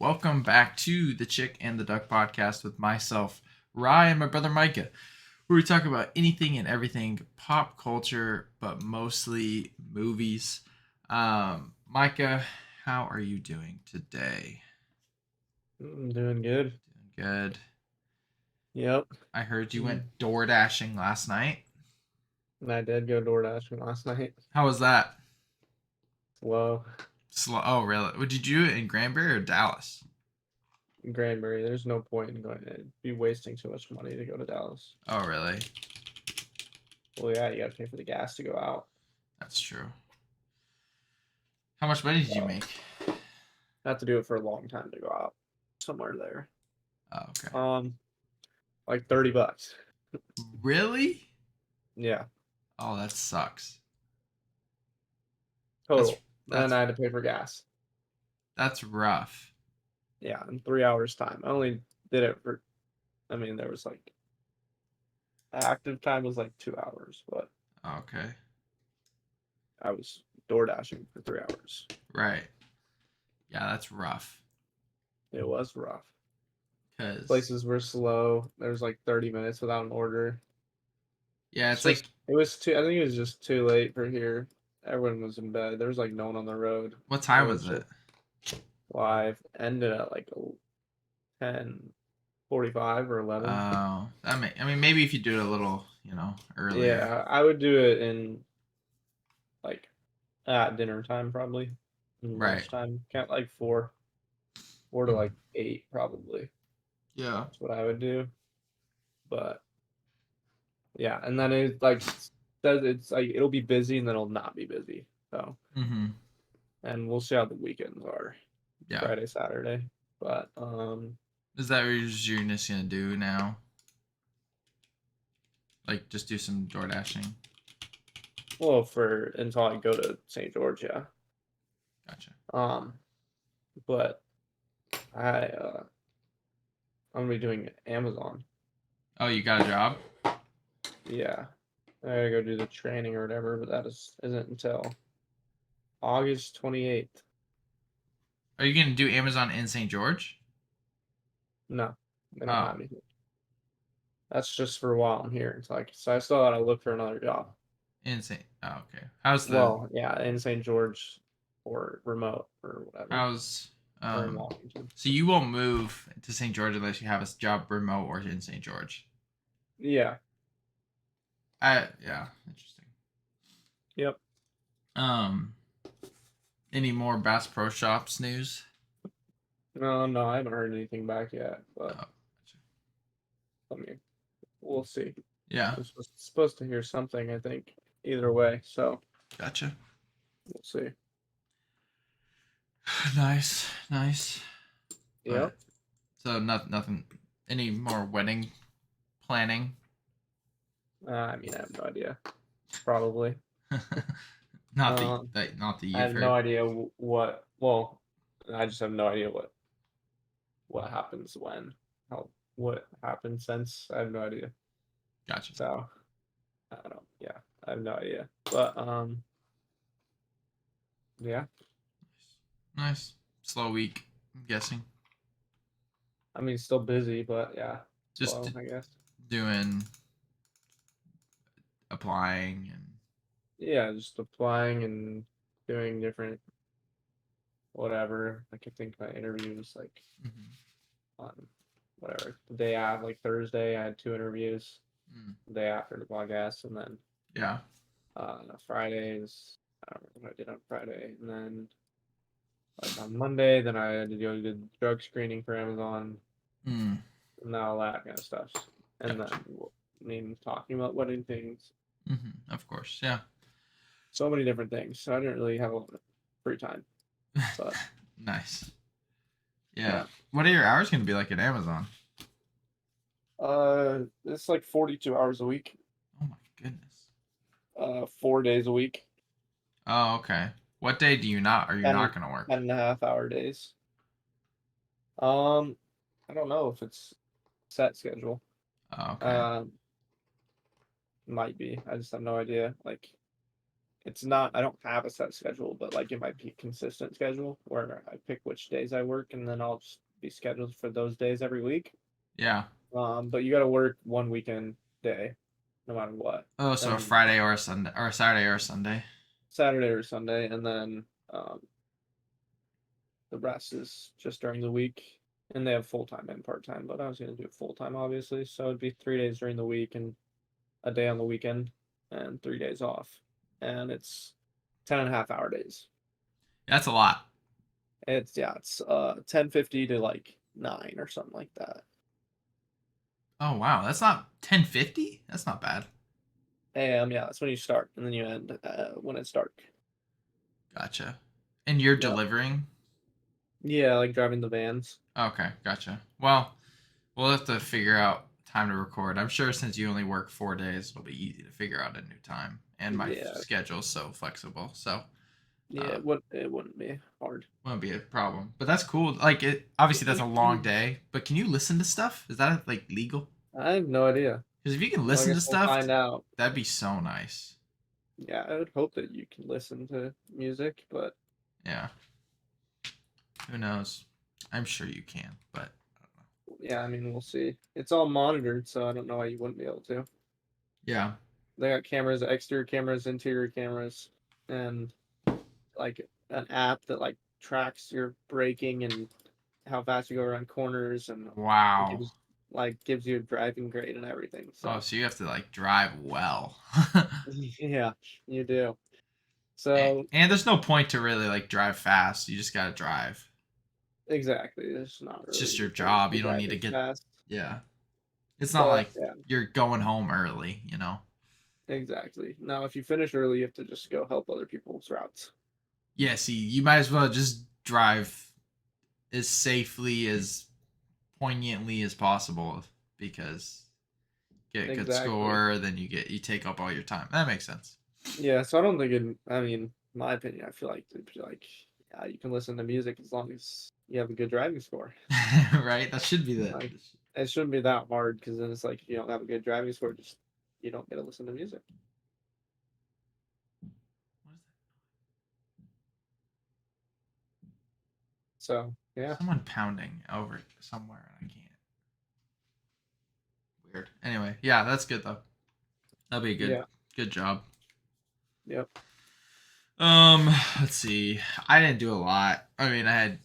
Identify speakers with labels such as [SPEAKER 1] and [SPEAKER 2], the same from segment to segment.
[SPEAKER 1] Welcome back to the Chick and the Duck podcast with myself, Rye, and my brother Micah, where we talk about anything and everything pop culture, but mostly movies. Micah, how are you doing today?
[SPEAKER 2] I'm doing good.
[SPEAKER 1] Doing good.
[SPEAKER 2] Yep.
[SPEAKER 1] I heard you went door dashing last night.
[SPEAKER 2] And I did go door dashing last night.
[SPEAKER 1] How was that?
[SPEAKER 2] Slow.
[SPEAKER 1] Slow. Oh, really? What did you do it in Granbury or Dallas?
[SPEAKER 2] Granbury. There's no point in going to be wasting so much money to go to Dallas.
[SPEAKER 1] Oh, really?
[SPEAKER 2] Well, yeah, you got to pay for the gas to go out.
[SPEAKER 1] That's true. How much money did you make?
[SPEAKER 2] I have to do it for a long time to go out. Somewhere there.
[SPEAKER 1] Oh, okay.
[SPEAKER 2] Like $30.
[SPEAKER 1] Really?
[SPEAKER 2] Yeah,
[SPEAKER 1] Oh, that sucks.
[SPEAKER 2] total.
[SPEAKER 1] That's
[SPEAKER 2] And I had to pay for gas.
[SPEAKER 1] that's rough.
[SPEAKER 2] Yeah, in 3 hours time. I only did it for. I mean, there was like active time was like 2 hours, but
[SPEAKER 1] Okay.
[SPEAKER 2] I was door dashing for 3 hours.
[SPEAKER 1] Right. Yeah, that's rough.
[SPEAKER 2] It was rough.
[SPEAKER 1] Cause
[SPEAKER 2] Places were slow. There was like 30 minutes without an order.
[SPEAKER 1] yeah,
[SPEAKER 2] It's
[SPEAKER 1] it's like
[SPEAKER 2] just it was too. I think it was just too late for here. Everyone was in bed. There was like no one on the road.
[SPEAKER 1] what
[SPEAKER 2] It
[SPEAKER 1] time
[SPEAKER 2] was
[SPEAKER 1] was
[SPEAKER 2] just
[SPEAKER 1] it?
[SPEAKER 2] live. Ended at like 10:45 or 11.
[SPEAKER 1] Oh, I mean maybe if you do it a little, earlier.
[SPEAKER 2] Yeah, I would do it in like at dinner time probably.
[SPEAKER 1] Right.
[SPEAKER 2] Lunchtime. Can't like four to like 8 probably.
[SPEAKER 1] Yeah.
[SPEAKER 2] That's what I would do. But yeah, and then it like says it's like it'll be busy and then it'll not be busy. So
[SPEAKER 1] Mm-hmm.
[SPEAKER 2] and we'll see how the weekends are.
[SPEAKER 1] Yeah.
[SPEAKER 2] Friday, Saturday. But
[SPEAKER 1] Is that what you're just gonna do now? Like just do some door dashing?
[SPEAKER 2] well for until I go to St. George, yeah.
[SPEAKER 1] Gotcha.
[SPEAKER 2] Um but I I'm gonna be doing Amazon.
[SPEAKER 1] Oh, you got a job?
[SPEAKER 2] Yeah. I gotta go do the training or whatever, but that isn't until August 28th.
[SPEAKER 1] Are you gonna do Amazon in St. George?
[SPEAKER 2] No, they don't
[SPEAKER 1] Oh,
[SPEAKER 2] have anything. That's just for a while I'm here. It's like so I still gotta look for another job.
[SPEAKER 1] in St. Oh, okay. How's the
[SPEAKER 2] Well, yeah, in St. George or remote or whatever.
[SPEAKER 1] how's
[SPEAKER 2] Or in Washington.
[SPEAKER 1] so you won't move to St. George unless you have a job remote or in St. George.
[SPEAKER 2] Yeah.
[SPEAKER 1] Yeah, interesting.
[SPEAKER 2] Yep.
[SPEAKER 1] Um, any more Bass Pro Shops news?
[SPEAKER 2] No, I haven't heard anything back yet,
[SPEAKER 1] Oh,
[SPEAKER 2] but
[SPEAKER 1] gotcha.
[SPEAKER 2] I mean, we'll see.
[SPEAKER 1] Yeah,
[SPEAKER 2] I'm supposed to hear something, I think, either way, so
[SPEAKER 1] gotcha.
[SPEAKER 2] we'll see.
[SPEAKER 1] Nice, nice.
[SPEAKER 2] Yep.
[SPEAKER 1] But so nothing. Any more wedding planning?
[SPEAKER 2] I mean, I have no idea. Probably.
[SPEAKER 1] not the
[SPEAKER 2] Um,
[SPEAKER 1] that not the
[SPEAKER 2] I
[SPEAKER 1] you've
[SPEAKER 2] have no
[SPEAKER 1] heard.
[SPEAKER 2] idea what. Well, I just have no idea what happens when, how what happened since. I have no idea.
[SPEAKER 1] Gotcha.
[SPEAKER 2] So I don't know. Yeah, I have no idea. But yeah.
[SPEAKER 1] Nice. Slow week. I'm guessing.
[SPEAKER 2] I mean, still busy, but yeah,
[SPEAKER 1] Just
[SPEAKER 2] slow, I guess.
[SPEAKER 1] doing applying and
[SPEAKER 2] Yeah, just applying and doing different whatever. Like I think my interview was like
[SPEAKER 1] mm-hmm.
[SPEAKER 2] on whatever the day after, like Thursday. I had two interviews.
[SPEAKER 1] Mm,
[SPEAKER 2] The day after the podcast, and then
[SPEAKER 1] yeah.
[SPEAKER 2] Fridays. I don't remember what I did on Friday, and then like on Monday, then I had to go do the drug screening for Amazon
[SPEAKER 1] Mm,
[SPEAKER 2] and all that kind of stuff. And then
[SPEAKER 1] gotcha.
[SPEAKER 2] I mean, talking about wedding things,
[SPEAKER 1] Of course. Yeah.
[SPEAKER 2] so many different things. So I didn't really have a lot of free time, but
[SPEAKER 1] Nice. Yeah.
[SPEAKER 2] yeah.
[SPEAKER 1] What are your hours going to be like at Amazon?
[SPEAKER 2] It's like 42 hours a week,
[SPEAKER 1] Oh my goodness.
[SPEAKER 2] 4 days a week,
[SPEAKER 1] Oh, okay. What day do you not are you
[SPEAKER 2] and
[SPEAKER 1] not going to work?
[SPEAKER 2] 10.5 hour days. Um, I don't know if it's set schedule.
[SPEAKER 1] Oh, okay.
[SPEAKER 2] Um, might be. I just have no idea. Like it's not. I don't have a set schedule, but like it might be a consistent schedule where I pick which days I work, and then I'll just be scheduled for those days every week.
[SPEAKER 1] Yeah.
[SPEAKER 2] But you got to work one weekend day, no matter what,
[SPEAKER 1] Oh, so a
[SPEAKER 2] and
[SPEAKER 1] Friday or a Sunday or a Saturday or a Sunday.
[SPEAKER 2] Saturday or Sunday, and then the rest is just during the week. And they have full time and part time, but I was gonna do it full time, obviously. So it'd be 3 days during the week and a day on the weekend, and 3 days off. And it's 10.5 hour days.
[SPEAKER 1] That's a lot.
[SPEAKER 2] It's 10:50 to like 9 or something like that.
[SPEAKER 1] Oh wow, that's not 10:50. That's not bad.
[SPEAKER 2] AM, yeah, that's when you start, and then you end when it's dark.
[SPEAKER 1] Gotcha. And you're
[SPEAKER 2] Yeah,
[SPEAKER 1] delivering?
[SPEAKER 2] yeah, like driving the vans.
[SPEAKER 1] Okay, gotcha. Well, we'll have to figure out time to record. I'm sure since you only work 4 days, it'll be easy to figure out a new time. And my
[SPEAKER 2] Yeah,
[SPEAKER 1] schedule's so flexible, so
[SPEAKER 2] yeah, it wouldn't be hard.
[SPEAKER 1] won't be a problem. But that's cool. Like it, obviously that's a long day. But can you listen to stuff? Is that like legal?
[SPEAKER 2] I have no idea.
[SPEAKER 1] Because if you can
[SPEAKER 2] Well, I
[SPEAKER 1] listen to
[SPEAKER 2] guess we'll
[SPEAKER 1] stuff,
[SPEAKER 2] find out.
[SPEAKER 1] that'd be so nice.
[SPEAKER 2] Yeah, I would hope that you can listen to music, but
[SPEAKER 1] Yeah. Who knows? I'm sure you can, but
[SPEAKER 2] yeah, I mean, we'll see. It's all monitored, so I don't know why you wouldn't be able to.
[SPEAKER 1] yeah.
[SPEAKER 2] They got cameras, exterior cameras, interior cameras, and like an app that like tracks your braking and how fast you go around corners, and it
[SPEAKER 1] Wow.
[SPEAKER 2] gives you a driving grade and everything.
[SPEAKER 1] Oh,
[SPEAKER 2] So
[SPEAKER 1] so you have to like drive well.
[SPEAKER 2] yeah, you do.
[SPEAKER 1] and,
[SPEAKER 2] So
[SPEAKER 1] and there's no point to really like drive fast. You just gotta drive.
[SPEAKER 2] exactly, it's not
[SPEAKER 1] It's
[SPEAKER 2] really
[SPEAKER 1] just your
[SPEAKER 2] the point
[SPEAKER 1] job.
[SPEAKER 2] to
[SPEAKER 1] You don't need to
[SPEAKER 2] driving
[SPEAKER 1] get.
[SPEAKER 2] fast,
[SPEAKER 1] Yeah. It's not
[SPEAKER 2] but
[SPEAKER 1] like
[SPEAKER 2] yeah,
[SPEAKER 1] you're going home early. You know.
[SPEAKER 2] exactly. Now, if you finish early, you have to just go help other people's routes.
[SPEAKER 1] Yeah. See, you might as well just drive as safely as poignantly as possible because get a good
[SPEAKER 2] Exactly.
[SPEAKER 1] score, then you take up all your time. That makes sense.
[SPEAKER 2] Yeah, so I don't think it. I mean, my opinion, I feel like yeah, you can listen to music as long as you have a good driving score.
[SPEAKER 1] Right? That should be the.
[SPEAKER 2] Like, it shouldn't be that hard because then it's like if you don't have a good driving score, just you don't get to listen to music.
[SPEAKER 1] What is
[SPEAKER 2] So
[SPEAKER 1] that?
[SPEAKER 2] yeah,
[SPEAKER 1] Someone pounding over somewhere and I can't. Weird. Anyway, yeah, that's good though. That'll be a
[SPEAKER 2] yeah,
[SPEAKER 1] good job.
[SPEAKER 2] yep,
[SPEAKER 1] Um, let's see. I didn't do a lot. I mean, I had,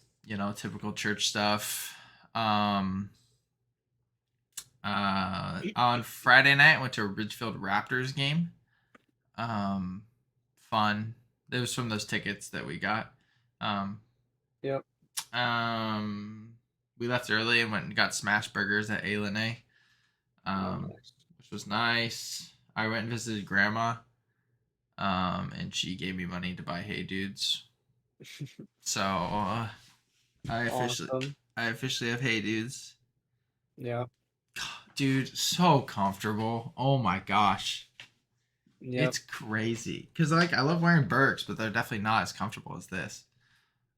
[SPEAKER 1] typical church stuff. Um, on Friday night, I went to a Ridgefield Raptors game. Um, fun. It was from those tickets that we got. Um,
[SPEAKER 2] yep.
[SPEAKER 1] um, we left early and went and got smash burgers at A
[SPEAKER 2] Oh,
[SPEAKER 1] um,
[SPEAKER 2] nice.
[SPEAKER 1] which was nice. I went and visited grandma, and she gave me money to buy Hey Dudes. So I officially,
[SPEAKER 2] Awesome.
[SPEAKER 1] I officially have Hey Dudes.
[SPEAKER 2] Yeah,
[SPEAKER 1] Dude, so comfortable. Oh my gosh,
[SPEAKER 2] yep.
[SPEAKER 1] it's crazy. Cause like I love wearing Birks, but they're definitely not as comfortable as this.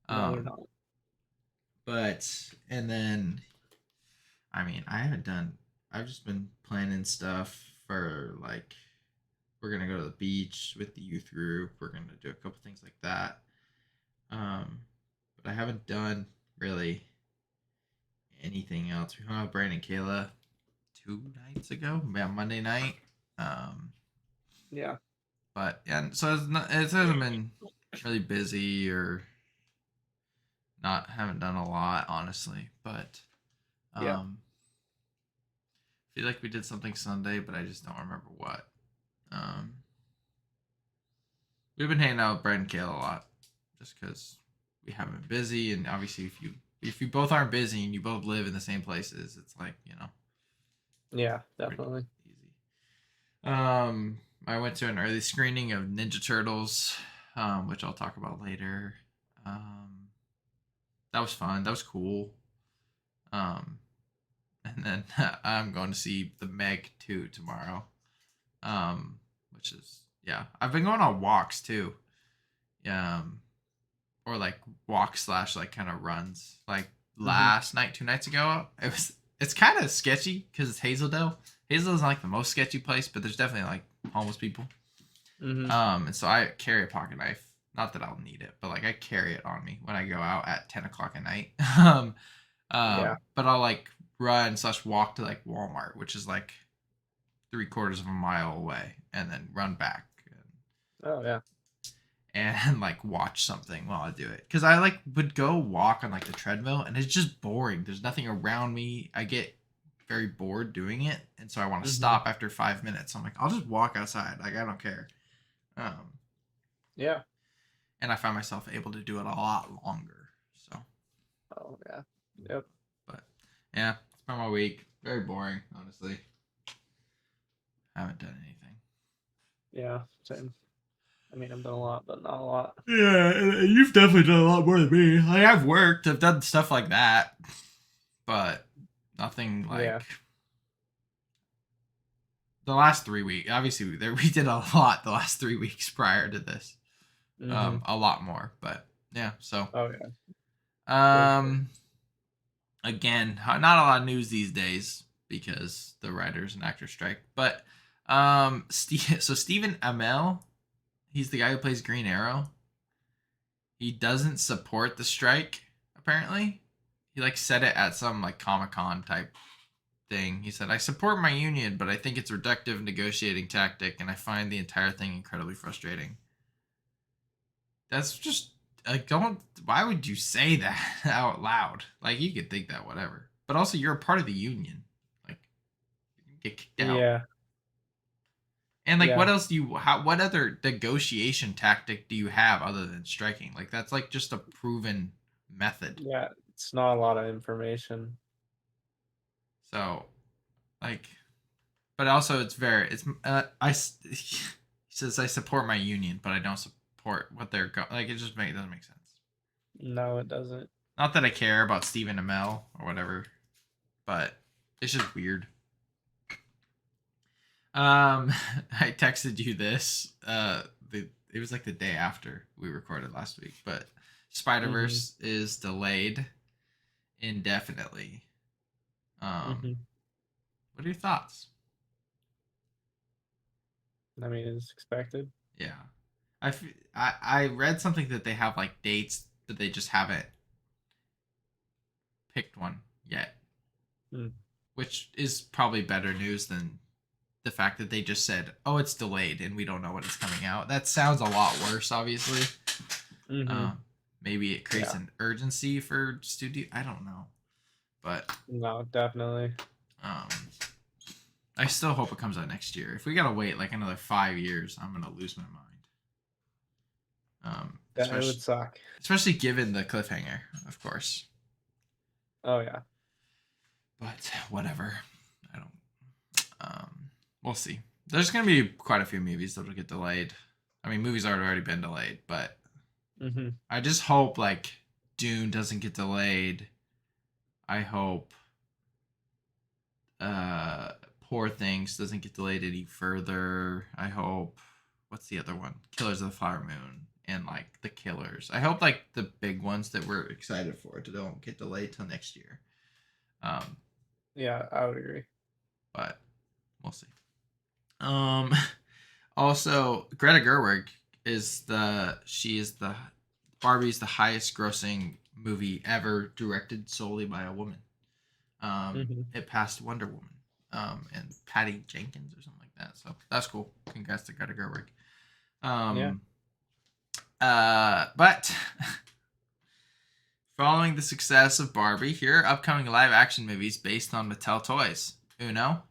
[SPEAKER 2] No, they're
[SPEAKER 1] Um,
[SPEAKER 2] not.
[SPEAKER 1] but and then I mean I haven't done. I've just been planning stuff for like we're gonna go to the beach with the youth group. We're gonna do a couple things like that. Um, but I haven't done really anything else. We hung out with Brandon and Kayla 2 nights ago, yeah, Monday night. Um,
[SPEAKER 2] Yeah,
[SPEAKER 1] but yeah, so it hasn't been really busy or not. Haven't done a lot, honestly. But
[SPEAKER 2] yeah,
[SPEAKER 1] feel like we did something Sunday, but I just don't remember what. Um, we've been hanging out with Brandon and Kayla a lot, just because we haven't been busy, and obviously if you both aren't busy and you both live in the same places, it's like
[SPEAKER 2] yeah,
[SPEAKER 1] pretty
[SPEAKER 2] definitely.
[SPEAKER 1] easy. I went to an early screening of Ninja Turtles, which I'll talk about later. That was fun. That was cool. Um, and then I'm going to see the Meg 2 tomorrow. Which is yeah. I've been going on walks too. Or like walks slash like kind of runs. Like
[SPEAKER 2] Hmm.
[SPEAKER 1] last night, 2 nights ago, it's kind of sketchy because it's Hazeldale. Hazeldale's not like the most sketchy place, but there's definitely like homeless people.
[SPEAKER 2] Mm-hmm.
[SPEAKER 1] And so I carry a pocket knife. Not that I'll need it, but like I carry it on me when I go out at 10 o'clock at night.
[SPEAKER 2] Yeah.
[SPEAKER 1] But I'll like run slash walk to like Walmart, which is like 3/4 of a mile away, and then run back
[SPEAKER 2] Oh yeah.
[SPEAKER 1] and like watch something while I do it. Because I like would go walk on like the treadmill, and it's just boring. There's nothing around me. I get very bored doing it, and so I want to
[SPEAKER 2] Mm-hmm.
[SPEAKER 1] stop after 5 minutes. I'm like, I'll just walk outside. Like I don't care. Um,
[SPEAKER 2] Yeah.
[SPEAKER 1] and I find myself able to do it a lot longer. So,
[SPEAKER 2] Oh yeah. Yep.
[SPEAKER 1] but yeah, it's been my week. Very boring, honestly. I haven't done anything.
[SPEAKER 2] Yeah. Same. I mean, I've done a lot, but not a lot.
[SPEAKER 1] Yeah, you've definitely done a lot more than me. Like I've worked, I've done stuff like that, but nothing
[SPEAKER 2] Yeah.
[SPEAKER 1] like the last 3 weeks. Obviously, we did a lot the last 3 weeks prior to this.
[SPEAKER 2] Mm-hmm.
[SPEAKER 1] A lot more, but yeah. So,
[SPEAKER 2] Oh yeah. For sure.
[SPEAKER 1] um, again, not a lot of news these days because the writers and actors strike. But so Stephen Amell, he's the guy who plays Green Arrow. He doesn't support the strike. Apparently, he like said it at some like Comic-Con type thing. He said, "I support my union, but I think it's a reductive negotiating tactic, and I find the entire thing incredibly frustrating." That's just like don't. Why would you say that out loud? Like you could think that whatever, but also you're a part of the union. Like you can get kicked out.
[SPEAKER 2] Yeah.
[SPEAKER 1] And like, what
[SPEAKER 2] Yeah.
[SPEAKER 1] else do you? What other negotiation tactic do you have other than striking? Like that's like just a proven method.
[SPEAKER 2] Yeah. It's not a lot of information.
[SPEAKER 1] So like, but also it's he says I support my union, but I don't support what they're like. It just doesn't make sense.
[SPEAKER 2] No, it doesn't.
[SPEAKER 1] Not that I care about Stephen Amell or whatever, but it's just weird. I texted you this. It was like the day after we recorded last week, but
[SPEAKER 2] Mm-hmm.
[SPEAKER 1] Spiderverse is delayed indefinitely. Um,
[SPEAKER 2] Mm-hmm.
[SPEAKER 1] what are your thoughts?
[SPEAKER 2] I mean, it's expected.
[SPEAKER 1] Yeah, I read something that they have like dates, but they just haven't picked one yet,
[SPEAKER 2] Mm.
[SPEAKER 1] which is probably better news than the fact that they just said, "Oh, it's delayed and we don't know when it's coming out." That sounds a lot worse, obviously.
[SPEAKER 2] Mm-hmm.
[SPEAKER 1] Um, Maybe it creates
[SPEAKER 2] Yeah.
[SPEAKER 1] an urgency for studio. I don't know, but
[SPEAKER 2] No, definitely.
[SPEAKER 1] um, I still hope it comes out next year. If we gotta wait like another 5 years, I'm gonna lose my mind.
[SPEAKER 2] That it would suck.
[SPEAKER 1] Especially given the cliffhanger, of course.
[SPEAKER 2] Oh yeah.
[SPEAKER 1] But whatever. I don't. We'll see. There's gonna be quite a few movies that'll get delayed. I mean, movies have already been delayed, but
[SPEAKER 2] Mm-hmm.
[SPEAKER 1] I just hope like Dune doesn't get delayed. I hope uh Poor Things doesn't get delayed any further. I hope what's the other one? Killers of the Flower Moon and like The Killers. I hope like the big ones that we're excited for don't get delayed till next year. Um,
[SPEAKER 2] Yeah, I would agree.
[SPEAKER 1] but we'll see. Um, Also Greta Gerwig is the Barbie's the highest grossing movie ever directed solely by a woman.
[SPEAKER 2] Mm-hmm.
[SPEAKER 1] It passed Wonder Woman, and Patty Jenkins or something like that. So that's cool. Congrats to Greta Gerwig.
[SPEAKER 2] Yeah.
[SPEAKER 1] Um, but following the success of Barbie, here are upcoming live action movies based on Mattel Toys. Uno,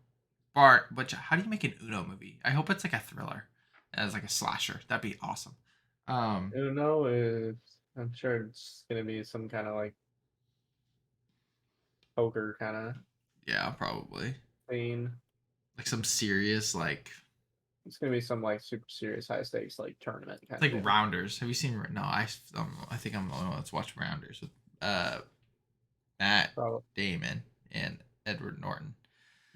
[SPEAKER 1] Bart. Which how do you make an Uno movie? I hope it's like a thriller, as like a slasher. That'd be awesome. Um,
[SPEAKER 2] Uno is. I'm sure it's gonna be some kind of like poker kind of
[SPEAKER 1] yeah, probably
[SPEAKER 2] thing.
[SPEAKER 1] like some serious like
[SPEAKER 2] It's gonna be some like super serious high stakes like tournament
[SPEAKER 1] it's
[SPEAKER 2] kind of
[SPEAKER 1] like
[SPEAKER 2] thing.
[SPEAKER 1] Rounders. Have you seen? No, I think I'm the only one that's watched Rounders with Matt
[SPEAKER 2] Probably.
[SPEAKER 1] Damon and Edward Norton.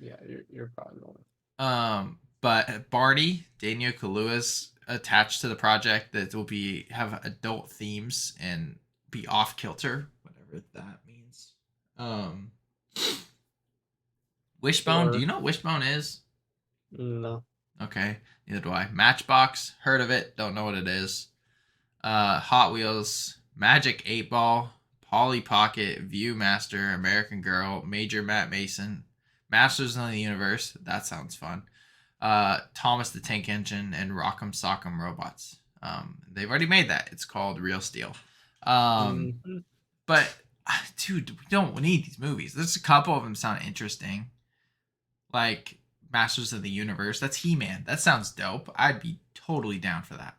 [SPEAKER 2] Yeah, you're probably the one.
[SPEAKER 1] But Barney Daniel Kaluuya's attached to the project that will be have adult themes and be off kilter, whatever that means. Wishbone. Do
[SPEAKER 2] Or
[SPEAKER 1] you know what Wishbone is?
[SPEAKER 2] no.
[SPEAKER 1] Okay, neither do I. Matchbox, heard of it, don't know what it is. Hot Wheels, Magic 8 Ball, Polly Pocket, Viewmaster, American Girl, Major Matt Mason, Masters of the Universe. That sounds fun. Thomas the Tank Engine, and Rock'em Sock'em Robots. They've already made that. It's called Real Steel.
[SPEAKER 2] Hmm.
[SPEAKER 1] But dude, we don't need these movies. There's a couple of them sound interesting, like Masters of the Universe. That's He-Man. That sounds dope. I'd be totally down for that.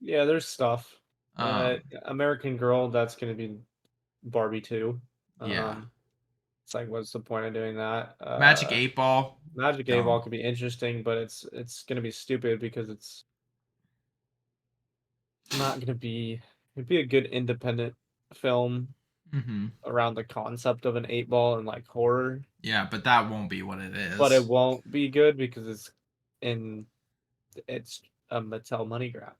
[SPEAKER 2] Yeah, there's stuff.
[SPEAKER 1] Um,
[SPEAKER 2] American Girl, that's gonna be Barbie too.
[SPEAKER 1] yeah.
[SPEAKER 2] It's like, what's the point of doing that?
[SPEAKER 1] Magic 8 Ball.
[SPEAKER 2] Magic 8 Ball
[SPEAKER 1] Dumb.
[SPEAKER 2] could be interesting, but it's gonna be stupid because it's not gonna be. It'd be a good independent film
[SPEAKER 1] Mm-hmm.
[SPEAKER 2] around the concept of an 8 ball and like horror,
[SPEAKER 1] Yeah, but that won't be what it
[SPEAKER 2] but it
[SPEAKER 1] is.
[SPEAKER 2] won't be good because in it's a Mattel money grab.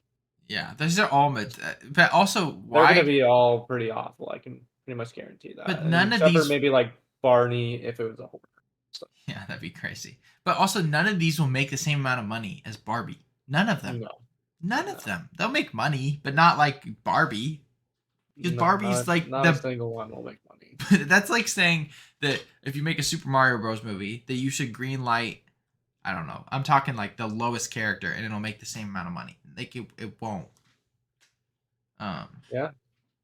[SPEAKER 1] Yeah, those are all but also
[SPEAKER 2] They're gonna
[SPEAKER 1] why?
[SPEAKER 2] be all pretty awful. I can pretty much guarantee
[SPEAKER 1] But
[SPEAKER 2] that,
[SPEAKER 1] none of
[SPEAKER 2] except for
[SPEAKER 1] these.
[SPEAKER 2] maybe like Barney if it was a horror. So,
[SPEAKER 1] Yeah, that'd be crazy. But also, none of these will make the same amount of money as Barbie. None of them.
[SPEAKER 2] no,
[SPEAKER 1] None of
[SPEAKER 2] no,
[SPEAKER 1] them. They'll make money, but not like Barbie. Because
[SPEAKER 2] no,
[SPEAKER 1] Barbie's like
[SPEAKER 2] not a
[SPEAKER 1] the.
[SPEAKER 2] single one will make money.
[SPEAKER 1] That's like saying that if you make a Super Mario Bros. Movie, that you should green light. I don't know. I'm talking like the lowest character, and it'll make the same amount of money. Like it won't. Um,
[SPEAKER 2] Yeah,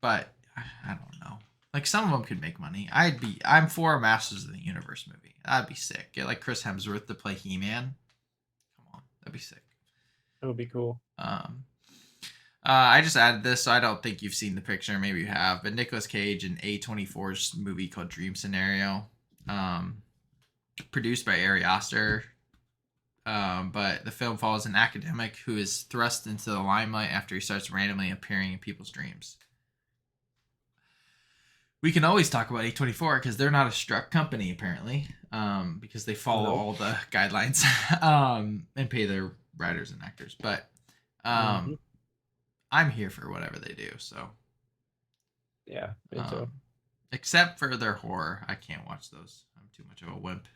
[SPEAKER 1] but I don't know. Like some of them could make money. I'm for a Masters of the Universe movie. That'd be sick. Get like Chris Hemsworth to play He-Man. Come on, that'd be sick.
[SPEAKER 2] it would be cool.
[SPEAKER 1] I just added this, so I don't think you've seen the picture. Maybe you have, but Nicolas Cage in A24's movie called Dream Scenario, um, produced by Ari Aster. But the film follows an academic who is thrust into the limelight after he starts randomly appearing in people's dreams. We can always talk about A24 because they're not a struck company apparently, because they follow
[SPEAKER 2] Nope.
[SPEAKER 1] all the guidelines, and pay their writers and actors. But
[SPEAKER 2] Hmm.
[SPEAKER 1] um, I'm here for whatever they do. So,
[SPEAKER 2] Yeah, me too.
[SPEAKER 1] um, except for their horror, I can't watch those. I'm too much of a wimp.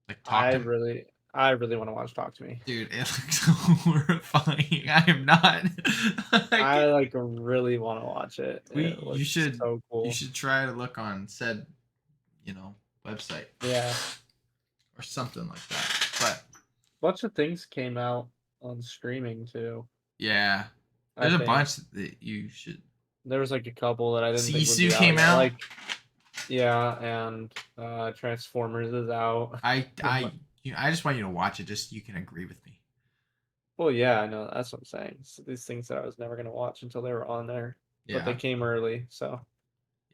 [SPEAKER 1] Like talk
[SPEAKER 2] I
[SPEAKER 1] to me,
[SPEAKER 2] really, I really want to watch Talk to Me.
[SPEAKER 1] dude. It looks horrifying. I am not. I
[SPEAKER 2] I
[SPEAKER 1] can't.
[SPEAKER 2] like really want to watch it.
[SPEAKER 1] We
[SPEAKER 2] It
[SPEAKER 1] you
[SPEAKER 2] looks
[SPEAKER 1] should
[SPEAKER 2] so
[SPEAKER 1] you
[SPEAKER 2] cool.
[SPEAKER 1] should try to look on said website
[SPEAKER 2] Yeah,
[SPEAKER 1] or something like that. But
[SPEAKER 2] bunch of things came out on streaming too.
[SPEAKER 1] yeah,
[SPEAKER 2] I
[SPEAKER 1] there's a
[SPEAKER 2] think
[SPEAKER 1] bunch that you should.
[SPEAKER 2] there was like a couple that I didn't think would
[SPEAKER 1] Sisu
[SPEAKER 2] be out
[SPEAKER 1] came
[SPEAKER 2] yet.
[SPEAKER 1] out.
[SPEAKER 2] Like, yeah, and Transformers is out.
[SPEAKER 1] I
[SPEAKER 2] I'm
[SPEAKER 1] I
[SPEAKER 2] like,
[SPEAKER 1] I just want you to watch it. Just you can agree with me.
[SPEAKER 2] well, yeah, I know that's what I'm saying. So these things that I was never gonna watch until they were on there, but they
[SPEAKER 1] Yeah,
[SPEAKER 2] came early, so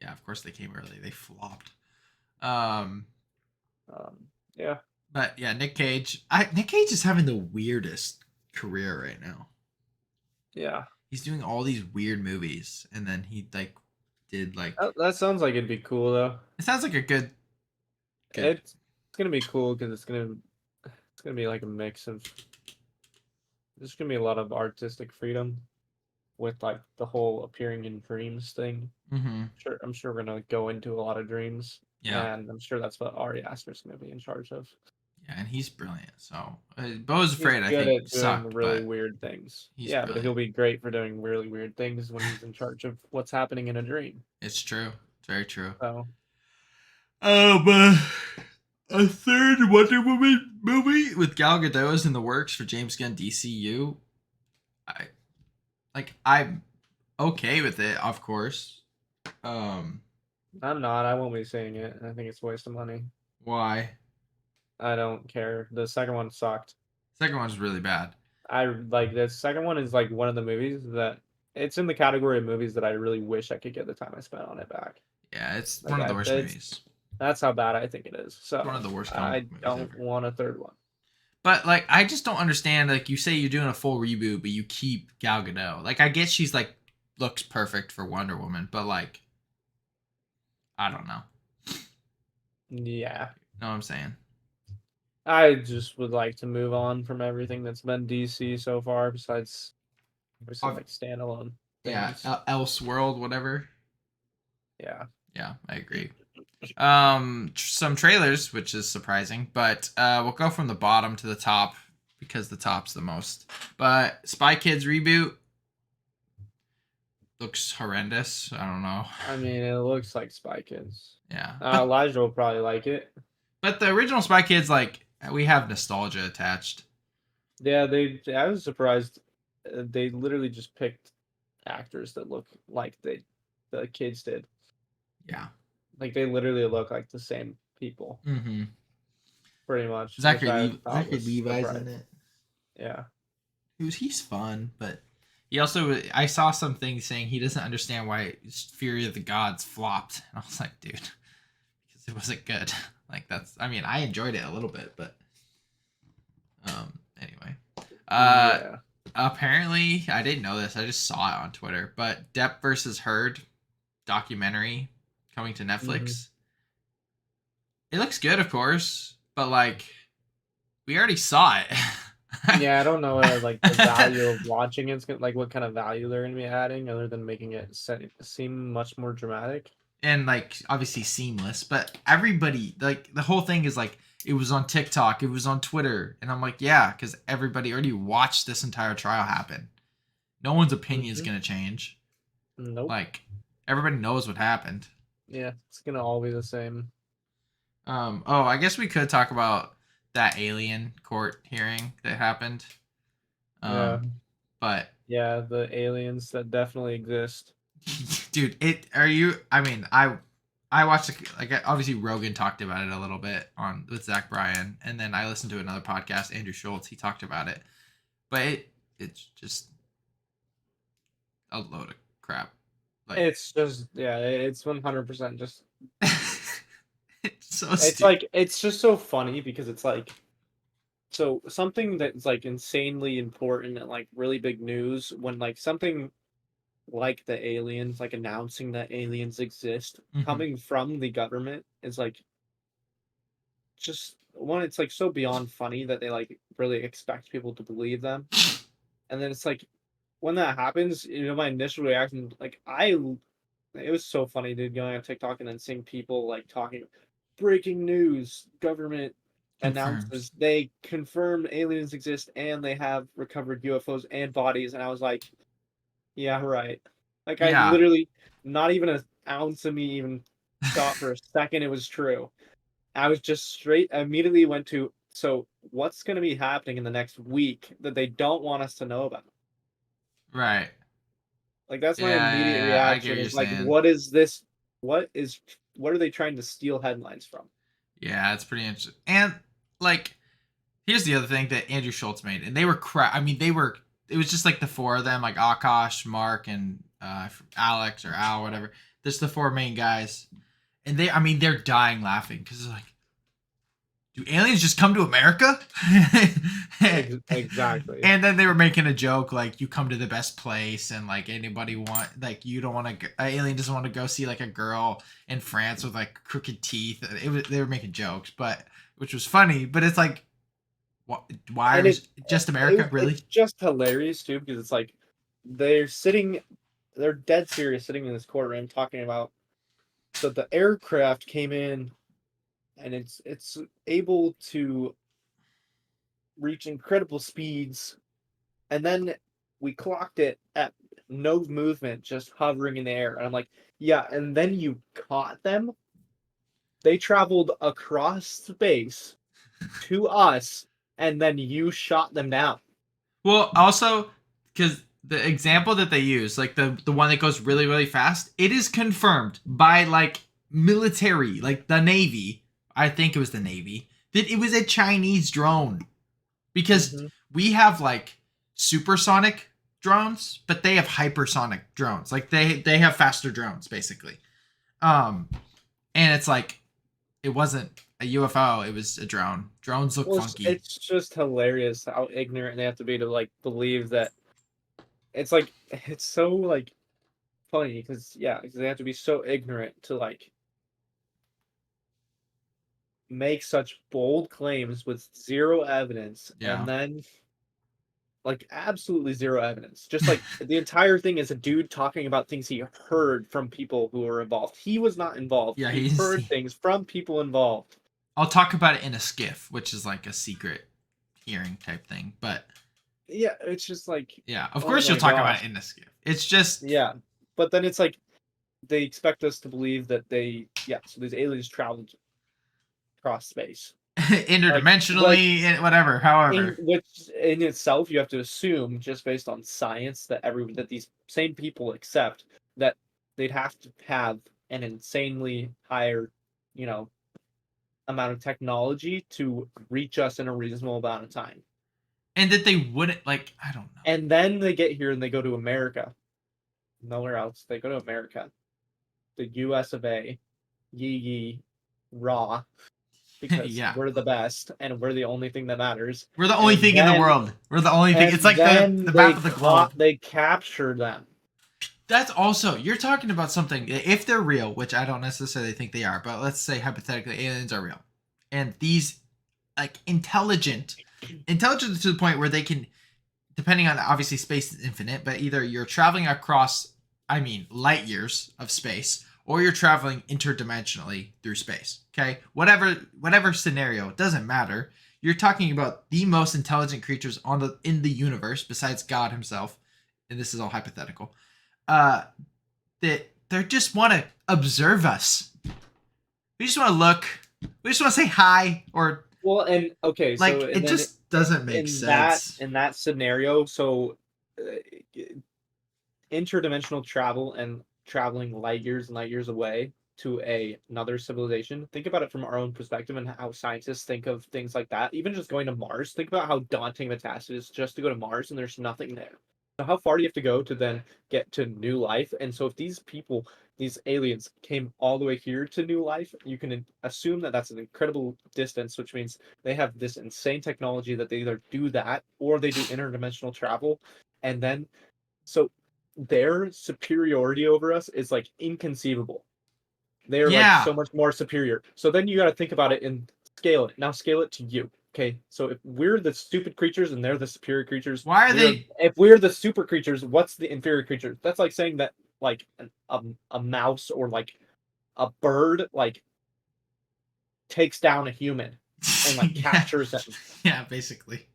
[SPEAKER 1] yeah. Of course they came early. They flopped. Um,
[SPEAKER 2] yeah.
[SPEAKER 1] but yeah, Nick Cage. Nick Cage is having the weirdest career right now.
[SPEAKER 2] Yeah,
[SPEAKER 1] He's doing all these weird movies, and then he like did like
[SPEAKER 2] that sounds like it'd be cool though.
[SPEAKER 1] it sounds like a good.
[SPEAKER 2] It's gonna be cool because it's gonna be like a mix of. There's gonna be a lot of artistic freedom with like the whole appearing in dreams thing.
[SPEAKER 1] Mm-hmm.
[SPEAKER 2] I'm sure we're gonna go into a lot of dreams,
[SPEAKER 1] Yeah,
[SPEAKER 2] and I'm sure that's what Ari Aster's gonna be in charge of.
[SPEAKER 1] yeah, and he's brilliant. So Bo's
[SPEAKER 2] He's
[SPEAKER 1] Afraid I
[SPEAKER 2] good
[SPEAKER 1] think
[SPEAKER 2] at doing
[SPEAKER 1] sucked,
[SPEAKER 2] really
[SPEAKER 1] but
[SPEAKER 2] weird things.
[SPEAKER 1] he's
[SPEAKER 2] Yeah, but he'll
[SPEAKER 1] brilliant.
[SPEAKER 2] be great for doing really weird things when he's in charge of what's happening in a dream.
[SPEAKER 1] It's true. It's very true.
[SPEAKER 2] So
[SPEAKER 1] Um, a third Wonder Woman movie with Gal Gadot is in the works for James Gunn DCU. I I'm okay with it, of course. Um,
[SPEAKER 2] I'm not. I won't be seeing it. I think it's a waste of money.
[SPEAKER 1] why?
[SPEAKER 2] I don't care. The second one sucked.
[SPEAKER 1] Second one's really bad.
[SPEAKER 2] I like the second one is like one of the movies that it's in the category of movies that I really wish I could get the time I spent on it back.
[SPEAKER 1] Yeah, it's
[SPEAKER 2] Like
[SPEAKER 1] one of the worst
[SPEAKER 2] it's
[SPEAKER 1] movies.
[SPEAKER 2] that's how bad I think it is.
[SPEAKER 1] It's one
[SPEAKER 2] So
[SPEAKER 1] of the worst comic
[SPEAKER 2] I
[SPEAKER 1] book movies
[SPEAKER 2] don't
[SPEAKER 1] ever.
[SPEAKER 2] want a third one.
[SPEAKER 1] But like, I just don't understand. Like, you say you're doing a full reboot, but you keep Gal Gadot. Like, I guess she's like looks perfect for Wonder Woman, but like, I don't know.
[SPEAKER 2] Yeah.
[SPEAKER 1] Know what I'm saying?
[SPEAKER 2] I just would like to move on from everything that's been DC so far, besides obviously
[SPEAKER 1] Of
[SPEAKER 2] like standalone
[SPEAKER 1] Yeah,
[SPEAKER 2] things.
[SPEAKER 1] Elseworld, whatever.
[SPEAKER 2] Yeah.
[SPEAKER 1] Yeah, I agree. Some trailers, which is surprising, but we'll go from the bottom to the top because the top's the most. But Spy Kids reboot looks horrendous. I don't know.
[SPEAKER 2] I mean, it looks like Spy Kids.
[SPEAKER 1] Yeah, but
[SPEAKER 2] Elijah will probably like it.
[SPEAKER 1] the original Spy Kids, like we have nostalgia attached.
[SPEAKER 2] Yeah, they. I was surprised. They literally just picked actors that look like the kids did.
[SPEAKER 1] Yeah.
[SPEAKER 2] Like they literally look like the same people,
[SPEAKER 1] Mm-hmm.
[SPEAKER 2] pretty much, which I thought
[SPEAKER 1] Zachary
[SPEAKER 2] was
[SPEAKER 1] Levi's in
[SPEAKER 2] surprising.
[SPEAKER 1] it.
[SPEAKER 2] Yeah.
[SPEAKER 1] He's fun, but he also I saw something saying he doesn't understand why Fury of the Gods flopped, and I was like, dude, because it wasn't good. Like that's I mean I enjoyed it a little bit, but anyway, uh
[SPEAKER 2] Yeah.
[SPEAKER 1] apparently I didn't know this. I just saw it on Twitter, but Depp versus Heard documentary coming to
[SPEAKER 2] hmm
[SPEAKER 1] Netflix. It looks good, of course, but like we already saw it.
[SPEAKER 2] Yeah, I don't know like the value of watching it's gonna like what kind of value they're gonna be adding other than making it seem much more dramatic.
[SPEAKER 1] And like obviously seamless, but everybody like the whole thing is like it was on TikTok, it was on Twitter, and I'm like, yeah, because everybody already watched this entire trial happen. No one's opinion is
[SPEAKER 2] hmm
[SPEAKER 1] gonna change.
[SPEAKER 2] Nope.
[SPEAKER 1] Like everybody knows what happened.
[SPEAKER 2] Yeah, it's gonna all be the same.
[SPEAKER 1] Oh, I guess we could talk about that alien court hearing that happened.
[SPEAKER 2] Yeah.
[SPEAKER 1] But
[SPEAKER 2] Yeah, the aliens that definitely exist.
[SPEAKER 1] dude, it are you? I mean, I watched like obviously Rogan talked about it a little bit on with Zach Bryan, and then I listened to another podcast, Andrew Schultz. He talked about it, but it's just a load of crap. Like
[SPEAKER 2] It's just yeah, it's 100% just
[SPEAKER 1] it's so stupid.
[SPEAKER 2] it's just so funny because it's like so something that's like insanely important and like really big news when like something like the aliens like announcing that aliens exist
[SPEAKER 1] Mm-hmm.
[SPEAKER 2] coming from the government is like just one it's like so beyond funny that they like really expect people to believe them. And then it's like when that happens, my initial reaction like it was so funny, dude, going on TikTok and then seeing people like talking breaking news, government
[SPEAKER 1] Confirms.
[SPEAKER 2] announces they confirm aliens exist and they have recovered UFOs and bodies. And I was like, yeah, right. Like I
[SPEAKER 1] Yeah.
[SPEAKER 2] literally not even an ounce of me even thought for a second it was true. I was just straight immediately went to so what's gonna be happening in the next week that they don't want us to know about?
[SPEAKER 1] Right.
[SPEAKER 2] Like that's my immediate
[SPEAKER 1] Yeah. I get
[SPEAKER 2] reaction
[SPEAKER 1] what you're
[SPEAKER 2] is like,
[SPEAKER 1] saying.
[SPEAKER 2] what is this? What is what are they trying to steal headlines from?
[SPEAKER 1] Yeah, it's pretty interesting. And like, here's the other thing that Andrew Schultz made, and they were crap. I mean, they were. It was just like the four of them, like Akash, Mark, and Alex or Al, whatever. There's the four main guys, and they. I mean, they're dying laughing because they're like, "Do aliens just come to America?"
[SPEAKER 2] Exactly.
[SPEAKER 1] And then they were making a joke like, "You come to the best place," and like anybody want like you don't want to. An alien doesn't want to go see like a girl in France with like crooked teeth. It was they were making jokes, but which was funny. But it's like why
[SPEAKER 2] And
[SPEAKER 1] is just America
[SPEAKER 2] it's
[SPEAKER 1] really?
[SPEAKER 2] just hilarious too because it's like they're sitting, they're dead serious sitting in this courtroom talking about so the aircraft came in and it's able to reach incredible speeds and then we clocked it at no movement, just hovering in the air. And I'm like, yeah, and then you caught them. They traveled across space to us, and then you shot them down.
[SPEAKER 1] Well, also because the example that they use, like the one that goes really really fast, it is confirmed by like military, like the Navy. I think it was the Navy that it was a Chinese drone because
[SPEAKER 2] hmm
[SPEAKER 1] we have like supersonic drones, but they have hypersonic drones. Like they have faster drones basically. Um, and it's like it wasn't a UFO; it was a drone. Drones look
[SPEAKER 2] Well,
[SPEAKER 1] funky.
[SPEAKER 2] it's just hilarious how ignorant they have to be to like believe that it's like it's so like funny because yeah, 'cause they have to be so ignorant to like make such bold claims with zero evidence,
[SPEAKER 1] Yeah.
[SPEAKER 2] and then like absolutely zero evidence. Just like the entire thing is a dude talking about things he heard from people who were involved. He was not involved.
[SPEAKER 1] Yeah,
[SPEAKER 2] He
[SPEAKER 1] he's.
[SPEAKER 2] heard things from people involved.
[SPEAKER 1] I'll talk about it in a skiff, which is like a secret hearing type thing. But
[SPEAKER 2] Yeah, it's just like,
[SPEAKER 1] yeah, of
[SPEAKER 2] oh
[SPEAKER 1] course
[SPEAKER 2] my
[SPEAKER 1] you'll talk about
[SPEAKER 2] gosh.
[SPEAKER 1] it in a skiff. It's just
[SPEAKER 2] Yeah, but then it's like they expect us to believe that so these aliens traveled across space. Like what
[SPEAKER 1] interdimensionally, whatever. However,
[SPEAKER 2] which in itself you have to assume just based on science that these same people accept that they'd have to have an insanely higher, you know, amount of technology to reach us in a reasonable amount of time.
[SPEAKER 1] and that they wouldn't like. I don't know.
[SPEAKER 2] And then they get here and they go to America. Nowhere else. They go to America. The US of A. Yee raw. Because
[SPEAKER 1] Yeah,
[SPEAKER 2] we're the best and we're the only thing that matters.
[SPEAKER 1] we're the only thing in the world. We're the only thing.
[SPEAKER 2] And
[SPEAKER 1] It's like
[SPEAKER 2] then
[SPEAKER 1] the map of the globe.
[SPEAKER 2] they capture them.
[SPEAKER 1] That's also, you're talking about something, if they're real, which I don't necessarily think they are, but let's say hypothetically aliens are real. And these, like, intelligent to the point where they can, depending on, obviously space is infinite, but either you're traveling across, light years of space, or you're traveling interdimensionally through space. Okay? Whatever scenario, it doesn't matter. You're talking about the most intelligent creatures in the universe, besides God himself, and this is all hypothetical. That they just want to observe us. We just want to look. We just want to say hi, or
[SPEAKER 2] and okay,
[SPEAKER 1] like
[SPEAKER 2] so
[SPEAKER 1] it just doesn't make sense.
[SPEAKER 2] In that scenario, so interdimensional travel and traveling light years and light years away to another civilization. Think about it from our own perspective and how scientists think of things like that. Even just going to Mars, think about how daunting the task is just to go to Mars and there's nothing there. So how far do you have to go to then get to new life? And so if these aliens came all the way here to new life, you can assume that that's an incredible distance, which means they have this insane technology that they either do that or they do interdimensional travel. And then, so their superiority over us is like inconceivable. They're like so much more superior. So then you got to think about it and scale it. Now scale it to you. Okay, so if we're the stupid creatures and they're the superior creatures,
[SPEAKER 1] why are they?
[SPEAKER 2] If we're the super creatures, what's the inferior creature? That's like saying that like a mouse or like a bird like takes down a human and like captures them.
[SPEAKER 1] Yeah, basically.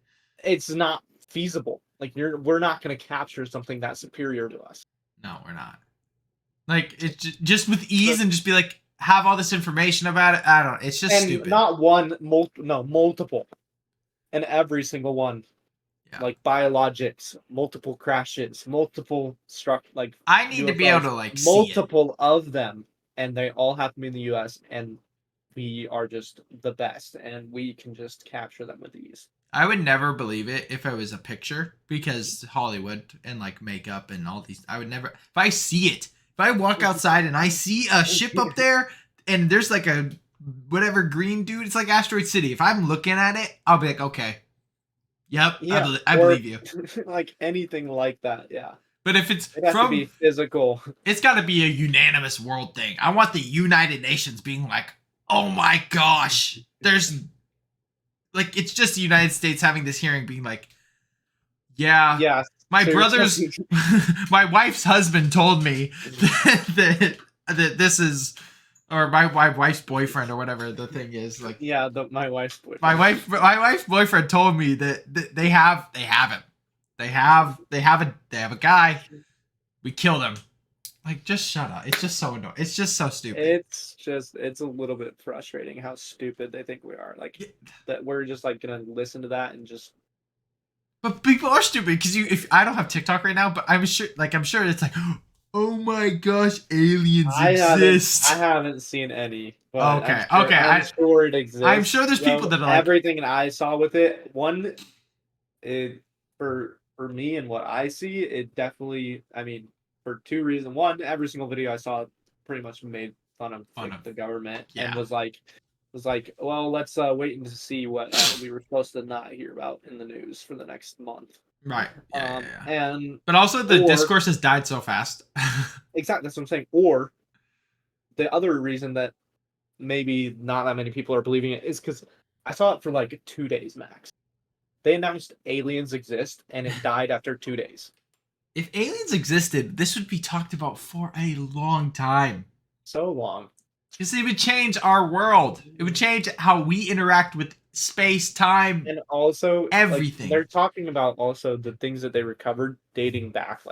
[SPEAKER 2] It's not feasible. Like we're not going to capture something that superior to us.
[SPEAKER 1] No, we're not. Like it just with ease and just be like have all this information about it. I don't. It's just stupid.
[SPEAKER 2] Not one, multiple, and every single one. Yeah. Like biologics, multiple crashes, multiple like
[SPEAKER 1] I need UFOs, to be able to like
[SPEAKER 2] multiple of them, and they all have to be in the U.S. and we are just the best, and we can just capture them with ease.
[SPEAKER 1] I would never believe it if it was a picture because Hollywood and like makeup and all these. I would never. If I see it, if I walk outside and I see a ship up there and there's like a whatever green dude, it's like Asteroid City. If I'm looking at it, I'll be like, okay. Yep, yeah, I believe you.
[SPEAKER 2] Like anything like that, yeah.
[SPEAKER 1] But if it
[SPEAKER 2] has to be physical,
[SPEAKER 1] it's got to be a unanimous world thing. I want the United Nations being like, "Oh my gosh, there's like it's just the United States having this hearing, being like, yeah, my brother's, my wife's husband told me that this is." Or my wife's boyfriend, or whatever the thing is, like
[SPEAKER 2] my wife's boyfriend.
[SPEAKER 1] My wife's boyfriend told me that they have him. They have a guy. We killed him. Like, just shut up. It's just so annoying. It's just so stupid.
[SPEAKER 2] It's a little bit frustrating how stupid they think we are. Like that we're just like gonna listen to that and just.
[SPEAKER 1] But people are stupid because if I don't have TikTok right now, but I'm sure it's like. Oh my gosh, aliens exist.
[SPEAKER 2] I haven't seen any.
[SPEAKER 1] But okay,
[SPEAKER 2] I'm sure it exists.
[SPEAKER 1] I'm sure there's people that are like...
[SPEAKER 2] Everything I saw with it, for me and what I see, it definitely, for two reasons. One, every single video I saw pretty much made fun of the government and was like, well, let's wait and see what we were supposed to not hear about in the news for the next month.
[SPEAKER 1] Right. Yeah.
[SPEAKER 2] But
[SPEAKER 1] also the discourse has died so fast.
[SPEAKER 2] Exactly. That's what I'm saying. Or the other reason that maybe not that many people are believing it is because I saw it for like 2 days max. They announced aliens exist, and it died after 2 days.
[SPEAKER 1] If aliens existed, this would be talked about for a long time.
[SPEAKER 2] So long.
[SPEAKER 1] Because it would change our world. It would change how we interact with space, time,
[SPEAKER 2] And also,
[SPEAKER 1] everything.
[SPEAKER 2] they're talking about also the things that they recovered dating back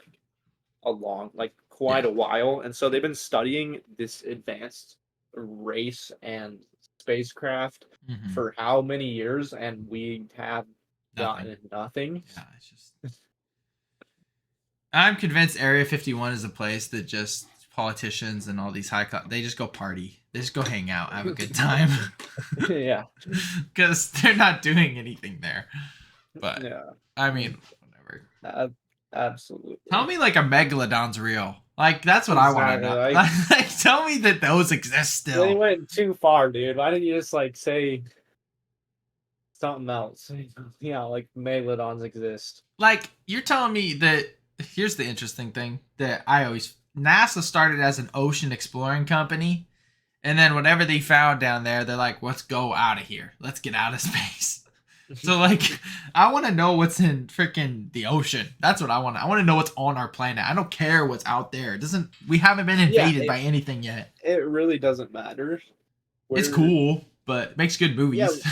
[SPEAKER 2] quite a while, and so they've been studying this advanced race and spacecraft for how many years, and we have gotten nothing.
[SPEAKER 1] Yeah, it's just. I'm convinced Area 51 is a place that just politicians and all these they just go party. They just go hang out, have a good time.
[SPEAKER 2] Yeah.
[SPEAKER 1] Because they're not doing anything there. But,
[SPEAKER 2] yeah.
[SPEAKER 1] I mean, whatever.
[SPEAKER 2] Absolutely.
[SPEAKER 1] Tell me like a megalodon's real. Like, that's what I want to know. Like, tell me that those exist still.
[SPEAKER 2] They went too far, dude. Why didn't you just, say something else? Yeah, like megalodons exist.
[SPEAKER 1] Like, you're telling me that... Here's the interesting thing that NASA started as an ocean exploring company, and then whatever they found down there, they're like, let's go out of here. Let's get out of space. So, I want to know what's in freaking the ocean. That's what I want. I want to know what's on our planet. I don't care what's out there. We haven't been invaded by anything yet.
[SPEAKER 2] It really doesn't matter.
[SPEAKER 1] It's cool, but it makes good movies.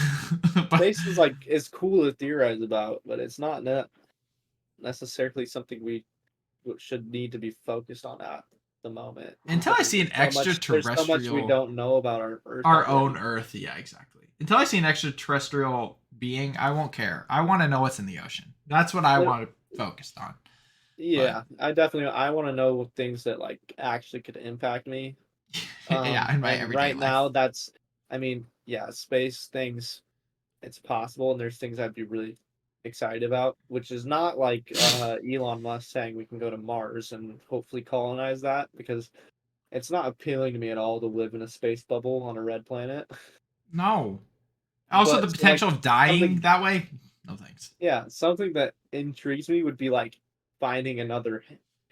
[SPEAKER 2] Yeah, space is cool to theorize about, but it's not necessarily something we should need to be focused on at the moment.
[SPEAKER 1] Until I see an extraterrestrial...
[SPEAKER 2] There's so much we don't know about our Earth.
[SPEAKER 1] Our own Earth, yeah, exactly. Until I see an extraterrestrial being, I won't care. I want to know what's in the ocean. That's what I want to focus on.
[SPEAKER 2] Yeah, I want to know things that actually could impact me.
[SPEAKER 1] Yeah, in my everyday
[SPEAKER 2] right
[SPEAKER 1] life.
[SPEAKER 2] Now space things, it's possible, and there's things I'd be really excited about, which is not like Elon Musk saying we can go to Mars and hopefully colonize that, because it's not appealing to me at all to live in a space bubble on a red planet.
[SPEAKER 1] No. Also, the potential of dying that way? No thanks.
[SPEAKER 2] Yeah, something that intrigues me would be finding another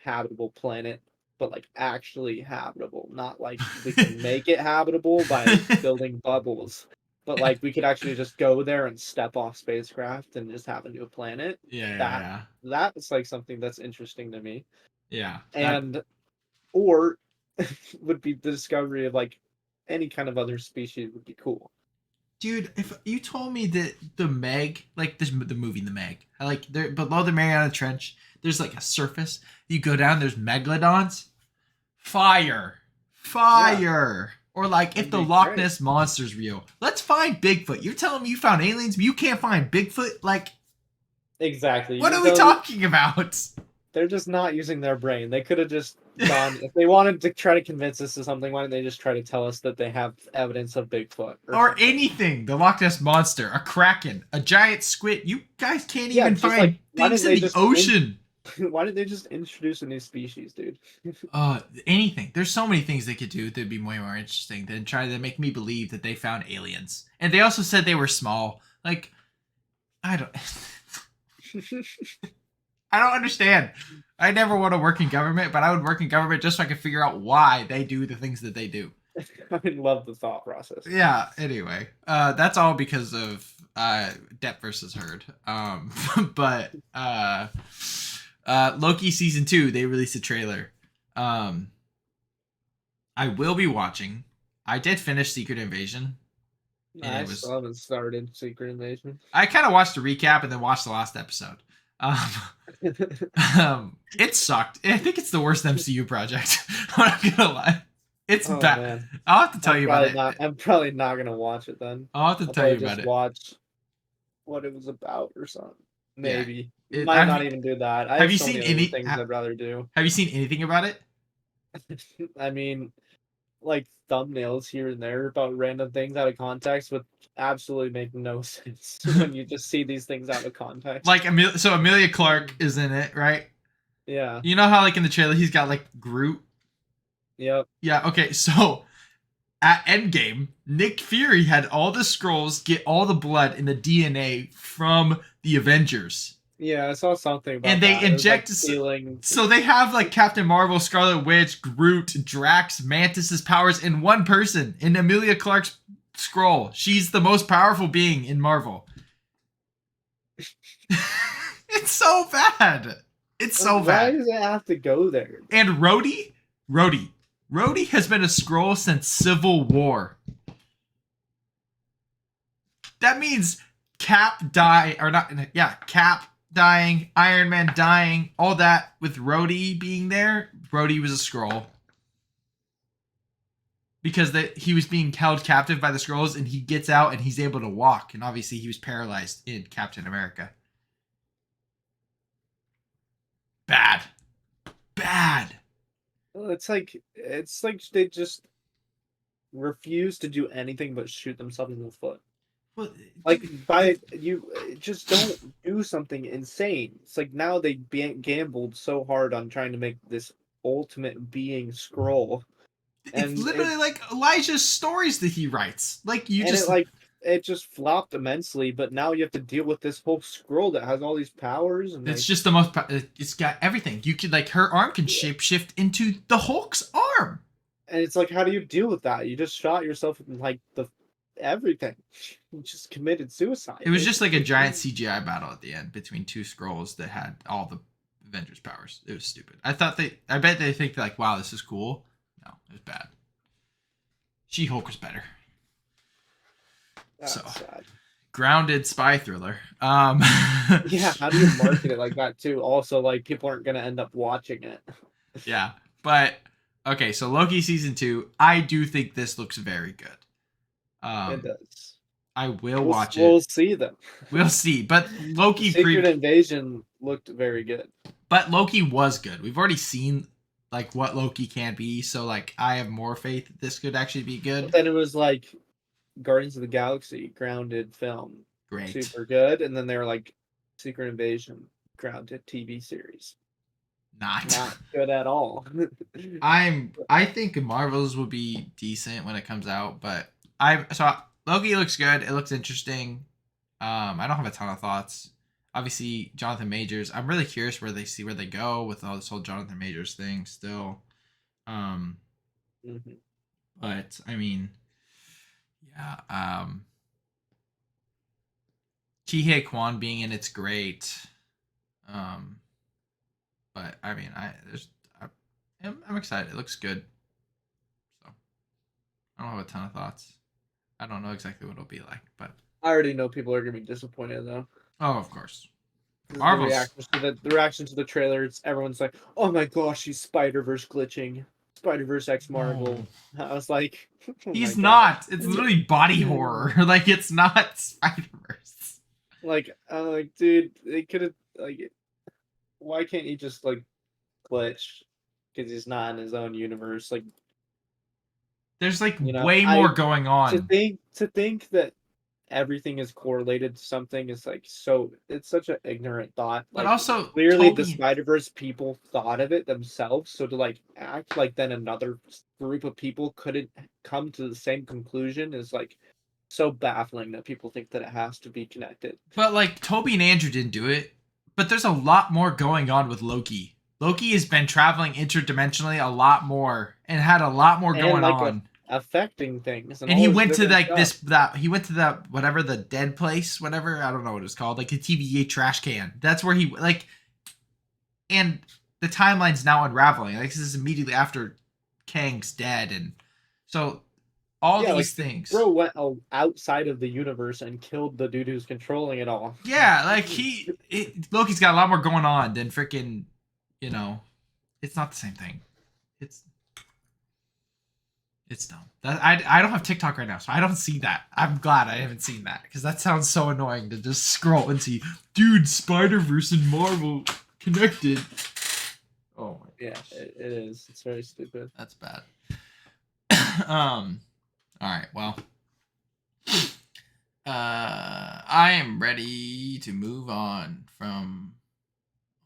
[SPEAKER 2] habitable planet, but actually habitable, not we can make it habitable by building bubbles. But we could actually just go there and step off spacecraft and just have a new planet.
[SPEAKER 1] Yeah.
[SPEAKER 2] That's something that's interesting to me.
[SPEAKER 1] Yeah.
[SPEAKER 2] Or would be the discovery of any kind of other species would be cool.
[SPEAKER 1] Dude, if you told me that the Meg, the movie The Meg, there below the Mariana Trench, there's a surface. You go down, there's megalodons. Fire. Yeah. Or if the Loch Ness Monster's real, let's find Bigfoot. You're telling me you found aliens, but you can't find Bigfoot?
[SPEAKER 2] Exactly.
[SPEAKER 1] What are we talking about?
[SPEAKER 2] They're just not using their brain. They could have just gone, if they wanted to try to convince us of something, why didn't they just try to tell us that they have evidence of Bigfoot?
[SPEAKER 1] Or anything. The Loch Ness Monster, a kraken, a giant squid. You guys can't even find things in the ocean.
[SPEAKER 2] Why didn't they just introduce a new species, dude?
[SPEAKER 1] Anything. There's so many things they could do that'd be way more interesting than try to make me believe that they found aliens. And they also said they were small. I don't... I don't understand. I never want to work in government, but I would work in government just so I could figure out why they do the things that they do.
[SPEAKER 2] I love the thought process.
[SPEAKER 1] Yeah, anyway. That's all because of Depp versus Heard. But... Loki season 2, they released a trailer. I will be watching. I did finish Secret Invasion.
[SPEAKER 2] I still haven't started Secret Invasion.
[SPEAKER 1] I kind of watched a recap and then watched the last episode. It sucked. I think it's the worst MCU project. I'm not gonna lie. It's bad. Man. I'll have to tell you about it.
[SPEAKER 2] I'm probably not gonna watch it then.
[SPEAKER 1] I'll have to tell you about it.
[SPEAKER 2] Watch what it was about or something. Maybe. Yeah. Might not even do that.
[SPEAKER 1] Have you seen any
[SPEAKER 2] things I'd rather do?
[SPEAKER 1] Have you seen anything about it?
[SPEAKER 2] I mean, thumbnails here and there about random things out of context, but absolutely make no sense when you just see these things out of context.
[SPEAKER 1] Emilia Clarke is in it, right?
[SPEAKER 2] Yeah.
[SPEAKER 1] You know how in the trailer he's got Groot?
[SPEAKER 2] Yep.
[SPEAKER 1] Yeah, okay, so at Endgame, Nick Fury had all the Skrulls get all the blood and the DNA from the Avengers.
[SPEAKER 2] Yeah, I saw something about
[SPEAKER 1] and they
[SPEAKER 2] that.
[SPEAKER 1] inject so they have Captain Marvel, Scarlet Witch, Groot, Drax, Mantis's powers in one person, in Emilia Clarke's Skrull. She's the most powerful being in Marvel. It's so bad. It's so
[SPEAKER 2] Why
[SPEAKER 1] bad.
[SPEAKER 2] does it have to go there?
[SPEAKER 1] And Rhodey has been a Skrull since Civil War. That means Cap die or not? Yeah, Cap dying, Iron Man dying, all that with Rhodey being there. Rhodey was a Skrull because he was being held captive by the Skrulls, and he gets out and he's able to walk. And obviously, he was paralyzed in Captain America. Bad, bad.
[SPEAKER 2] Well, it's like they just refuse to do anything but shoot themselves in the foot.
[SPEAKER 1] Well,
[SPEAKER 2] Like by you just don't do something insane. It's like now they gambled so hard on trying to make this ultimate being Skrull,
[SPEAKER 1] it's
[SPEAKER 2] and
[SPEAKER 1] literally like Elijah's stories that he writes. Like you
[SPEAKER 2] and
[SPEAKER 1] just
[SPEAKER 2] it just flopped immensely. But now you have to deal with this whole Skrull that has all these powers and
[SPEAKER 1] it's
[SPEAKER 2] like
[SPEAKER 1] just the most. It's got everything. You could like her arm can shapeshift into the Hulk's arm.
[SPEAKER 2] and it's like how do you deal with that? You just shot yourself in like the everything. You just committed suicide.
[SPEAKER 1] It was just like a giant CGI battle at the end between two Skrulls that had all the Avengers powers. It was stupid. I bet they think like, wow, this is cool. No, it was bad. She-Hulk was better.
[SPEAKER 2] That's
[SPEAKER 1] So
[SPEAKER 2] sad.
[SPEAKER 1] grounded spy thriller.
[SPEAKER 2] Yeah, how do you market it like that too? Also, like people aren't gonna end up watching it.
[SPEAKER 1] Yeah, but okay. So Loki season 2, I do think this looks very good.
[SPEAKER 2] It does.
[SPEAKER 1] I will watch
[SPEAKER 2] We'll
[SPEAKER 1] it.
[SPEAKER 2] see them.
[SPEAKER 1] We'll see. But Loki
[SPEAKER 2] Secret Invasion looked very good.
[SPEAKER 1] but Loki was good. We've already seen like what Loki can be, so like I have more faith that this could actually be
[SPEAKER 2] But
[SPEAKER 1] good.
[SPEAKER 2] then it was like Guardians of the Galaxy grounded film,
[SPEAKER 1] Great.
[SPEAKER 2] super good, and then they were like Secret Invasion grounded TV series, not good at all.
[SPEAKER 1] I think Marvels will be decent when it comes out, but Loki looks good. It looks interesting. I don't have a ton of thoughts. Obviously, Jonathan Majors. I'm really curious where they go with all this whole Jonathan Majors thing still.
[SPEAKER 2] Mhm.
[SPEAKER 1] But I mean, yeah. Kihei Kwan being in it's great. Um, but I mean, I'm excited. It looks good. So I don't have a ton of thoughts. I don't know exactly what it'll be like, but
[SPEAKER 2] I already know people are gonna be disappointed though.
[SPEAKER 1] oh, of course.
[SPEAKER 2] The
[SPEAKER 1] Marvel's
[SPEAKER 2] reaction to the trailers, everyone's like, "Oh my gosh, he's Spider-Verse glitching, Spider-Verse X Marvel."
[SPEAKER 1] no.
[SPEAKER 2] I was like, "Oh my
[SPEAKER 1] He's
[SPEAKER 2] god!"
[SPEAKER 1] not. It's literally body horror. Like it's not Spider Verse.
[SPEAKER 2] Like, I'm like, dude, they could have like, why can't he just like glitch? Because he's not in his own universe. Like,
[SPEAKER 1] There's like
[SPEAKER 2] you know,
[SPEAKER 1] way more going on.
[SPEAKER 2] to think that everything is correlated to something is like so it's such an ignorant thought.
[SPEAKER 1] But
[SPEAKER 2] Like
[SPEAKER 1] also
[SPEAKER 2] clearly the
[SPEAKER 1] Toby
[SPEAKER 2] Spider-Verse people thought of it themselves, so to like act like then another group of people couldn't come to the same conclusion is like so baffling that people think that it has to be connected.
[SPEAKER 1] but like Toby and Andrew didn't do it. But there's a lot more going on with Loki. Loki has been traveling interdimensionally a lot more and had a lot more
[SPEAKER 2] And
[SPEAKER 1] going
[SPEAKER 2] like
[SPEAKER 1] on.
[SPEAKER 2] affecting things and
[SPEAKER 1] And
[SPEAKER 2] all
[SPEAKER 1] he
[SPEAKER 2] this
[SPEAKER 1] went to
[SPEAKER 2] different
[SPEAKER 1] like
[SPEAKER 2] stuff.
[SPEAKER 1] he went to that whatever the dead place, whatever, I don't know what it was called, like the TVA trash can. That's where he like, and the timeline's now unraveling. Like this is immediately after Kang's dead, and so all
[SPEAKER 2] Yeah, like
[SPEAKER 1] these things.
[SPEAKER 2] bro went outside of the universe and killed the dude who's controlling it all.
[SPEAKER 1] Yeah, like Loki's got a lot more going on than freaking, you know, it's not the same thing. It's It's dumb. I don't have TikTok right now, so I don't see that. I'm glad I haven't seen that because that sounds so annoying to just scroll and see, dude, Spider-Verse and Marvel connected. Oh my
[SPEAKER 2] Yeah,
[SPEAKER 1] gosh,
[SPEAKER 2] it is. It's very stupid.
[SPEAKER 1] that's bad. All right, well, I am ready to move on from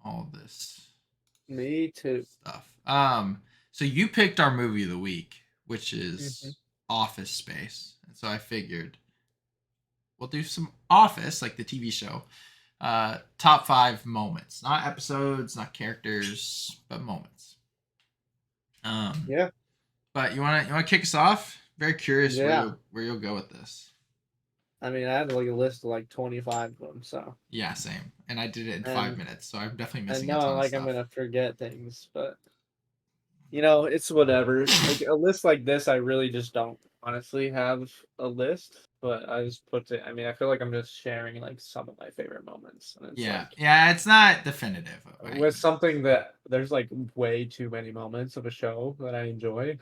[SPEAKER 1] all this
[SPEAKER 2] Me too.
[SPEAKER 1] stuff. So you picked our movie of the week, which
[SPEAKER 2] Mhm.
[SPEAKER 1] is Office Space, and so I figured we'll do some Office, like the TV show. Top 5 moments, not episodes, not characters, but moments.
[SPEAKER 2] Yeah,
[SPEAKER 1] But you wanna kick us off? Very curious
[SPEAKER 2] yeah.
[SPEAKER 1] where you'll go with this.
[SPEAKER 2] I mean, I had like a list of like 25 of them, so.
[SPEAKER 1] Yeah, same. And I did it in 5
[SPEAKER 2] And
[SPEAKER 1] minutes, so I'm definitely
[SPEAKER 2] I
[SPEAKER 1] missing a
[SPEAKER 2] know
[SPEAKER 1] ton of
[SPEAKER 2] like I'm
[SPEAKER 1] stuff.
[SPEAKER 2] gonna forget things, but it's whatever. Like a list like this, I really just don't honestly have a list, but I just put it. I mean, I feel like I'm just sharing like some of my favorite moments, and it's
[SPEAKER 1] Yeah,
[SPEAKER 2] like
[SPEAKER 1] yeah, it's not definitive by any
[SPEAKER 2] with
[SPEAKER 1] means.
[SPEAKER 2] something that there's like way too many moments of a show that I enjoy.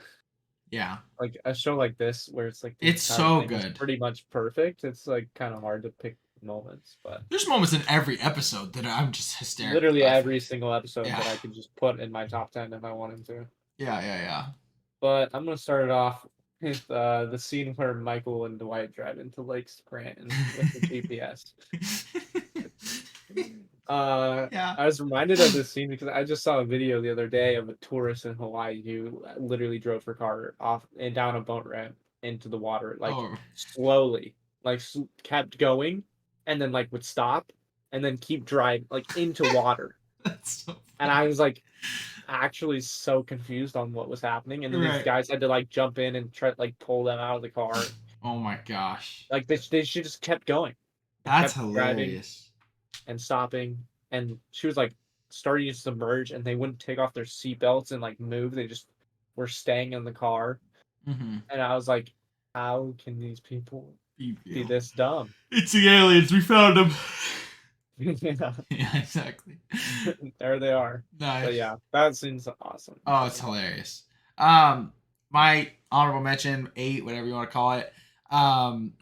[SPEAKER 1] Yeah,
[SPEAKER 2] Like a show like this, where it's like the
[SPEAKER 1] it's
[SPEAKER 2] entire
[SPEAKER 1] so
[SPEAKER 2] thing is
[SPEAKER 1] good.
[SPEAKER 2] pretty much perfect. It's like kind of hard to pick moments, but
[SPEAKER 1] There's moments in every episode that I'm just hysterically
[SPEAKER 2] literally
[SPEAKER 1] laughing.
[SPEAKER 2] every single episode
[SPEAKER 1] Yeah,
[SPEAKER 2] that I could just put in my top 10 if I wanted to.
[SPEAKER 1] yeah.
[SPEAKER 2] But I'm gonna start it off with the scene where Michael and Dwight drive into Lake Scranton with the GPS.
[SPEAKER 1] Yeah.
[SPEAKER 2] I was reminded of this scene because I just saw a video the other day of a tourist in Hawaii who literally drove her car off and down a boat ramp into the water, like
[SPEAKER 1] Oh,
[SPEAKER 2] slowly, like kept going, and then like would stop and then keep driving like into water.
[SPEAKER 1] that's so
[SPEAKER 2] And I
[SPEAKER 1] funny.
[SPEAKER 2] was like actually so confused on what was happening. And then these
[SPEAKER 1] Right.
[SPEAKER 2] guys had to like jump in and try like pull them out of the car.
[SPEAKER 1] Oh my gosh.
[SPEAKER 2] Like they should just kept going and
[SPEAKER 1] That's
[SPEAKER 2] kept driving
[SPEAKER 1] hilarious.
[SPEAKER 2] and stopping. And she was like starting to submerge, and they wouldn't take off their seatbelts and like move. They just were staying in the car.
[SPEAKER 1] Mm-hmm.
[SPEAKER 2] And I was like, how can these people be this dumb?
[SPEAKER 1] It's the aliens. We found them.
[SPEAKER 2] Yeah,
[SPEAKER 1] Yeah, exactly.
[SPEAKER 2] there they are. But
[SPEAKER 1] Nice.
[SPEAKER 2] yeah, that seems awesome.
[SPEAKER 1] Oh,
[SPEAKER 2] So
[SPEAKER 1] it's hilarious. My honorable mention, 8, whatever you want to call it. Um,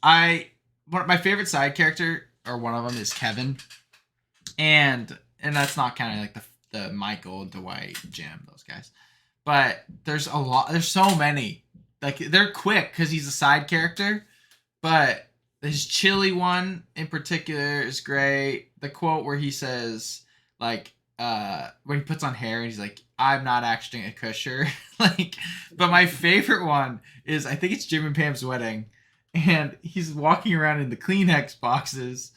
[SPEAKER 1] I my favorite side character, or one of them, is Kevin, and that's not kind of like the Michael, Dwight, Jim, those guys. But there's a lot. There's so many. Like they're quick because he's a side character, but his chili one in particular is great. The quote where he says, like, when he puts on hair and he's like, I'm not actually a Kusher. Like, but my favorite one is, I think it's Jim and Pam's wedding, and he's walking around in the Kleenex boxes,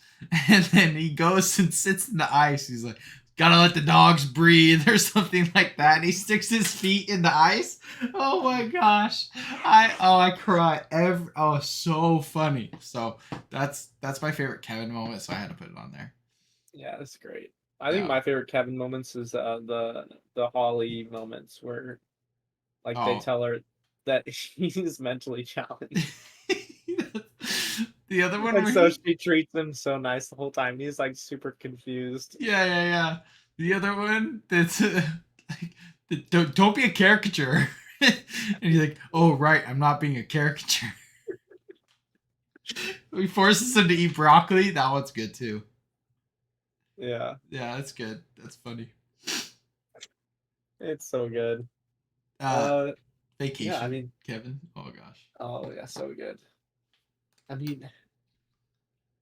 [SPEAKER 1] and then he goes and sits in the ice. He's like, gotta let the dogs breathe or something like that, and he sticks his feet in the ice. Oh my gosh, I cry so funny. So that's my favorite Kevin moment, so I had to put it on there.
[SPEAKER 2] yeah, that's great. I think
[SPEAKER 1] Yeah.
[SPEAKER 2] my favorite Kevin moments is the Holly moments where like they
[SPEAKER 1] Oh.
[SPEAKER 2] tell her that she's mentally challenged.
[SPEAKER 1] The other one
[SPEAKER 2] And
[SPEAKER 1] where
[SPEAKER 2] so
[SPEAKER 1] he
[SPEAKER 2] she treats him so nice the whole time. He's like super confused.
[SPEAKER 1] yeah. The other one that's like, don't be a caricature. And he's like, oh right, I'm not being a caricature. He forces him to eat broccoli. That one's good too.
[SPEAKER 2] Yeah,
[SPEAKER 1] Yeah, that's good. That's funny.
[SPEAKER 2] it's so good.
[SPEAKER 1] Uh,
[SPEAKER 2] Uh, yeah, I
[SPEAKER 1] Vacation,
[SPEAKER 2] mean,
[SPEAKER 1] Kevin. Oh gosh.
[SPEAKER 2] oh yeah, so good. I mean,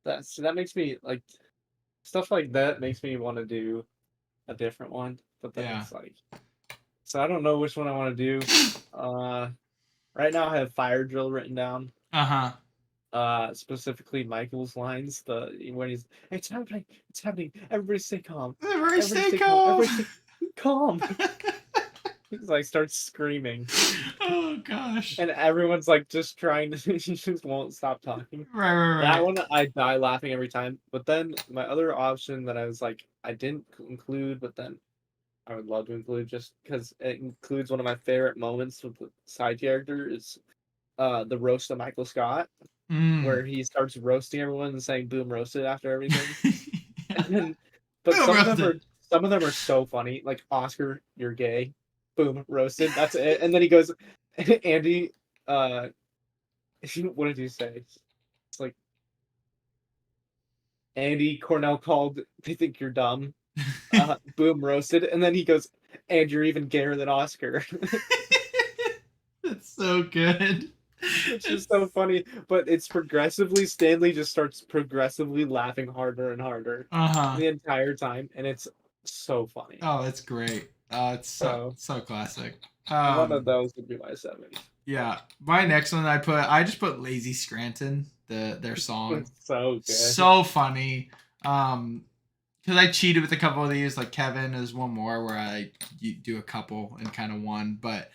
[SPEAKER 2] that makes me like stuff like that makes me want to do a different one, but then
[SPEAKER 1] Yeah.
[SPEAKER 2] it's like, so I don't know which one I want to do. Uh, right now I have fire drill written down.
[SPEAKER 1] Uh huh.
[SPEAKER 2] Specifically Michael's lines, the when he's it's happening, everybody stay calm,
[SPEAKER 1] Everybody
[SPEAKER 2] everybody
[SPEAKER 1] stay
[SPEAKER 2] stay calm,
[SPEAKER 1] calm.
[SPEAKER 2] everybody stay calm. He's like starts screaming,
[SPEAKER 1] Oh gosh.
[SPEAKER 2] and everyone's like just trying to he just won't stop talking. That
[SPEAKER 1] Right.
[SPEAKER 2] one I die laughing every time. But then my other option that I was like I didn't include, but then I would love to include just because it includes one of my favorite moments with the side character is the roast of Michael Scott,
[SPEAKER 1] Mm.
[SPEAKER 2] where he starts roasting everyone and saying "boom roasted" after everything. And
[SPEAKER 1] Yeah.
[SPEAKER 2] then, but
[SPEAKER 1] Boom roasted.
[SPEAKER 2] some of them are so funny. Like Oscar, you're gay. Boom roasted. That's it. And then he goes, Andy. Uh, what did he say? It's like Andy Cornell called. They think you're dumb. Boom roasted. And then he goes, and you're even gayer than Oscar,
[SPEAKER 1] That's so good.
[SPEAKER 2] which is
[SPEAKER 1] It's
[SPEAKER 2] so funny. But it's progressively. Stanley just starts progressively laughing harder and harder
[SPEAKER 1] uh-huh.
[SPEAKER 2] the entire time, and it's so funny.
[SPEAKER 1] Oh, it's great. It's
[SPEAKER 2] So
[SPEAKER 1] so classic.
[SPEAKER 2] one of
[SPEAKER 1] Um
[SPEAKER 2] those would be my 7.
[SPEAKER 1] yeah. My next one I just put Lazy Scranton, their song.
[SPEAKER 2] It's so good.
[SPEAKER 1] So funny. Because I cheated with a couple of these, like Kevin is one more where I do a couple in kind of one, but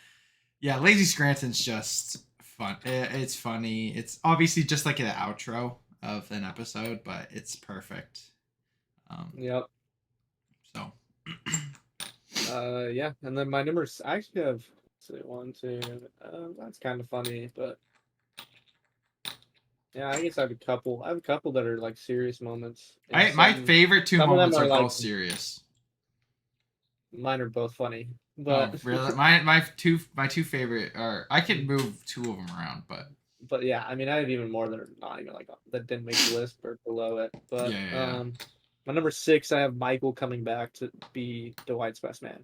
[SPEAKER 1] yeah, Lazy Scranton's just fun. It's funny. It's obviously just like an outro of an episode, but it's perfect.
[SPEAKER 2] Yep.
[SPEAKER 1] So.
[SPEAKER 2] Yeah, and then my numbers. I actually have one, two. That's kind of funny, but yeah, I guess I have a couple. I have a couple that are like serious moments, and
[SPEAKER 1] My favorite two
[SPEAKER 2] some of them
[SPEAKER 1] moments
[SPEAKER 2] are
[SPEAKER 1] are
[SPEAKER 2] like
[SPEAKER 1] both serious.
[SPEAKER 2] mine are both funny,
[SPEAKER 1] Oh,
[SPEAKER 2] but
[SPEAKER 1] really? My two favorite are, I could move two of them around, but
[SPEAKER 2] but yeah, I mean, I have even more that are not even like that didn't make the list or below it. But
[SPEAKER 1] yeah.
[SPEAKER 2] my number 6, I have Michael coming back to be Dwight's best man,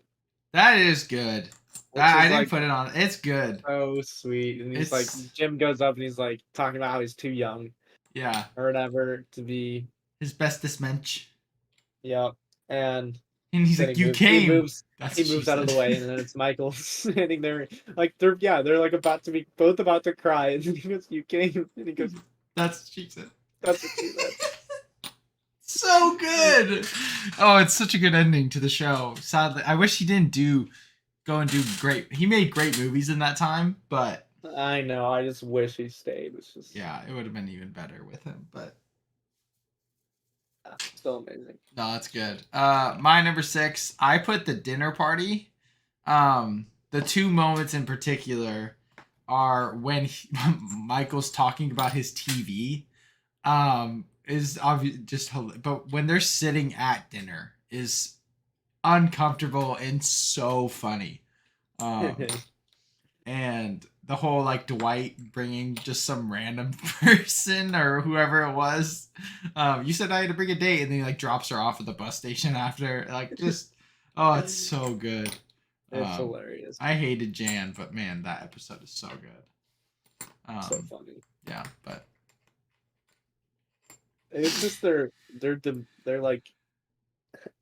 [SPEAKER 1] That is good.
[SPEAKER 2] which
[SPEAKER 1] I
[SPEAKER 2] is
[SPEAKER 1] didn't
[SPEAKER 2] like
[SPEAKER 1] put it on. It's good.
[SPEAKER 2] so sweet. And he's like,
[SPEAKER 1] It's
[SPEAKER 2] Jim goes up and he's like talking about how he's too young
[SPEAKER 1] yeah.
[SPEAKER 2] or whatever to be.
[SPEAKER 1] His bestest mensch.
[SPEAKER 2] Yep. And
[SPEAKER 1] And he's
[SPEAKER 2] then
[SPEAKER 1] like, "You
[SPEAKER 2] he
[SPEAKER 1] came."
[SPEAKER 2] moves
[SPEAKER 1] That's
[SPEAKER 2] he
[SPEAKER 1] what she
[SPEAKER 2] moves out of
[SPEAKER 1] said.
[SPEAKER 2] the way, and then it's Michael standing there like they're like about to be both about to cry, and then he goes, "You came," and he goes,
[SPEAKER 1] That's what she said.
[SPEAKER 2] "That's what she said."
[SPEAKER 1] So good. Oh, it's such a good ending to the show. Sadly, I wish he didn't go and do great. He made great movies in that time, but
[SPEAKER 2] I know. I just wish he stayed. It's just
[SPEAKER 1] yeah, it would have been even better with him. But
[SPEAKER 2] still amazing.
[SPEAKER 1] no, that's good. My number 6, I put the dinner party. The two moments in particular are when Michael's talking about his TV. Is obvious, just but when they're sitting at dinner is uncomfortable and so funny. And the whole like Dwight bringing just some random person or whoever it was. You said I had to bring a date, and then he like drops her off at the bus station after. Like just oh, it's so good.
[SPEAKER 2] It's hilarious.
[SPEAKER 1] I hated Jan, but man, that episode is so good.
[SPEAKER 2] So funny.
[SPEAKER 1] Yeah, but
[SPEAKER 2] It's just their like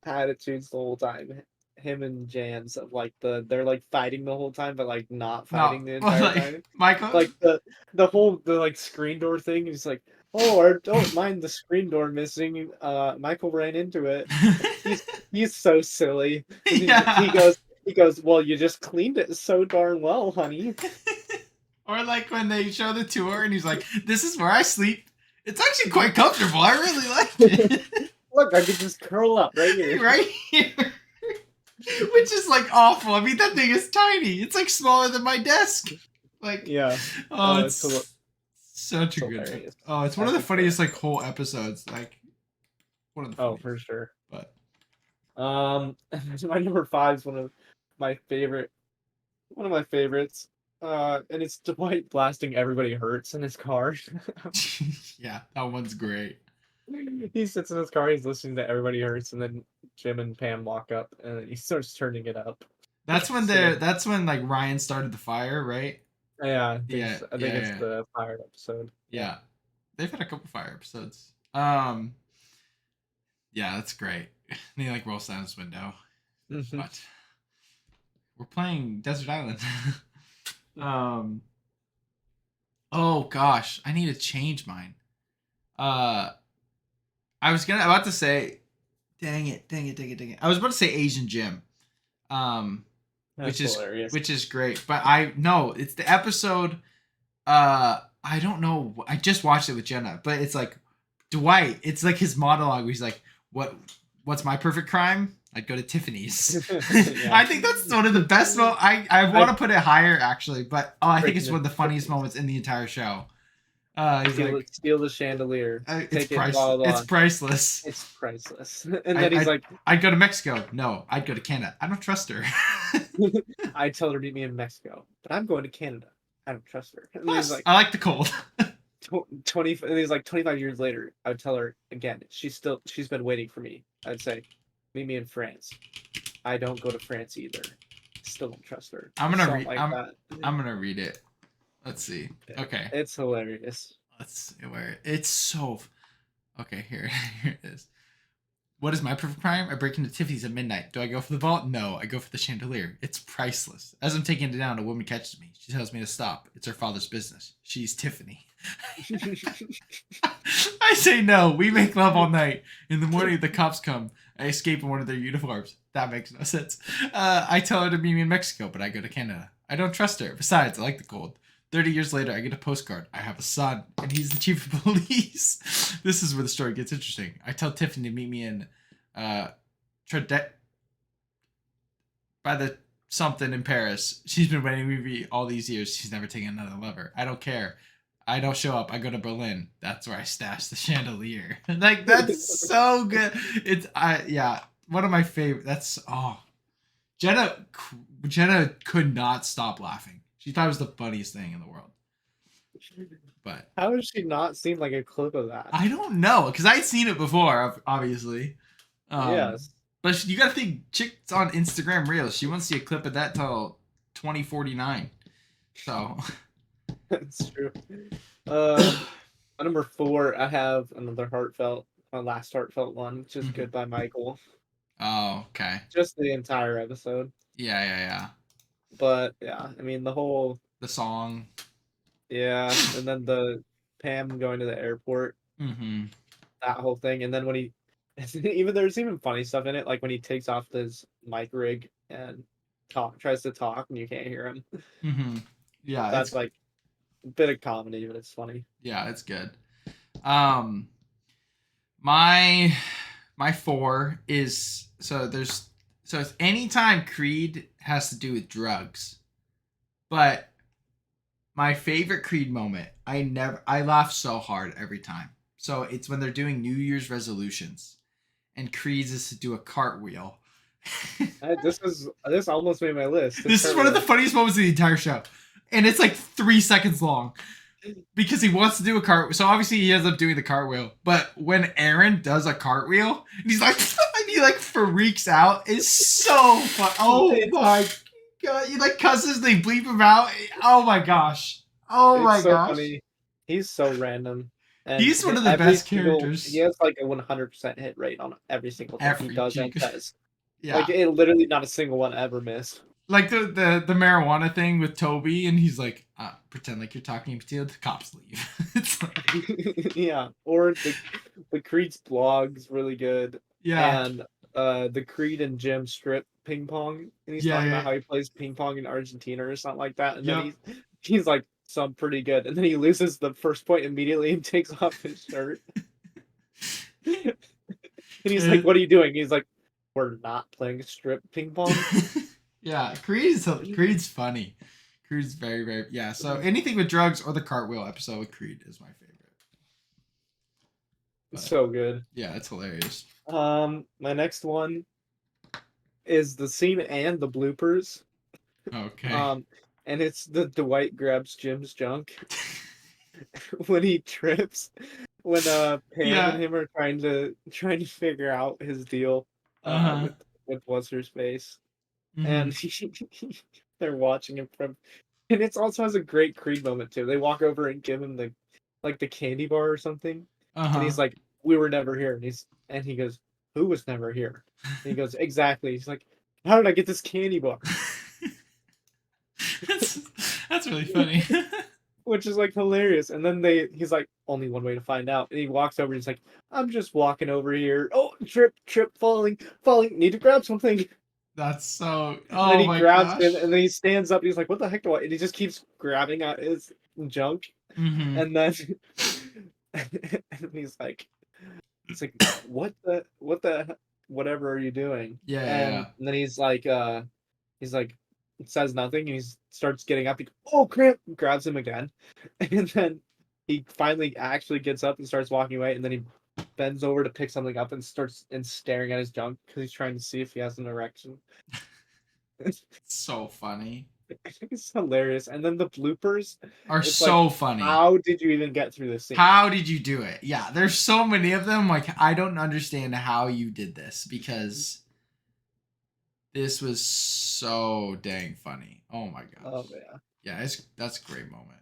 [SPEAKER 2] attitudes the whole time. Him and Jan's of like they're like fighting the whole time, but like not
[SPEAKER 1] no,
[SPEAKER 2] fighting the
[SPEAKER 1] well,
[SPEAKER 2] entire
[SPEAKER 1] like
[SPEAKER 2] time.
[SPEAKER 1] Michael.
[SPEAKER 2] Like the like screen door thing. He's like, "Oh, I don't mind the screen door missing. Michael ran into it." He's so silly. And
[SPEAKER 1] Yeah.
[SPEAKER 2] he goes, "Well, you just cleaned it so darn well, honey."
[SPEAKER 1] Or like when they show the tour and he's like, "This is where I sleep. It's actually quite comfortable. I really like it."
[SPEAKER 2] Look, I could just curl up right here.
[SPEAKER 1] Right here. Which is like awful. I mean, that thing is tiny. It's like smaller than my desk. Like,
[SPEAKER 2] Yeah.
[SPEAKER 1] oh, it's such a
[SPEAKER 2] hilarious.
[SPEAKER 1] good. Oh, it's one of the funniest like whole episodes. Like, one of the.
[SPEAKER 2] Oh, for sure.
[SPEAKER 1] But
[SPEAKER 2] my number 5 is one of my favorites. And it's Dwight blasting "Everybody Hurts" in his car.
[SPEAKER 1] yeah, that one's great.
[SPEAKER 2] He sits in his car, he's listening to "Everybody Hurts," and then Jim and Pam walk up, and then he starts turning it up.
[SPEAKER 1] That's when that's when like Ryan started the fire, right?
[SPEAKER 2] Yeah, I think it's
[SPEAKER 1] yeah.
[SPEAKER 2] the fired episode.
[SPEAKER 1] Yeah. They've had a couple fire episodes. Yeah, that's great. And he like rolls down his window.
[SPEAKER 2] Mhm.
[SPEAKER 1] But we're playing Desert Island. Oh gosh, I need to change mine. I was about to say, dang it. I was about to say Asian Jim.
[SPEAKER 2] That's hilarious.
[SPEAKER 1] Which is great. But it's the episode. I don't know. I just watched it with Jenna, but it's like Dwight. It's like his monologue where he's like, What's my perfect crime? I'd go to Tiffany's."
[SPEAKER 2] Yeah.
[SPEAKER 1] I think that's one of the best moments. I want to put it higher actually, but I think it's one of the funniest moments in the entire show. He's like,
[SPEAKER 2] steal the chandelier.
[SPEAKER 1] It's priceless. It's priceless.
[SPEAKER 2] It's priceless. And then he's like,
[SPEAKER 1] I'd go to Mexico. No, I'd go to Canada. I don't trust her.
[SPEAKER 2] I tell her to meet me in Mexico, but I'm going to Canada. I don't trust her. And
[SPEAKER 1] Plus,
[SPEAKER 2] he's like,
[SPEAKER 1] I like the cold.
[SPEAKER 2] 20. And he's like, 25 years later, I would tell her again. She's been waiting for me. I'd say, meet me in France. I don't go to France either. Still don't trust her.
[SPEAKER 1] I'm gonna
[SPEAKER 2] read.
[SPEAKER 1] I'm gonna read it. Let's see. Okay.
[SPEAKER 2] It's hilarious.
[SPEAKER 1] Let's see where it's so. Okay, here it is. What is my perfect crime? I break into Tiffany's at midnight. Do I go for the vault? No, I go for the chandelier. It's priceless. As I'm taking it down, a woman catches me. She tells me to stop. It's her father's business. She's Tiffany. I say no. We make love all night. In the morning, the cops come. I escape in one of their uniforms. That makes no sense. I tell her to meet me in Mexico, but I go to Canada. I don't trust her. Besides, I like the cold. 30 years later, I get a postcard. I have a son, and he's the chief of police. This is where the story gets interesting. I tell Tiffany to meet me in Trade by the something in Paris. She's been waiting with me all these years. She's never taken another lover. I don't care. I don't show up. I go to Berlin. That's where I stash the chandelier. Like that's so good. It's yeah, one of my favorite. That's Jenna Jenna could not stop laughing. She thought it was the funniest thing in the world. But
[SPEAKER 2] How has she not seen like a clip of that?
[SPEAKER 1] I don't know because I'd seen it before, obviously.
[SPEAKER 2] Yes.
[SPEAKER 1] But you gotta think, chick's on Instagram Reels. She won't see a clip of that till 2049. So
[SPEAKER 2] That's true. My number 4, I have another my last heartfelt one, which is Goodbye Michael.
[SPEAKER 1] Oh, okay.
[SPEAKER 2] Just the entire episode.
[SPEAKER 1] Yeah.
[SPEAKER 2] But yeah, I mean the
[SPEAKER 1] song.
[SPEAKER 2] yeah, and then the Pam going to the airport, that whole thing, and then when he there's even funny stuff in it, like when he takes off his mic rig and tries to talk and you can't hear him.
[SPEAKER 1] Yeah,
[SPEAKER 2] That's like a bit of comedy, but it's funny.
[SPEAKER 1] Yeah, it's good. My 4 is so it's anytime Creed has to do with drugs. But my favorite Creed moment, I laugh so hard every time. So it's when they're doing New Year's resolutions and Creed's is to do a cartwheel.
[SPEAKER 2] This almost made my list.
[SPEAKER 1] This is one of the funniest moments of the entire show. And it's like 3 seconds long. Because he wants to do a cartwheel. So obviously he ends up doing the cartwheel. But when Aaron does a cartwheel, and he's like, and he like freaks out. It's so fun. Oh my god. He like cusses, they bleep him out. Oh my gosh. Oh my gosh. Funny.
[SPEAKER 2] He's so random. And
[SPEAKER 1] he's one of the best characters.
[SPEAKER 2] He has like a 100% hit rate on every single thing he does and says.
[SPEAKER 1] Yeah.
[SPEAKER 2] Like it literally not a single one ever missed.
[SPEAKER 1] Like the marijuana thing with Toby, and he's like, pretend like you're talking to the cops leave. It's
[SPEAKER 2] like... Yeah, or the Creed's blog's really good.
[SPEAKER 1] Yeah,
[SPEAKER 2] and the Creed and Jim strip ping pong, and he's talking about how he plays ping pong in Argentina or something like that, and then he's like, "So I'm pretty good," and then he loses the first point immediately and takes off his shirt. And he's like, "What are you doing?" He's like, "We're not playing strip ping pong."
[SPEAKER 1] Yeah, Creed's funny. Creed's very, very So anything with drugs or the cartwheel episode with Creed is my favorite.
[SPEAKER 2] But, it's so good.
[SPEAKER 1] Yeah, it's hilarious.
[SPEAKER 2] My next one is the scene and the bloopers.
[SPEAKER 1] Okay.
[SPEAKER 2] And it's the Dwight grabs Jim's junk when he trips. When Pam and him are trying to figure out his deal with what's her face. And they're watching him from, and it also has a great Creed moment too. They walk over and give him the candy bar or something, and he's like, "We were never here," and he goes, "Who was never here?" And he goes, "Exactly." He's like, "How did I get this candy bar?"
[SPEAKER 1] That's really funny.
[SPEAKER 2] Which is like hilarious. And then he's like, "Only one way to find out." And he walks over and he's like, "I'm just walking over here. Oh, trip, falling. Need to grab something."
[SPEAKER 1] That's so.
[SPEAKER 2] Oh, and then he grabs him, and then he stands up. And he's like, "What the heck do I?" And he just keeps grabbing at his junk, and then and he's like, "What the whatever are you doing?" And then he's like, says nothing, and he starts getting up. He goes, "Oh crap!" Grabs him again, and then he finally actually gets up and starts walking away, and then he bends over to pick something up and starts staring at his junk because he's trying to see if he has an erection.
[SPEAKER 1] It's so funny.
[SPEAKER 2] It's hilarious. And then the bloopers
[SPEAKER 1] are so funny.
[SPEAKER 2] How did you even get through this scene?
[SPEAKER 1] How did you do it? Yeah, there's so many of them. Like, I don't understand how you did this because this was so dang funny. Oh my gosh.
[SPEAKER 2] Oh yeah.
[SPEAKER 1] Yeah, that's a great moment.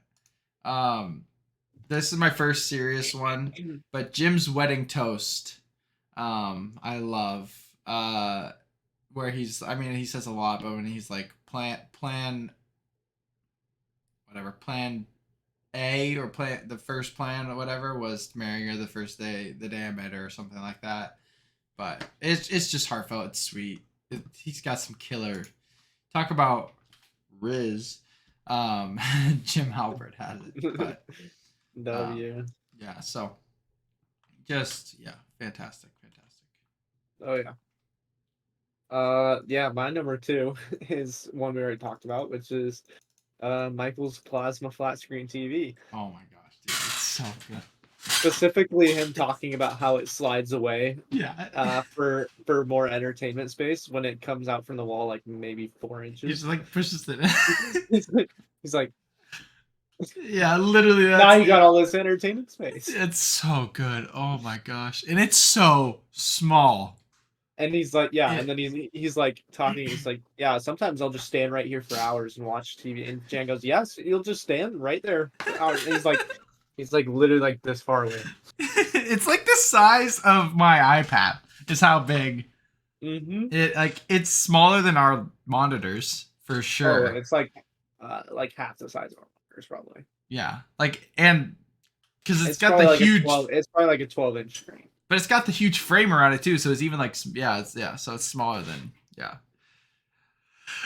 [SPEAKER 1] This is my first serious one, but Jim's wedding toast. I love where he says a lot, but when he's like plan A or the first plan or whatever was to marry her the day I met her or something like that. But it's just heartfelt. It's sweet. He's got some killer. Talk about Riz. Jim Halpert has it, but
[SPEAKER 2] W.
[SPEAKER 1] yeah. So just fantastic.
[SPEAKER 2] Oh yeah. Yeah, my number two is one we already talked about, which is Michael's plasma flat screen TV.
[SPEAKER 1] Oh my gosh, dude, it's so good.
[SPEAKER 2] Specifically him talking about how it slides away
[SPEAKER 1] Yeah.
[SPEAKER 2] for more entertainment space when it comes out from the wall, like maybe 4
[SPEAKER 1] He
[SPEAKER 2] inches.
[SPEAKER 1] just like pushes it.
[SPEAKER 2] He's like,
[SPEAKER 1] Yeah, literally.
[SPEAKER 2] now he got all this entertainment space.
[SPEAKER 1] It's so good. Oh my gosh, and it's so small.
[SPEAKER 2] And he's like, yeah,
[SPEAKER 1] It,
[SPEAKER 2] and then he's like talking. He's like, yeah, sometimes I'll just stand right here for hours and watch TV. And Jan goes, yes, you'll just stand right there for hours. And he's like literally like this far away.
[SPEAKER 1] it's like the size of my iPad. Is how big.
[SPEAKER 2] Mm-hmm.
[SPEAKER 1] It's smaller than our monitors for
[SPEAKER 2] Oh,
[SPEAKER 1] sure.
[SPEAKER 2] it's like half the size of our monitors, probably.
[SPEAKER 1] Yeah, and because it's got
[SPEAKER 2] probably
[SPEAKER 1] the
[SPEAKER 2] like
[SPEAKER 1] huge.
[SPEAKER 2] It's probably like a 12-inch screen.
[SPEAKER 1] But it's got the huge frame around it too, so it's even like so it's smaller than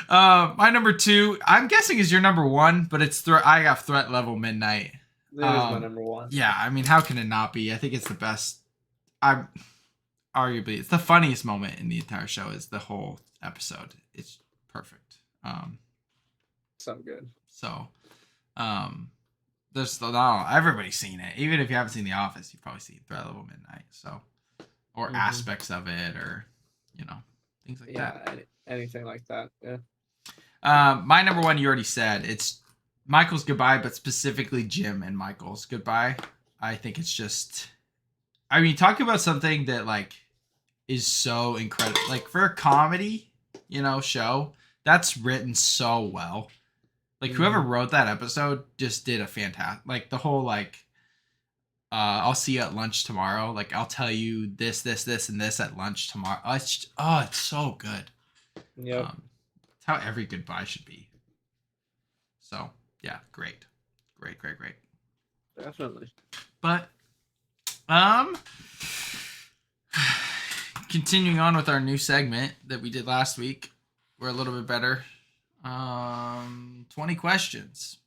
[SPEAKER 1] my number two, I'm guessing is your number one, but I got Threat Level Midnight.
[SPEAKER 2] It is my number one.
[SPEAKER 1] Yeah, I mean, how can it not be? I think it's the best. I'm arguably it's the funniest moment in the entire show. Is the whole episode. It's perfect.
[SPEAKER 2] So good.
[SPEAKER 1] So, there's everybody's seen it. Even if you haven't seen The Office, you've probably seen Threat Level Midnight. So, or aspects of it, or things like that.
[SPEAKER 2] Yeah, anything like that. Yeah.
[SPEAKER 1] My number one, you already said, it's Michael's Goodbye, but specifically Jim and Michael's Goodbye. I think it's just, I mean, talk about something that like is so incredible, like for a comedy, show that's written so well. Like whoever wrote that episode just did a fantastic, like the whole like, I'll see you at lunch tomorrow. Like I'll tell you this, and this at lunch tomorrow. It's so good.
[SPEAKER 2] Yep.
[SPEAKER 1] It's how every goodbye should be. So yeah, great.
[SPEAKER 2] Definitely.
[SPEAKER 1] But continuing on with our new segment that we did last week, we're a little bit better. 20 questions,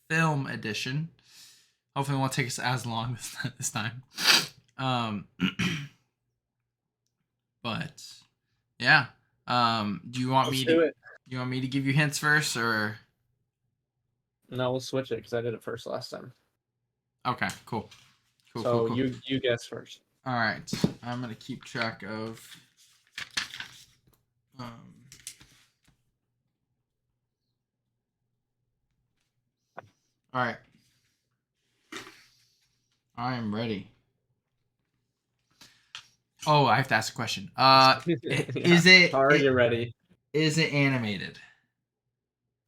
[SPEAKER 1] film edition. Hopefully it won't take us as long this time. But yeah. Do you want me to give you hints first, or
[SPEAKER 2] no? We'll switch it because I did it first last time.
[SPEAKER 1] Okay, cool.
[SPEAKER 2] So
[SPEAKER 1] cool.
[SPEAKER 2] you guess first.
[SPEAKER 1] All right, I'm gonna keep track of. All right, I am ready. Oh, I have to ask a question. Is it?
[SPEAKER 2] Are you ready?
[SPEAKER 1] Is it animated?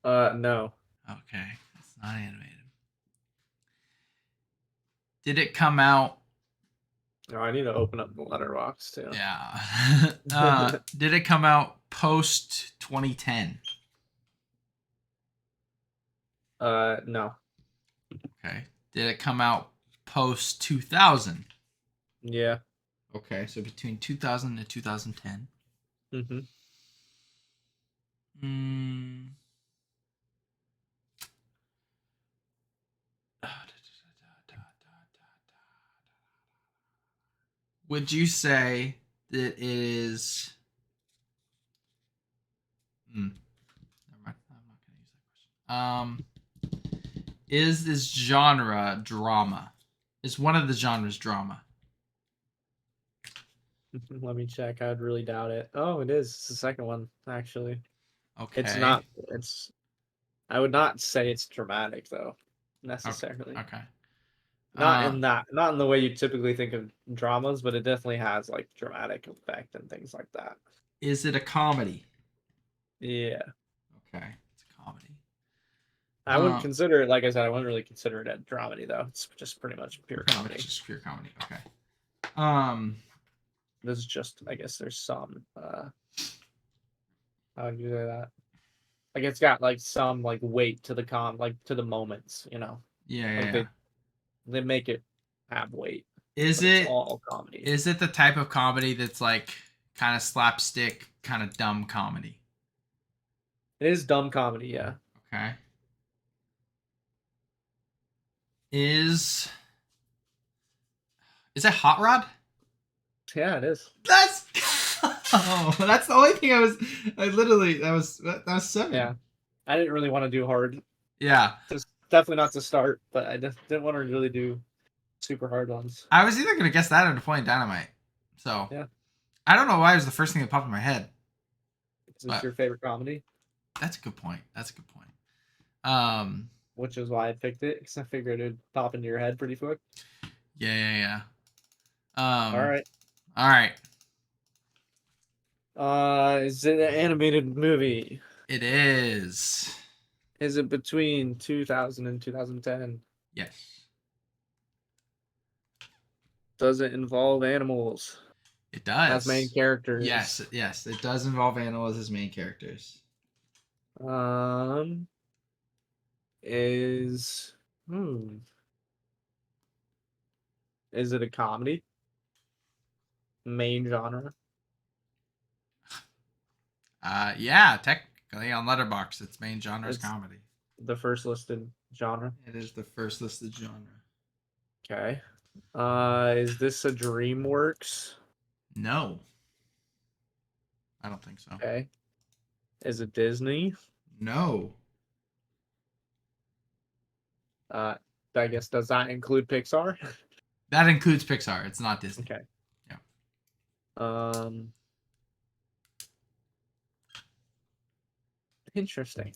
[SPEAKER 2] No.
[SPEAKER 1] Okay, it's not animated. Did it come out?
[SPEAKER 2] No, I need to open up the letterbox too.
[SPEAKER 1] Yeah. Did it come out post 2010?
[SPEAKER 2] No.
[SPEAKER 1] Okay. Did it come out post 2000?
[SPEAKER 2] Yeah.
[SPEAKER 1] Okay, so between 2000 and 2010.
[SPEAKER 2] Mm-hmm.
[SPEAKER 1] Would you say that it is? Never mind. I'm not going to use that question. Is this genre drama? Is one of the genres drama?
[SPEAKER 2] Let me check. I'd really doubt it. Oh, it is. It's the second one, actually.
[SPEAKER 1] Okay.
[SPEAKER 2] It's not. I would not say it's dramatic though, necessarily.
[SPEAKER 1] Okay.
[SPEAKER 2] Not in the way you typically think of dramas, but it definitely has like dramatic effect and things like that.
[SPEAKER 1] Is it a comedy?
[SPEAKER 2] Yeah.
[SPEAKER 1] Okay, it's a comedy.
[SPEAKER 2] I wouldn't consider it, like I said, I wouldn't really consider it a dramedy though. It's just pretty much pure comedy.
[SPEAKER 1] It's just pure comedy. Okay.
[SPEAKER 2] This is just, I guess there's some how would you say that? Like it's got like some like weight to the like to the moments,
[SPEAKER 1] Yeah.
[SPEAKER 2] They make it have weight.
[SPEAKER 1] Is it
[SPEAKER 2] all comedy?
[SPEAKER 1] Is it the type of comedy that's like kind of slapstick, kind of dumb comedy?
[SPEAKER 2] It is dumb comedy, yeah.
[SPEAKER 1] Okay. Is it Hot Rod?
[SPEAKER 2] Yeah, it is.
[SPEAKER 1] That's oh, that's the only thing I literally that was 7.
[SPEAKER 2] Yeah, I didn't really want to do hard.
[SPEAKER 1] Yeah.
[SPEAKER 2] Just definitely not to start, but I just didn't want to really do super hard ones.
[SPEAKER 1] I was either gonna guess that or Napoleon Dynamite. So
[SPEAKER 2] Yeah.
[SPEAKER 1] I don't know why it was the first thing that popped in my head.
[SPEAKER 2] Is this
[SPEAKER 1] But
[SPEAKER 2] your favorite comedy?
[SPEAKER 1] that's a good point. That's a good point. Um
[SPEAKER 2] Which is why I picked it, because I figured it'd pop into your head pretty quick.
[SPEAKER 1] yeah.
[SPEAKER 2] All right.
[SPEAKER 1] All right.
[SPEAKER 2] Is it an animated movie?
[SPEAKER 1] It is.
[SPEAKER 2] Is it between 2000 and 2010?
[SPEAKER 1] Yes.
[SPEAKER 2] Does it involve animals
[SPEAKER 1] It does.
[SPEAKER 2] as main characters?
[SPEAKER 1] Yes, it does involve animals as main characters.
[SPEAKER 2] Is is it a comedy? Main genre?
[SPEAKER 1] Yeah, technically on Letterboxd, its main genre is
[SPEAKER 2] It's
[SPEAKER 1] comedy.
[SPEAKER 2] the first listed genre.
[SPEAKER 1] It is the first listed genre.
[SPEAKER 2] Okay. Is this a DreamWorks?
[SPEAKER 1] No, I don't think so.
[SPEAKER 2] Okay. Is it Disney?
[SPEAKER 1] No.
[SPEAKER 2] I guess does that include Pixar?
[SPEAKER 1] That includes Pixar. It's not Disney.
[SPEAKER 2] Okay.
[SPEAKER 1] Yeah.
[SPEAKER 2] Interesting.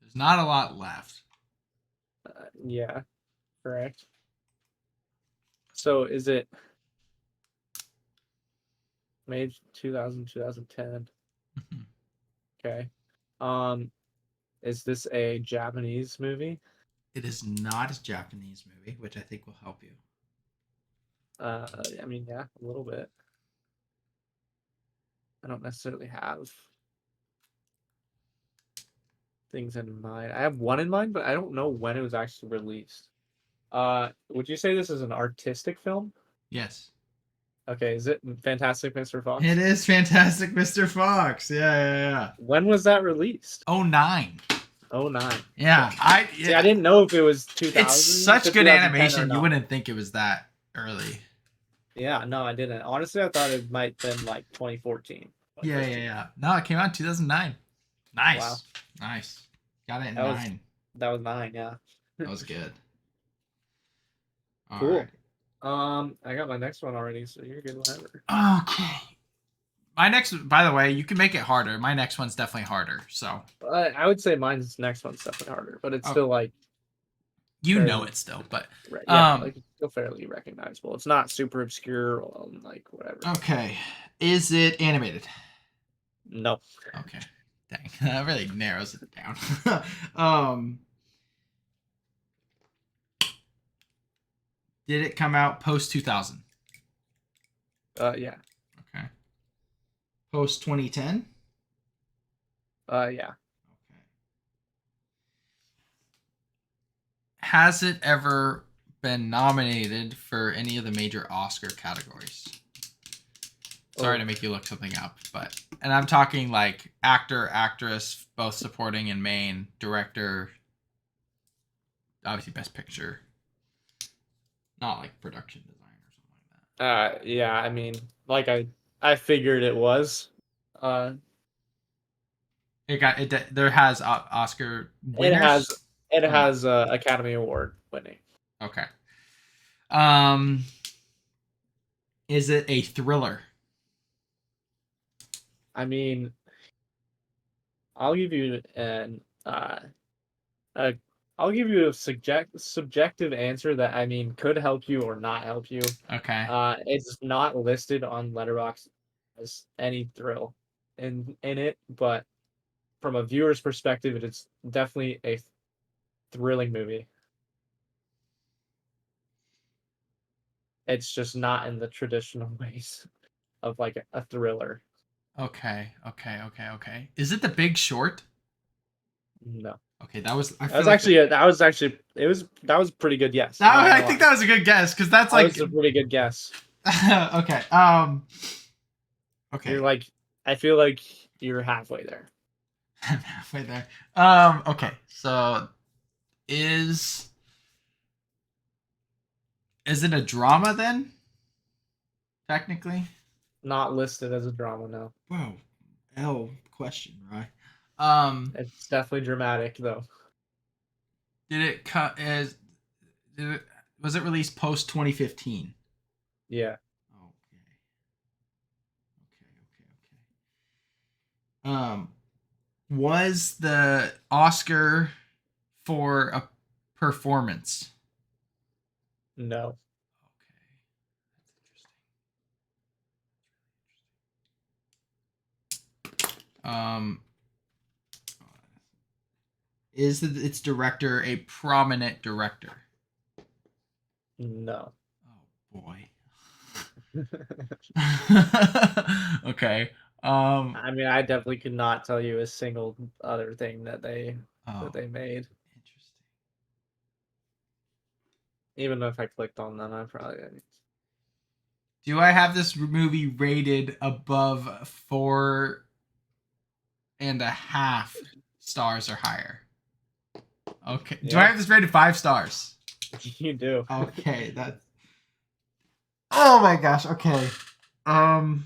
[SPEAKER 1] There's not a lot left.
[SPEAKER 2] Yeah, correct. So is it made 2000, 2010? Okay. Is this a Japanese movie?
[SPEAKER 1] It is not a Japanese movie, which I think will help you.
[SPEAKER 2] I mean, yeah, a little bit. I don't necessarily have things in mind. I have one in mind, but I don't know when it was actually released. Would you say this is an artistic film?
[SPEAKER 1] Yes.
[SPEAKER 2] Okay, is it Fantastic Mr. Fox?
[SPEAKER 1] It is Fantastic Mr. Fox. Yeah.
[SPEAKER 2] When was that released?
[SPEAKER 1] 09.
[SPEAKER 2] 09.
[SPEAKER 1] Yeah,
[SPEAKER 2] See, I didn't know if it was 2000.
[SPEAKER 1] It's such good animation. You wouldn't think it was that early.
[SPEAKER 2] Yeah, no, I didn't. Honestly, I thought it might have been like 2014.
[SPEAKER 1] Yeah. No, it came out in 2009. Nice.
[SPEAKER 2] Wow.
[SPEAKER 1] Nice. Got it in
[SPEAKER 2] That was-
[SPEAKER 1] 9.
[SPEAKER 2] That was 9, yeah.
[SPEAKER 1] That was good. All
[SPEAKER 2] Cool.
[SPEAKER 1] right.
[SPEAKER 2] I got my next one already, so you're good whenever.
[SPEAKER 1] Okay. My next, by the way, you can make it harder. My next one's definitely harder. So
[SPEAKER 2] I would say mine's next one's definitely harder, but it's still like
[SPEAKER 1] you
[SPEAKER 2] fairly-
[SPEAKER 1] know it still, but
[SPEAKER 2] like it's still fairly recognizable. It's not super obscure, like whatever.
[SPEAKER 1] okay. Is it animated?
[SPEAKER 2] No.
[SPEAKER 1] Okay. Dang, that really narrows it down. Did it come out post 2000?
[SPEAKER 2] Yeah.
[SPEAKER 1] Okay. Post 2010?
[SPEAKER 2] Yeah.
[SPEAKER 1] Okay. Has it ever been nominated for any of the major Oscar categories? Sorry to make you look something up, and I'm talking like actor, actress, both supporting and main, director, obviously best picture, not like production design or something like that.
[SPEAKER 2] Yeah, I mean, like I figured it was.
[SPEAKER 1] There has Oscar winners.
[SPEAKER 2] It has Academy Award winning.
[SPEAKER 1] Okay. Is it a thriller?
[SPEAKER 2] I mean, I'll give you I'll give you a subjective answer that I mean could help you or not help you.
[SPEAKER 1] Okay.
[SPEAKER 2] It's not listed on Letterboxd as any thrill in it, but from a viewer's perspective, it's definitely a thrilling movie. It's just not in the traditional ways of like a thriller.
[SPEAKER 1] Okay. Is it The Big Short?
[SPEAKER 2] No.
[SPEAKER 1] Okay, that was
[SPEAKER 2] That was a pretty good guess.
[SPEAKER 1] I think that was a good guess because that's
[SPEAKER 2] That
[SPEAKER 1] like
[SPEAKER 2] was a pretty good guess.
[SPEAKER 1] okay. Okay.
[SPEAKER 2] You're like, I feel like you're halfway there.
[SPEAKER 1] I'm halfway there. Okay. So is is it a drama then? Technically.
[SPEAKER 2] Not listed as a drama, no.
[SPEAKER 1] Whoa. L question, right? Um,
[SPEAKER 2] It's definitely dramatic though.
[SPEAKER 1] did it cut as did it was it released post 2015?
[SPEAKER 2] Yeah.
[SPEAKER 1] Okay. Okay. Was the Oscar for a performance?
[SPEAKER 2] No.
[SPEAKER 1] Okay. That's interesting. Is its director a prominent director?
[SPEAKER 2] No.
[SPEAKER 1] Oh boy. Okay.
[SPEAKER 2] I mean, I definitely could not tell you a single other thing that
[SPEAKER 1] Oh,
[SPEAKER 2] they made.
[SPEAKER 1] interesting.
[SPEAKER 2] Even if I clicked on them, I probably
[SPEAKER 1] Do I have this movie rated above 4.5 stars or higher? Okay. Do I
[SPEAKER 2] yeah,
[SPEAKER 1] have this rated 5 stars?
[SPEAKER 2] you do.
[SPEAKER 1] Okay, that's. Oh my gosh. Okay. Um,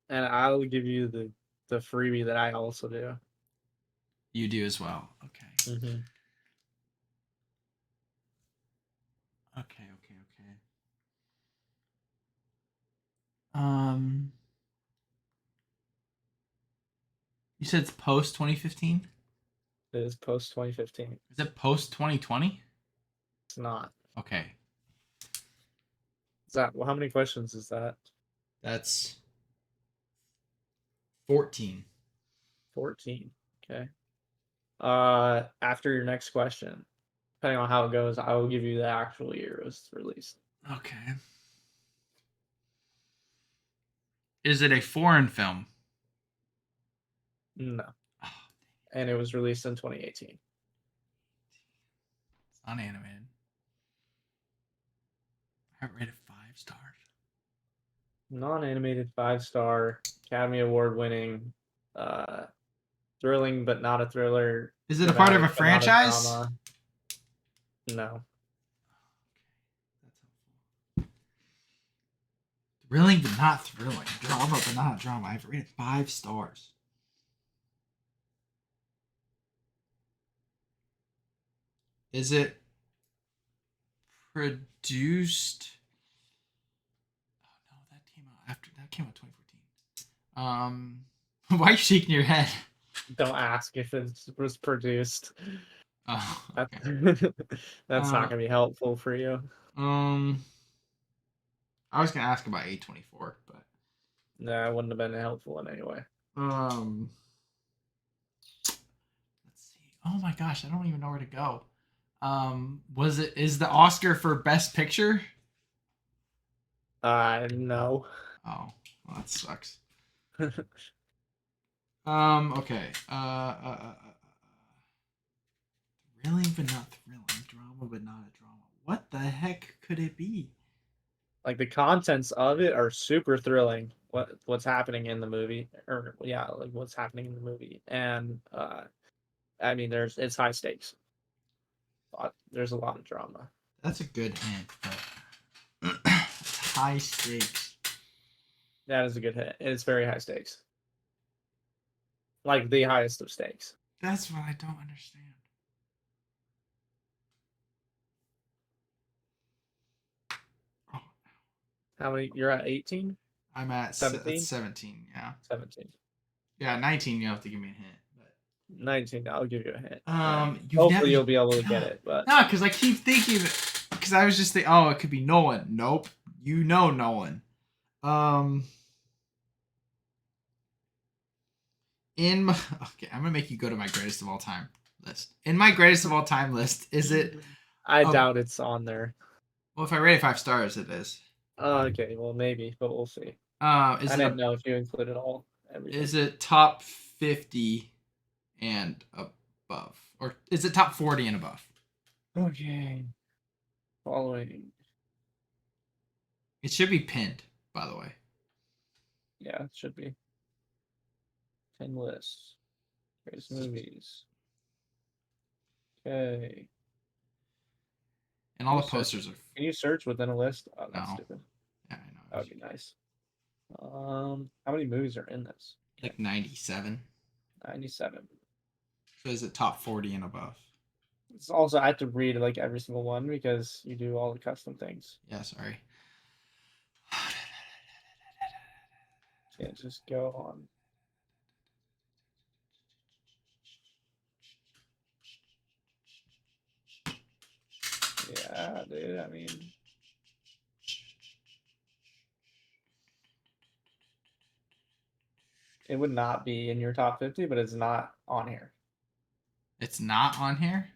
[SPEAKER 2] And I'll give you the freebie that I also do.
[SPEAKER 1] you do as well. Okay.
[SPEAKER 2] Mm-hmm.
[SPEAKER 1] Okay. Okay. Okay. Um, you said it's post 2015.
[SPEAKER 2] It is post 2015.
[SPEAKER 1] Is it post 2020?
[SPEAKER 2] It's not.
[SPEAKER 1] Okay,
[SPEAKER 2] Is that well, how many questions is that?
[SPEAKER 1] that's 14.
[SPEAKER 2] 14. Okay. After your next question, depending on how it goes, I will give you the actual year it was released.
[SPEAKER 1] Okay. Is it a foreign film?
[SPEAKER 2] No.
[SPEAKER 1] Oh,
[SPEAKER 2] And it was released in 2018.
[SPEAKER 1] it's unanimated. I have it rated 5 stars.
[SPEAKER 2] Non-animated 5-star Academy Award winning, uh, thrilling but not a thriller,
[SPEAKER 1] Is it a part of a
[SPEAKER 2] dramatic but not a
[SPEAKER 1] franchise?
[SPEAKER 2] drama. No.
[SPEAKER 1] That's helpful. Thrilling but not thrilling. Drama but not drama. I have it rated 5 stars. Is it produced? Oh no, that came out after. That came out 2014. Why are you shaking your head?
[SPEAKER 2] Don't ask if it was produced.
[SPEAKER 1] Oh,
[SPEAKER 2] That,
[SPEAKER 1] okay.
[SPEAKER 2] that's not
[SPEAKER 1] Uh,
[SPEAKER 2] going to be helpful for you.
[SPEAKER 1] um, I was gonna ask about A24, but
[SPEAKER 2] That wouldn't have been helpful in any way.
[SPEAKER 1] um, let's see. Oh my gosh, I don't even know where to go. Was it is the Oscar for Best Picture?
[SPEAKER 2] No.
[SPEAKER 1] Oh, well, that sucks. Okay. Thrilling but not thrilling. Drama but not a drama. What the heck could it be?
[SPEAKER 2] Like the contents of it are super thrilling. What's happening in the movie, or yeah, like what's happening in the movie, and I mean, it's high stakes. There's a lot of drama.
[SPEAKER 1] That's a good hint, but it's high stakes.
[SPEAKER 2] That is a good hit. It's very high stakes, like the highest of stakes.
[SPEAKER 1] That's what I don't understand. Oh,
[SPEAKER 2] How many? You're at 18,
[SPEAKER 1] I'm at
[SPEAKER 2] 17,
[SPEAKER 1] 17. Yeah,
[SPEAKER 2] 17,
[SPEAKER 1] yeah, 19. You have to give me a hint.
[SPEAKER 2] 19. I'll give you a hint.
[SPEAKER 1] You've never.
[SPEAKER 2] Hopefully, you'll be able to get it. But
[SPEAKER 1] No, because I keep thinking. Because I was just thinking, oh, it could be Nolan. Nope. You know Nolan. Um. In my, okay, I'm gonna make you go to my greatest of all time list. In my greatest of all time list, is it?
[SPEAKER 2] I
[SPEAKER 1] A,
[SPEAKER 2] doubt it's on there.
[SPEAKER 1] well, if I rate it 5 stars, it is.
[SPEAKER 2] Okay, well maybe, but we'll see.
[SPEAKER 1] Is
[SPEAKER 2] I
[SPEAKER 1] it
[SPEAKER 2] didn't
[SPEAKER 1] a?
[SPEAKER 2] know if you included everything.
[SPEAKER 1] Is it top 50 and above, or is it top 40 and above?
[SPEAKER 2] Okay. Following.
[SPEAKER 1] It should be pinned, by the way.
[SPEAKER 2] Yeah, it should be 10 lists. Greatest movies. Okay.
[SPEAKER 1] And all the posters are.
[SPEAKER 2] Can you search within a list? Oh, that's
[SPEAKER 1] No.
[SPEAKER 2] stupid.
[SPEAKER 1] Yeah, I know.
[SPEAKER 2] That would be nice. How many movies are in this?
[SPEAKER 1] Like 97.
[SPEAKER 2] 97.
[SPEAKER 1] So is it top 40 and above?
[SPEAKER 2] It's also I have to read like every single one because you do all the custom things.
[SPEAKER 1] Yeah, sorry.
[SPEAKER 2] Can't just go on. Yeah, dude. I mean, it would not be in your top 50, but it's not on here.
[SPEAKER 1] It's not on here?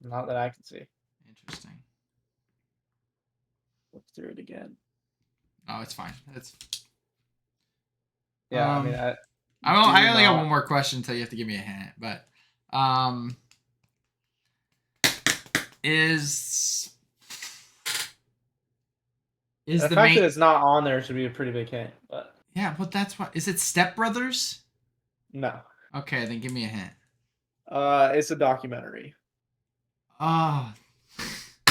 [SPEAKER 2] Not that I can see.
[SPEAKER 1] Interesting.
[SPEAKER 2] Look through it again.
[SPEAKER 1] Oh, it's fine. It's.
[SPEAKER 2] Yeah, I mean,
[SPEAKER 1] I only got one more question until you have to give me a hint, but is
[SPEAKER 2] the
[SPEAKER 1] the
[SPEAKER 2] fact
[SPEAKER 1] main
[SPEAKER 2] that it's not on there should be a pretty big hint, but
[SPEAKER 1] yeah, but that's what is it Step Brothers?
[SPEAKER 2] no.
[SPEAKER 1] Okay, then give me a hint.
[SPEAKER 2] It's a documentary.
[SPEAKER 1] Oh,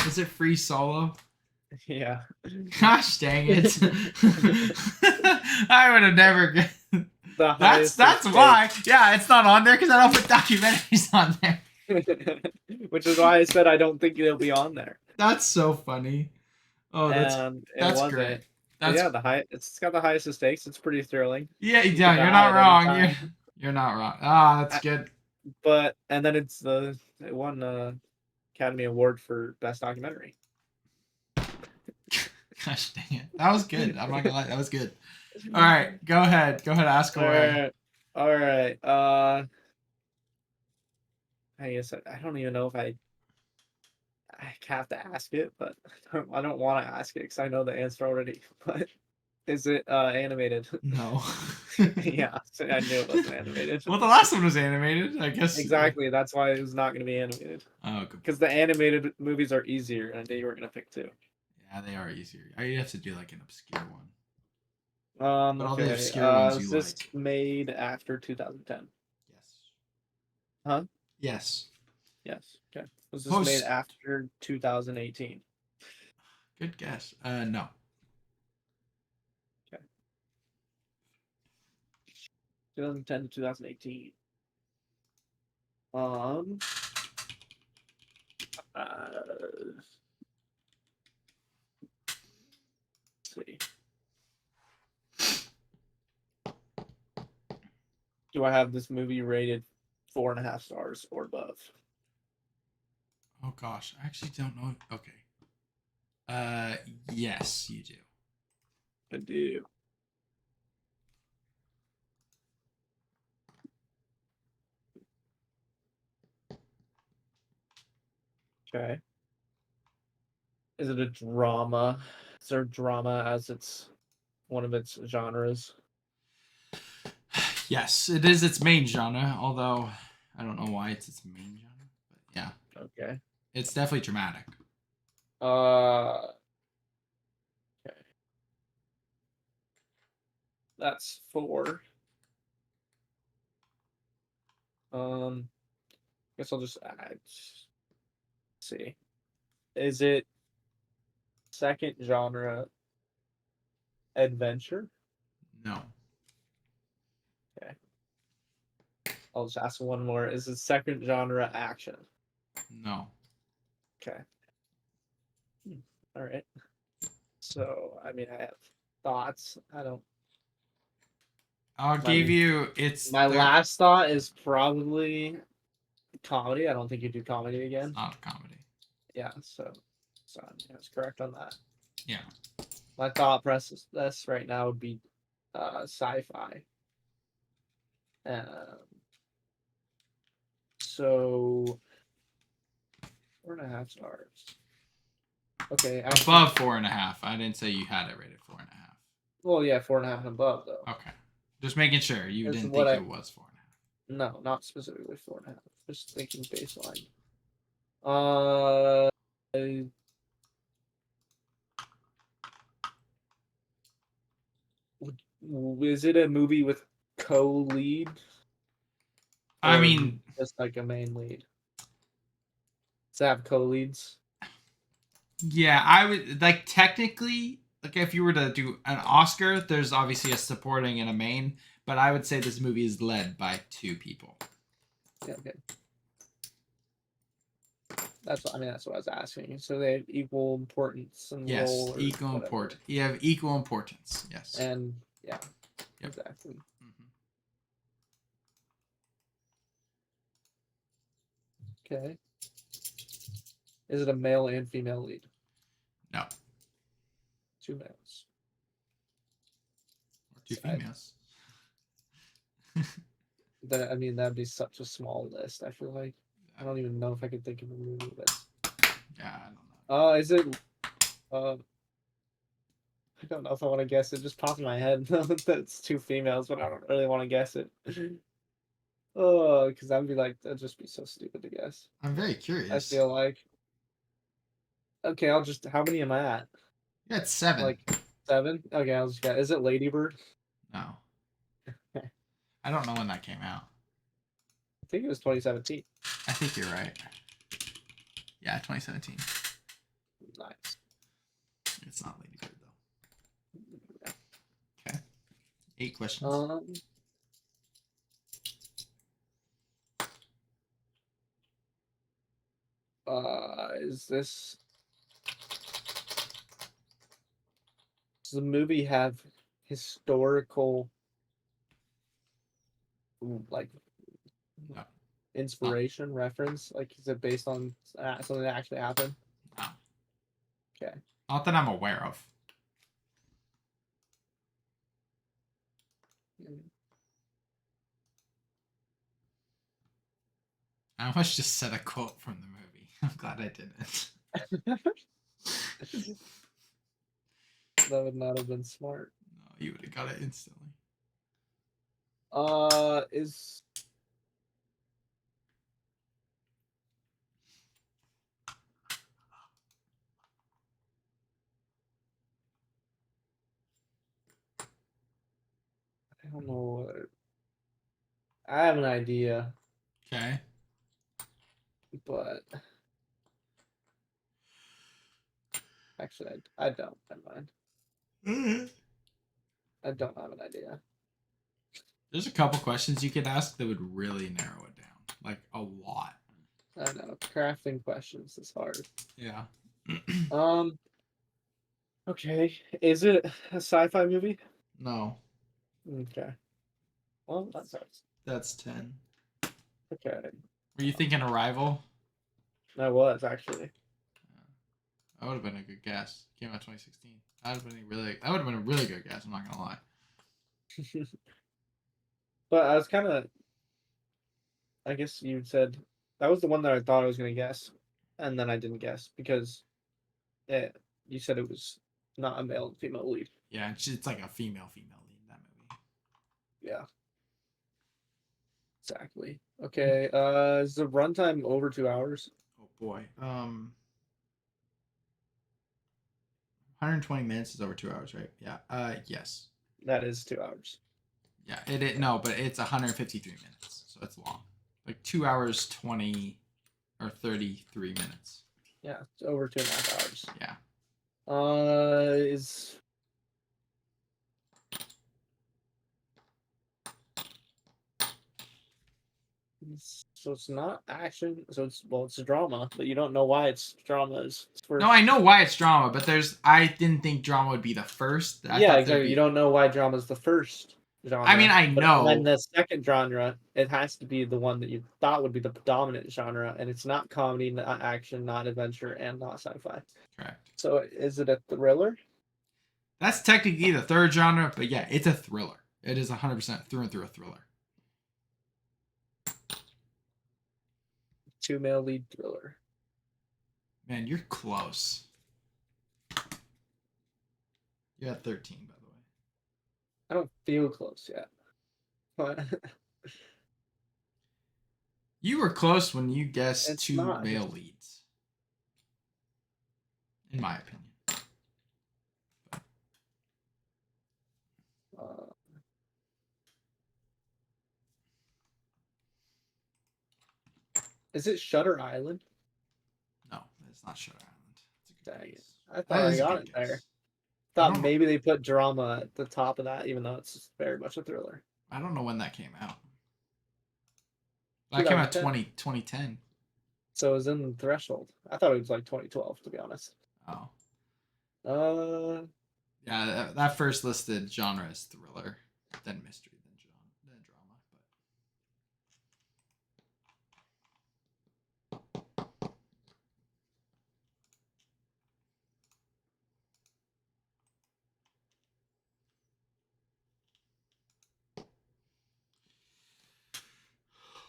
[SPEAKER 1] is it Free Solo?
[SPEAKER 2] Yeah.
[SPEAKER 1] Gosh dang it! I would have never. That's why. Yeah, it's not on there because I don't put documentaries on there.
[SPEAKER 2] Which is why I said I don't think it'll be on there.
[SPEAKER 1] That's so funny. Oh, that's great.
[SPEAKER 2] Yeah, it's got the highest of stakes. It's pretty thrilling.
[SPEAKER 1] Yeah, you're not wrong. You're not wrong. Ah, that's good.
[SPEAKER 2] And then it won Academy Award for Best Documentary.
[SPEAKER 1] Gosh dang it. That was good. I'm not gonna lie, that was good. All right, go ahead. Go ahead, ask away.
[SPEAKER 2] All right. I guess I don't even know if I have to ask it, but I don't want to ask it because I know the answer already. But is it animated?
[SPEAKER 1] No.
[SPEAKER 2] Yeah, so I knew it wasn't animated.
[SPEAKER 1] Well, the last one was animated, I guess.
[SPEAKER 2] Exactly. That's why it was not going to be animated.
[SPEAKER 1] Oh, good.
[SPEAKER 2] Because the animated movies are easier, and I knew you were going to pick two.
[SPEAKER 1] Yeah, they are easier. You have to do like an obscure one.
[SPEAKER 2] But
[SPEAKER 1] all the obscure ones you
[SPEAKER 2] was this made after 2010?
[SPEAKER 1] Yes.
[SPEAKER 2] Huh?
[SPEAKER 1] Yes.
[SPEAKER 2] Yes. Okay. Was this made after 2018?
[SPEAKER 1] Good guess. No.
[SPEAKER 2] Okay. 2010 to 2018. Let's see. Do I have this movie rated 4.5 stars or above?
[SPEAKER 1] Oh gosh, I actually don't know. Okay. Yes, you do.
[SPEAKER 2] I do. Okay. Is it a drama? Is there drama as it's one of its genres?
[SPEAKER 1] Yes, it is its main genre, although I don't know why it's its main genre, but yeah.
[SPEAKER 2] Okay.
[SPEAKER 1] It's definitely dramatic.
[SPEAKER 2] Okay. That's 4. Guess I'll just add. See. Is it second genre adventure?
[SPEAKER 1] No.
[SPEAKER 2] Okay. I'll just ask one more. Is it second genre action?
[SPEAKER 1] No.
[SPEAKER 2] Okay. All right. So, I mean, I have thoughts.
[SPEAKER 1] I'll give you
[SPEAKER 2] my last thought is probably comedy. I don't think you do comedy again.
[SPEAKER 1] It's not a comedy.
[SPEAKER 2] Yeah, so I was correct on that.
[SPEAKER 1] Yeah.
[SPEAKER 2] My thought process right now would be sci-fi. So 4.5 stars. Okay.
[SPEAKER 1] Above 4.5. I didn't say you had it rated 4.5.
[SPEAKER 2] Well, yeah, 4.5 and above though.
[SPEAKER 1] Okay. Just making sure you didn't think it was 4.5.
[SPEAKER 2] No, not specifically 4.5. Just thinking baseline. Is it a movie with co-lead?
[SPEAKER 1] I
[SPEAKER 2] Or
[SPEAKER 1] mean,
[SPEAKER 2] just like a main lead? Does it have co-leads?
[SPEAKER 1] yeah, I would like technically like if you were to do an Oscar, there's obviously a supporting and a main, but I would say this movie is led by two people.
[SPEAKER 2] Yeah, okay. That's what I was asking. So they have equal importance and
[SPEAKER 1] Yes,
[SPEAKER 2] role or
[SPEAKER 1] equal
[SPEAKER 2] whatever.
[SPEAKER 1] import. You have equal importance. Yes.
[SPEAKER 2] And yeah,
[SPEAKER 1] Yep.
[SPEAKER 2] exactly.
[SPEAKER 1] Mm-hmm.
[SPEAKER 2] Okay. Is it a male and female lead?
[SPEAKER 1] No,
[SPEAKER 2] Two males.
[SPEAKER 1] or two
[SPEAKER 2] I,
[SPEAKER 1] females.
[SPEAKER 2] that'd be such a small list. I feel like I don't even know if I could think of a movie that's.
[SPEAKER 1] Yeah, I don't know.
[SPEAKER 2] Is it? I don't know if I want to guess it. Just popped in my head that's two females, but I don't really want to guess it. Oh, because that'd just be so stupid to guess.
[SPEAKER 1] I'm very
[SPEAKER 2] I
[SPEAKER 1] curious.
[SPEAKER 2] feel like. Okay, I'll just. How many am I at?
[SPEAKER 1] Yeah, it's 7.
[SPEAKER 2] Like 7? Okay, I'll just guess. Is it Ladybird?
[SPEAKER 1] No, I don't know when that came out.
[SPEAKER 2] I think it was 2017.
[SPEAKER 1] I think you're right. Yeah, 2017.
[SPEAKER 2] Nice.
[SPEAKER 1] It's not Lady Bird though. Okay, 8 questions.
[SPEAKER 2] Is this Does the movie have historical like
[SPEAKER 1] No.
[SPEAKER 2] inspiration reference? Like, is it based on something that actually happened?
[SPEAKER 1] No.
[SPEAKER 2] Okay.
[SPEAKER 1] Not that I'm aware of. I almost just said a quote from the movie. I'm glad I didn't.
[SPEAKER 2] That would not have been smart.
[SPEAKER 1] No, you would have got it instantly.
[SPEAKER 2] Is I don't know. I have an idea,
[SPEAKER 1] Okay.
[SPEAKER 2] but actually, I don't. Never mind. I don't have an idea.
[SPEAKER 1] There's a couple questions you could ask that would really narrow it down. Like a lot.
[SPEAKER 2] I know crafting questions is hard.
[SPEAKER 1] Yeah.
[SPEAKER 2] Okay. Is it a sci-fi movie?
[SPEAKER 1] No.
[SPEAKER 2] Okay. Well, that sucks.
[SPEAKER 1] That's 10.
[SPEAKER 2] Okay.
[SPEAKER 1] Were you thinking Arrival?
[SPEAKER 2] I was actually.
[SPEAKER 1] That would have been a good guess. Came out 2016. That would have been a really good guess, I'm not gonna lie.
[SPEAKER 2] But I was kind of. I guess you said that was the one that I thought I was gonna guess, and then I didn't guess because you said it was not a male and female lead.
[SPEAKER 1] Yeah, it's like a female lead in that movie.
[SPEAKER 2] Yeah. Exactly. Okay. Is the runtime over 2 hours?
[SPEAKER 1] Oh boy. 120 minutes is over 2 hours, right? Yeah. Yes.
[SPEAKER 2] That is 2 hours.
[SPEAKER 1] Yeah. No, but it's 153 minutes, so it's long. Like 2 hours 20 or 33 minutes.
[SPEAKER 2] Yeah, it's over 2.5 hours.
[SPEAKER 1] Yeah.
[SPEAKER 2] Is so it's not action. So it's a drama, but you don't know why it's drama. It's for
[SPEAKER 1] No, I know why it's drama, but I didn't think drama would be the first.
[SPEAKER 2] yeah, exactly. You don't know why drama is the first genre.
[SPEAKER 1] I mean, I
[SPEAKER 2] But
[SPEAKER 1] know.
[SPEAKER 2] then the second genre, it has to be the one that you thought would be the dominant genre, and it's not comedy, not action, not adventure, and not sci-fi.
[SPEAKER 1] Correct.
[SPEAKER 2] So is it a thriller?
[SPEAKER 1] That's technically the third genre, but yeah, it's a thriller. It is 100% through and through a thriller.
[SPEAKER 2] 2 male lead thriller.
[SPEAKER 1] Man, you're close. You're at 13, by the way.
[SPEAKER 2] I don't feel close yet. But
[SPEAKER 1] You were close when you guessed
[SPEAKER 2] it's
[SPEAKER 1] 2
[SPEAKER 2] not.
[SPEAKER 1] male leads. In my opinion.
[SPEAKER 2] Uh, Is it Shutter Island?
[SPEAKER 1] No, it's not Shutter Island. It's a good
[SPEAKER 2] Dang it.
[SPEAKER 1] guess.
[SPEAKER 2] I thought
[SPEAKER 1] That
[SPEAKER 2] I
[SPEAKER 1] is a
[SPEAKER 2] got
[SPEAKER 1] good
[SPEAKER 2] it there.
[SPEAKER 1] guess. I
[SPEAKER 2] Thought
[SPEAKER 1] don't know.
[SPEAKER 2] maybe they put drama at the top of that, even though it's very much a thriller.
[SPEAKER 1] I don't know when that came out. That came out
[SPEAKER 2] 2010.
[SPEAKER 1] 2010.
[SPEAKER 2] So it was in the threshold. I thought it was like 2012, to be honest.
[SPEAKER 1] Oh.
[SPEAKER 2] Uh,
[SPEAKER 1] Yeah, that first listed genre is thriller, then mystery, then drama.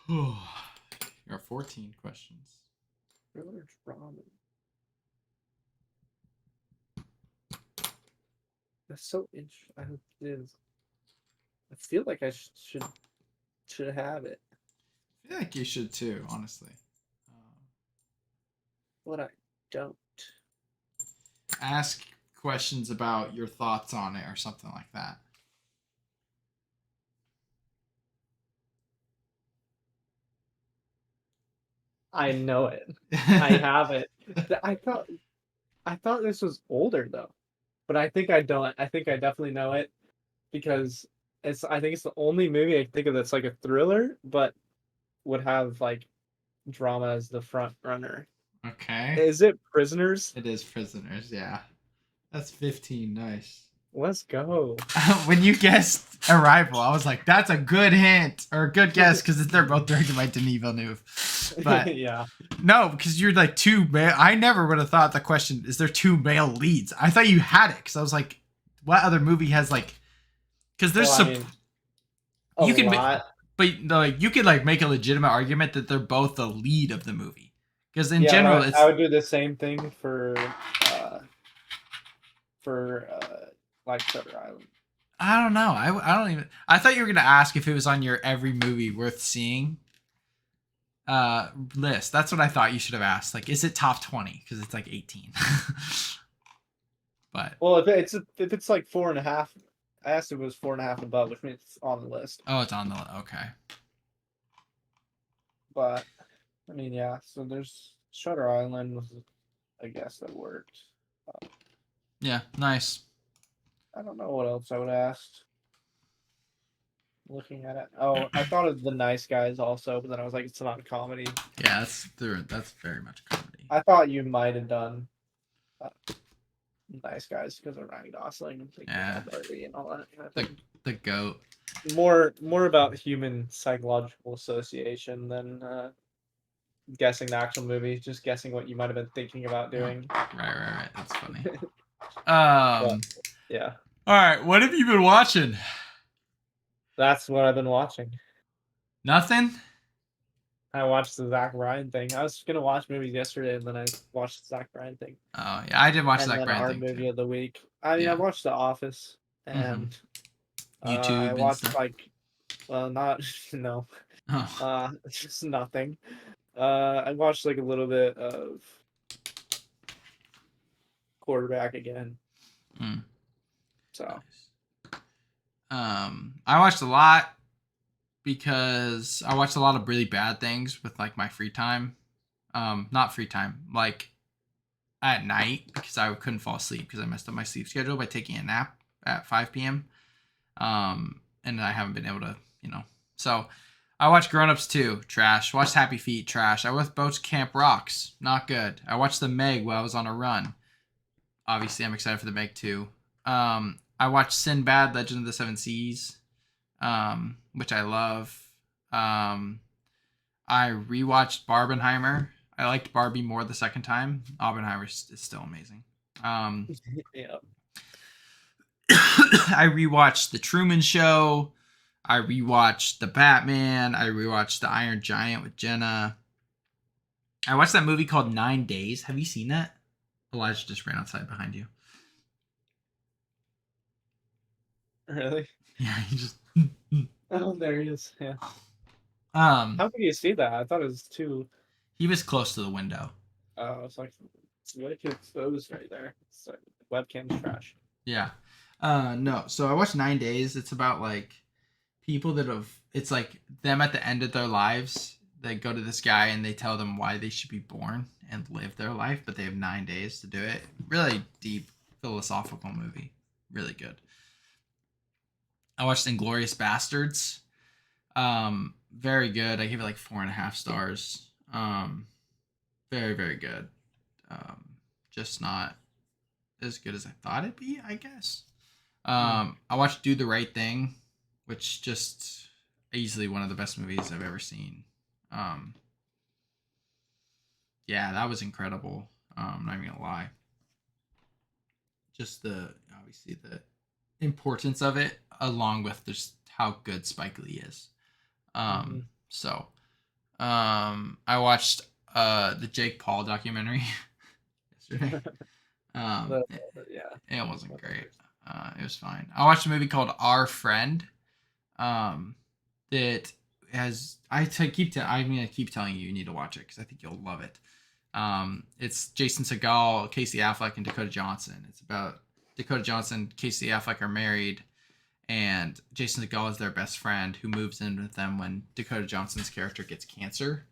[SPEAKER 1] But there are 14 questions.
[SPEAKER 2] thriller drama. That's so interesting. I feel like I should have it,
[SPEAKER 1] I feel like you should too, honestly.
[SPEAKER 2] but I don't.
[SPEAKER 1] Ask questions about your thoughts on it or something like that.
[SPEAKER 2] I know it. I have it. I thought this was older though, but I think I don't. I think I definitely know it because I think it's the only movie I think of that's like a thriller, but would have like drama as the front runner.
[SPEAKER 1] Okay.
[SPEAKER 2] Is it Prisoners?
[SPEAKER 1] It is Prisoners, yeah. That's 15. Nice.
[SPEAKER 2] Let's go.
[SPEAKER 1] When you guessed Arrival, I was like, that's a good hint or a good guess because they're both directed by Denis Villeneuve. But
[SPEAKER 2] yeah.
[SPEAKER 1] no, because you're like two male. I never would have thought the question, is there two male leads? I thought you had it because I was like, what other movie has like, because there's
[SPEAKER 2] Well,
[SPEAKER 1] some,
[SPEAKER 2] I mean,
[SPEAKER 1] you can,
[SPEAKER 2] lot.
[SPEAKER 1] but like, you could like make a legitimate argument that they're both the lead of the movie. Because in
[SPEAKER 2] Yeah,
[SPEAKER 1] general,
[SPEAKER 2] but
[SPEAKER 1] it's,
[SPEAKER 2] I would do the same thing for like Shutter Island.
[SPEAKER 1] I don't know. I don't even, I thought you were going to ask if it was on your every movie worth seeing list. That's what I thought you should have asked. Like, is it top 20? Because it's like 18. But
[SPEAKER 2] Well, if it's like 4.5, I asked if it was 4.5 and above, which means it's on the list.
[SPEAKER 1] oh, it's on the okay.
[SPEAKER 2] But I mean, yeah. So there's Shutter Island was, I guess that worked.
[SPEAKER 1] Yeah, nice.
[SPEAKER 2] I don't know what else I would ask. Looking at it, oh, I thought of The Nice Guys also, but then I was like, it's not a comedy.
[SPEAKER 1] Yeah, that's very much comedy.
[SPEAKER 2] I thought you might have done Nice Guys because of Ryan Gosling and thinking
[SPEAKER 1] Yeah.
[SPEAKER 2] about Barbie and all that kind of thing.
[SPEAKER 1] The goat.
[SPEAKER 2] More about human psychological association than guessing the actual movie. Just guessing what you might have been thinking about doing.
[SPEAKER 1] Right. That's funny.
[SPEAKER 2] But, yeah.
[SPEAKER 1] All right. What have you been watching?
[SPEAKER 2] That's what I've been watching.
[SPEAKER 1] Nothing.
[SPEAKER 2] I watched the Zach Bryan thing. I was gonna watch movies yesterday, and then I watched the Zach Bryan thing.
[SPEAKER 1] Oh yeah, I did watch
[SPEAKER 2] And
[SPEAKER 1] that
[SPEAKER 2] then
[SPEAKER 1] Brand
[SPEAKER 2] our
[SPEAKER 1] thing
[SPEAKER 2] movie
[SPEAKER 1] too.
[SPEAKER 2] of the week. I mean,
[SPEAKER 1] Yeah.
[SPEAKER 2] I watched The Office, and
[SPEAKER 1] YouTube.
[SPEAKER 2] I
[SPEAKER 1] and
[SPEAKER 2] watched
[SPEAKER 1] stuff.
[SPEAKER 2] like, well, not no,
[SPEAKER 1] Oh.
[SPEAKER 2] just nothing. I watched like a little bit of Quarterback again.
[SPEAKER 1] Mm.
[SPEAKER 2] So
[SPEAKER 1] Nice. I watched a lot because I watched a lot of really bad things with like my free time. Not free time, like at night because I couldn't fall asleep because I messed up my sleep schedule by taking a nap at 5 p.m. And I haven't been able to, So I watched Grown Ups 2, trash. Watched Happy Feet, trash. I watched Boats Camp Rocks, not good. I watched The Meg while I was on a run. Obviously, I'm excited for The Meg 2. I watched Sinbad, Legend of the Seven Seas, which I love. I rewatched Barbenheimer. I liked Barbie more the second time. Oppenheimer is still amazing.
[SPEAKER 2] yeah.
[SPEAKER 1] I rewatched The Truman Show. I rewatched The Batman. I rewatched The Iron Giant with Jenna. I watched that movie called 9 Days. Have you seen that? Elijah just ran outside behind you.
[SPEAKER 2] Really?
[SPEAKER 1] Yeah, he just.
[SPEAKER 2] Oh, there he is. Yeah.
[SPEAKER 1] How
[SPEAKER 2] could you see that? I thought it was too.
[SPEAKER 1] He was close to the window.
[SPEAKER 2] Oh, it's like it's really exposed right there. It's like webcam's trash.
[SPEAKER 1] Yeah. No. So I watched 9 Days. It's about like people that have. It's like them at the end of their lives. they go to this guy and they tell them why they should be born and live their life, but they have 9 days to do it. Really deep philosophical movie. Really good. I watched Inglourious Bastards. Very good. I gave it like 4.5 stars. Very, very good. Just not as good as I thought it'd be, I guess. I watched Do the Right Thing, which just easily one of the best movies I've ever seen. Yeah, that was incredible. I'm not even gonna lie. Just obviously the importance of it, along with just how good Spike Lee is. So, I watched the Jake Paul documentary yesterday. It wasn't great. It was fine. I watched a movie called Our Friend. That has I'm gonna keep telling you need to watch it because I think you'll love it. It's Jason Segel, Casey Affleck, and Dakota Johnson. It's about Dakota Johnson, Casey Affleck are married, and Jason Segel is their best friend who moves in with them when Dakota Johnson's character gets cancer.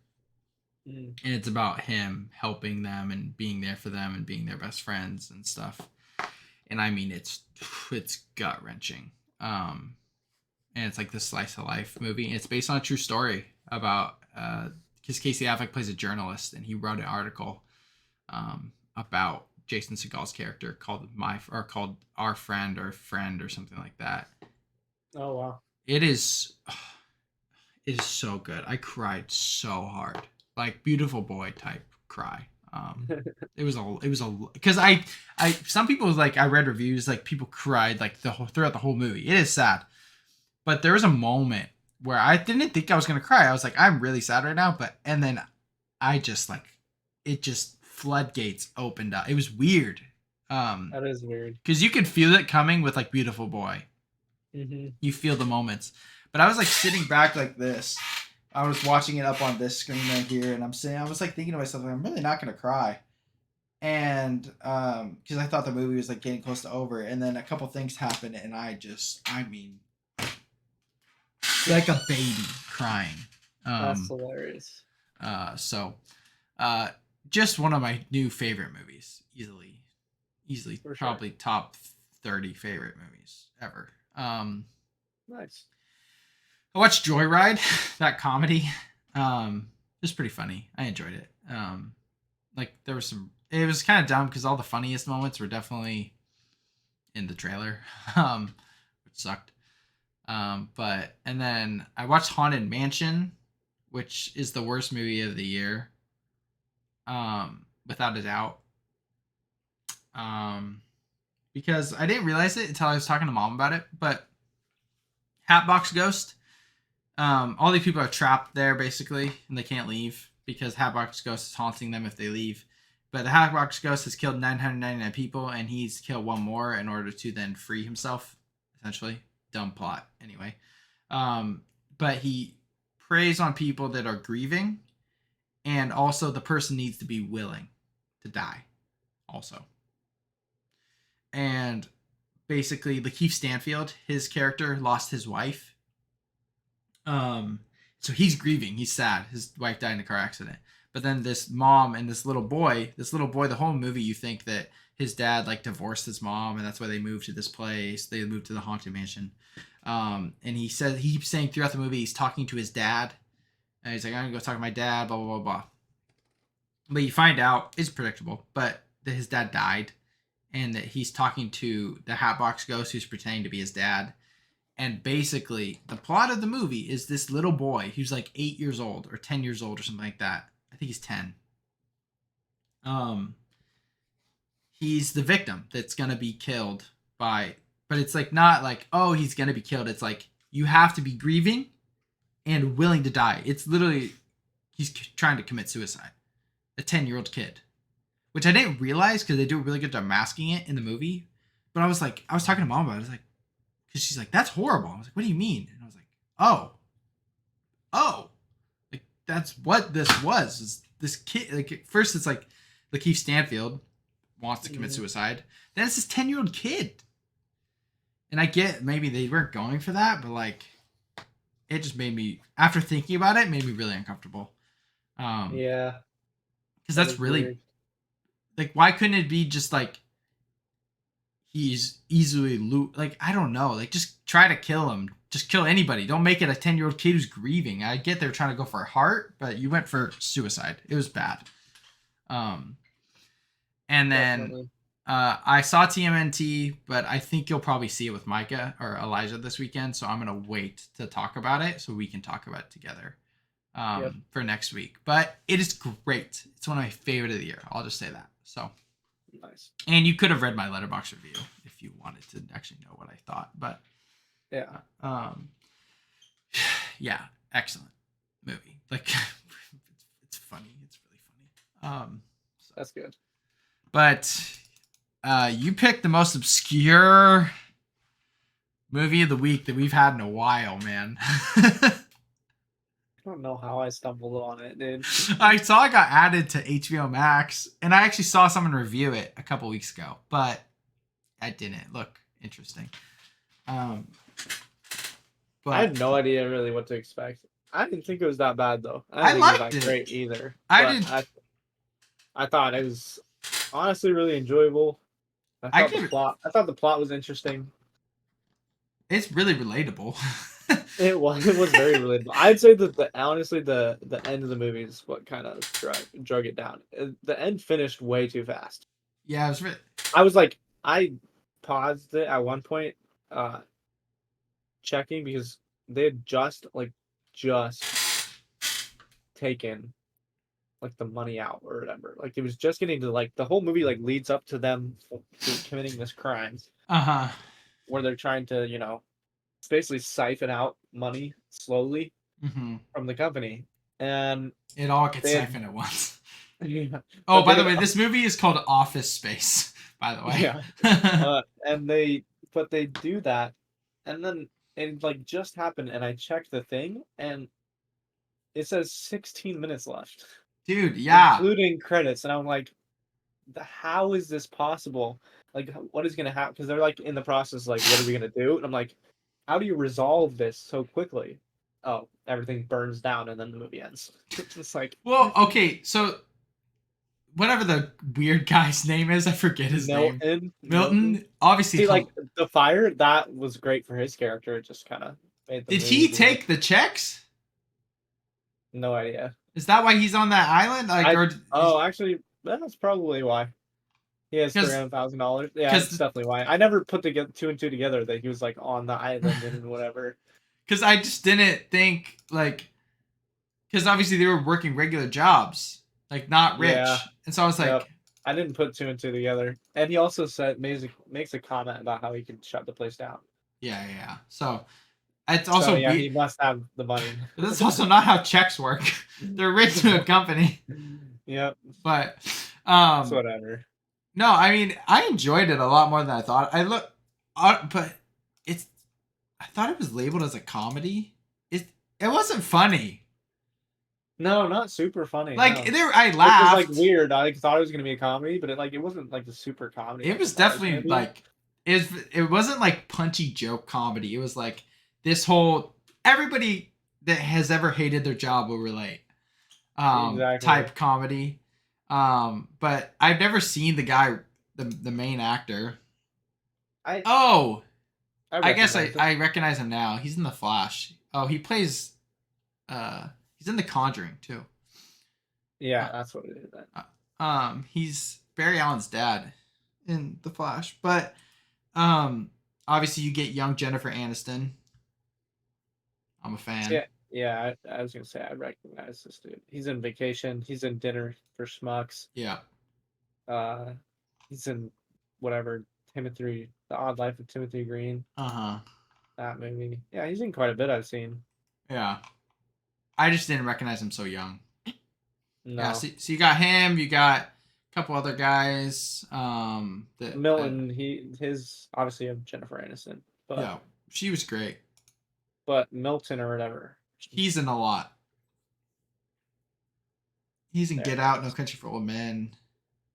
[SPEAKER 1] And it's about him helping them and being there for them and being their best friends and stuff. And I mean, it's gut wrenching. And it's like this slice of life movie. And it's based on a true story about because Casey Affleck plays a journalist and he wrote an article about Jason Segel's character called Our Friend or Friend or something like that.
[SPEAKER 2] Oh wow!
[SPEAKER 1] It is so good. I cried so hard, like beautiful boy type cry. It was because I some people like I read reviews like people cried like throughout the whole movie. It is sad, but there was a moment where I didn't think I was gonna cry. I was like, I'm really sad right now, and then I just like it just floodgates opened up. It was weird.
[SPEAKER 2] That is weird
[SPEAKER 1] because you could feel it coming with like Beautiful Boy. You feel the moments, but I was like sitting back like this. I was watching it up on this screen right here, and I was like thinking to myself, like, I'm really not gonna cry, and because I thought the movie was like getting close to over, and then a couple things happened, and I mean, like a baby crying.
[SPEAKER 2] That's hilarious.
[SPEAKER 1] Just one of my new favorite movies, easily,
[SPEAKER 2] For
[SPEAKER 1] probably top 30 favorite movies ever.
[SPEAKER 2] Nice.
[SPEAKER 1] I watched Joyride, that comedy. It was pretty funny. I enjoyed it. Like there was it was kind of dumb because all the funniest moments were definitely in the trailer, which sucked. And then I watched Haunted Mansion, which is the worst movie of the year. Without a doubt. Because I didn't realize it until I was talking to Mom about it, but Hatbox Ghost, all these people are trapped there basically, and they can't leave because Hatbox Ghost is haunting them if they leave. But the Hatbox Ghost has killed 999 people, and he's killed one more in order to then free himself, essentially. Dumb plot, anyway. But he preys on people that are grieving, and also the person needs to be willing to die, also. And basically, Lakeith Stanfield, his character, lost his wife. So he's grieving. He's sad. His wife died in a car accident. But then this mom and this little boy, the whole movie, you think that his dad like divorced his mom, and that's why they moved to this place. They moved to the Haunted Mansion. And he keeps saying throughout the movie, he's talking to his dad. And he's like, I'm going to go talk to my dad, blah, blah, blah, blah. But you find out, it's predictable, but that his dad died. And that he's talking to the Hatbox Ghost who's pretending to be his dad. And basically, the plot of the movie is this little boy who's like 8 years old or 10 years old or something like that. I think he's 10. He's the victim that's going to be killed by... But it's like not like, oh, he's going to be killed. It's like, you have to be grieving and willing to die. It's literally, he's trying to commit suicide. A 10-year-old kid. Which I didn't realize because they do a really good job masking it in the movie. But I was talking to Mom about it. I was like, because she's like, that's horrible. I was like, what do you mean? And I was like, oh, like that's what this was. Is this kid? Like at first, it's like Lakeith Stanfield wants to commit suicide. Then it's this 10-year-old kid. And I get maybe they weren't going for that, but like, it just made me, after thinking about it, made me really uncomfortable.
[SPEAKER 2] Yeah,
[SPEAKER 1] Because
[SPEAKER 2] that
[SPEAKER 1] that's
[SPEAKER 2] is
[SPEAKER 1] really
[SPEAKER 2] weird.
[SPEAKER 1] like, why couldn't it be just like he's easily like, I don't know, like just try to kill him, just kill anybody, don't make it a 10-year-old kid who's grieving. I get they're trying to go for a heart, but you went for suicide. It was bad. um and then
[SPEAKER 2] Definitely.
[SPEAKER 1] I saw TMNT, but I think you'll probably see it with Micah or Elijah this weekend, so I'm gonna wait to talk about it so we can talk about it together
[SPEAKER 2] Yep.
[SPEAKER 1] for next week. But it is great. It's one of my favorite of the year, I'll just say that. So,
[SPEAKER 2] Nice.
[SPEAKER 1] and you could have read my letterbox review if you wanted to actually know what I thought. But
[SPEAKER 2] Yeah,
[SPEAKER 1] um, yeah, excellent movie. Like, it's funny. It's really funny. So,
[SPEAKER 2] that's good.
[SPEAKER 1] but you picked the most obscure movie of the week that we've had in a while, man.
[SPEAKER 2] I don't know how I stumbled on it, dude.
[SPEAKER 1] I saw it got added to HBO Max, and I actually saw someone review it a couple weeks ago, but I didn't look interesting. Um,
[SPEAKER 2] I
[SPEAKER 1] but
[SPEAKER 2] had no idea really what to expect. I didn't think it was that bad though. I
[SPEAKER 1] I
[SPEAKER 2] didn't think it was
[SPEAKER 1] liked
[SPEAKER 2] that
[SPEAKER 1] it.
[SPEAKER 2] great either.
[SPEAKER 1] I
[SPEAKER 2] But
[SPEAKER 1] did.
[SPEAKER 2] I thought it was honestly really enjoyable.
[SPEAKER 1] I give.
[SPEAKER 2] I thought the plot was interesting.
[SPEAKER 1] It's really relatable.
[SPEAKER 2] It was very relatable. I'd say that honestly the end of the movie is what kind of drug it down. The end finished way too fast.
[SPEAKER 1] Yeah, it was.
[SPEAKER 2] I was like I paused it at one point, uh, checking because they had just taken like the money out or whatever. Like it was just getting to like the whole movie like leads up to them committing this crime
[SPEAKER 1] Uh huh.
[SPEAKER 2] where they're trying to basically siphon out money slowly
[SPEAKER 1] Mm-hmm.
[SPEAKER 2] from the company, and
[SPEAKER 1] It all gets
[SPEAKER 2] they had
[SPEAKER 1] siphoned at once.
[SPEAKER 2] yeah,
[SPEAKER 1] Oh,
[SPEAKER 2] but
[SPEAKER 1] by
[SPEAKER 2] they
[SPEAKER 1] the
[SPEAKER 2] had
[SPEAKER 1] way, this movie is called Office Space. By the way.
[SPEAKER 2] yeah, and they do that, and then it like just happened, and I checked the thing, and it says 16 minutes left,
[SPEAKER 1] Dude, yeah.
[SPEAKER 2] including credits, and I'm like, how is this possible? Like, what is gonna happen? Because they're like in the process, like, what are we gonna do? And I'm like, how do you resolve this so quickly? Oh, everything burns down, and then the movie ends. It's just like
[SPEAKER 1] Well, okay, so whatever the weird guy's name is, I forget his name.
[SPEAKER 2] Milton.
[SPEAKER 1] Milton, obviously.
[SPEAKER 2] See, like the fire that was great for his character. It just kind of made the
[SPEAKER 1] Did
[SPEAKER 2] movie
[SPEAKER 1] he
[SPEAKER 2] weird.
[SPEAKER 1] take the checks?
[SPEAKER 2] No idea.
[SPEAKER 1] Is that why he's on that island? Like,
[SPEAKER 2] I
[SPEAKER 1] or
[SPEAKER 2] actually that's probably why he has
[SPEAKER 1] because
[SPEAKER 2] $300,000. Yeah, it's
[SPEAKER 1] because
[SPEAKER 2] definitely why. I never put together two and two together that he was like on the island and whatever.
[SPEAKER 1] because I just didn't think like because obviously they were working regular jobs, like not
[SPEAKER 2] Yeah.
[SPEAKER 1] rich, and so I was
[SPEAKER 2] Yep.
[SPEAKER 1] like,
[SPEAKER 2] I didn't put two and two together. And he also said makes a comment about how he can shut the place down.
[SPEAKER 1] yeah, yeah, yeah. So it's
[SPEAKER 2] So
[SPEAKER 1] also
[SPEAKER 2] yeah,
[SPEAKER 1] weird.
[SPEAKER 2] he must have the money.
[SPEAKER 1] That's also not how checks work. They're written to a company,
[SPEAKER 2] Yep.
[SPEAKER 1] but
[SPEAKER 2] It's whatever.
[SPEAKER 1] no, I mean I enjoyed it a lot more than I thought. But it's I thought it was labeled as a comedy. It wasn't funny.
[SPEAKER 2] No, not super funny.
[SPEAKER 1] Like
[SPEAKER 2] No,
[SPEAKER 1] there, I
[SPEAKER 2] which is like
[SPEAKER 1] laughed.
[SPEAKER 2] weird. I thought it was gonna be a comedy, but it wasn't like the super comedy
[SPEAKER 1] It
[SPEAKER 2] like I
[SPEAKER 1] was
[SPEAKER 2] thought it was gonna
[SPEAKER 1] definitely
[SPEAKER 2] be.
[SPEAKER 1] like it wasn't like punchy joke comedy. It was like this whole everybody that has ever hated their job will relate
[SPEAKER 2] Exactly.
[SPEAKER 1] type comedy. But I've never seen the main actor.
[SPEAKER 2] I
[SPEAKER 1] Oh,
[SPEAKER 2] I
[SPEAKER 1] I guess
[SPEAKER 2] recognize him.
[SPEAKER 1] I recognize him now. He's in The Flash. Oh, he plays he's in The Conjuring too.
[SPEAKER 2] Yeah,
[SPEAKER 1] Uh,
[SPEAKER 2] that's what it is. Then.
[SPEAKER 1] he's Barry Allen's dad in The Flash. But um obviously you get young Jennifer Aniston. I'm a fan.
[SPEAKER 2] Yeah, yeah. I was gonna say I recognize this dude. He's in Vacation. He's in Dinner for Schmucks.
[SPEAKER 1] Yeah.
[SPEAKER 2] Uh, he's in whatever Timothy, The Odd Life of Timothy Green.
[SPEAKER 1] Uh-huh.
[SPEAKER 2] That movie. Yeah, he's in quite a bit. I've seen.
[SPEAKER 1] Yeah. I just didn't recognize him so young. Yeah,
[SPEAKER 2] No,
[SPEAKER 1] so you got him, you got a couple other guys that
[SPEAKER 2] Milton. His obviously of Jennifer Aniston, but
[SPEAKER 1] yeah, she was great.
[SPEAKER 2] Milton or whatever.
[SPEAKER 1] He's in a lot. He's in Get
[SPEAKER 2] There it
[SPEAKER 1] Out, No
[SPEAKER 2] is.
[SPEAKER 1] Country for Old Men.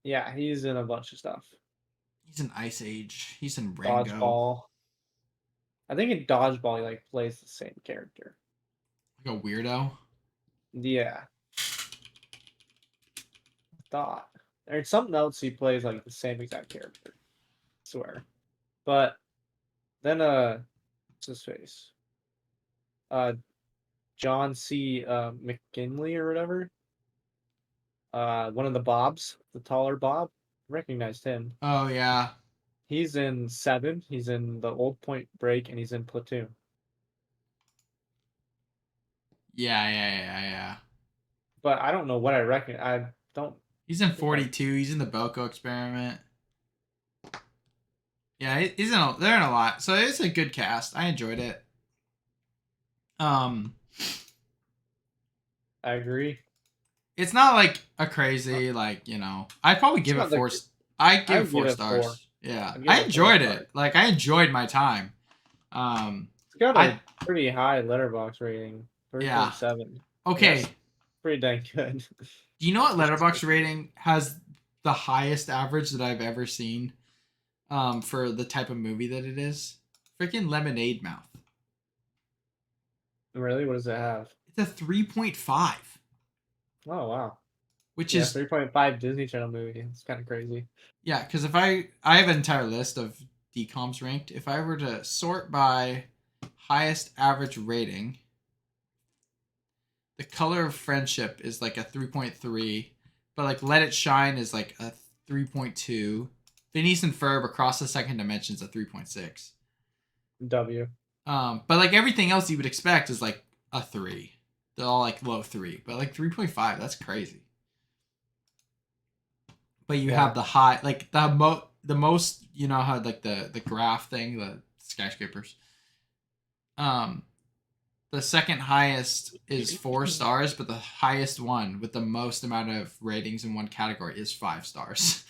[SPEAKER 2] Yeah, he's in a bunch of stuff.
[SPEAKER 1] He's in Ice Age. He's in Rango.
[SPEAKER 2] Dodgeball. I think in Dodgeball he like plays the same character.
[SPEAKER 1] Like a weirdo.
[SPEAKER 2] Yeah. thought. There's something else he plays like the same exact character. I swear. But then what's his face? Uh John C. McKinley or whatever. One of the Bobs, the taller Bob. Recognized him.
[SPEAKER 1] Oh yeah.
[SPEAKER 2] He's in Seven. He's in the Old Point Break, and he's in Platoon.
[SPEAKER 1] Yeah.
[SPEAKER 2] But I don't know what I reckon. I don't.
[SPEAKER 1] He's in 42. He's in the Belko Experiment. Yeah, they're in a lot. So it's a good cast. I enjoyed it.
[SPEAKER 2] I agree.
[SPEAKER 1] It's not like a crazy I'd probably give it four. I give it 4 stars. 4. Yeah, I enjoyed it. Like I enjoyed my time.
[SPEAKER 2] It's got a pretty high letterbox rating. 3.7.
[SPEAKER 1] Yeah. Okay.
[SPEAKER 2] Pretty dang good.
[SPEAKER 1] Do you know what letterbox rating has the highest average that I've ever seen? For the type of movie that it is, freaking Lemonade Mouth.
[SPEAKER 2] Really? What does it have?
[SPEAKER 1] It's a 3.5.
[SPEAKER 2] Oh wow.
[SPEAKER 1] Which is
[SPEAKER 2] 3.5 Disney Channel movie. It's kind of crazy.
[SPEAKER 1] Yeah, because if I have an entire list of DComs ranked. If I were to sort by highest average rating, The Color of Friendship is like a 3.3, but like Let It Shine is like a 3.2. Phineas and Ferb Across the Second Dimension is a 3.6.
[SPEAKER 2] W.
[SPEAKER 1] But like everything else you would expect is like a 3. They're all like low 3, but like 3.5, that's crazy. But you have the high, like the most, you know how like the graph thing, the skyscrapers. The second highest is 4 stars, but the highest one with the most amount of ratings in one category is 5 stars.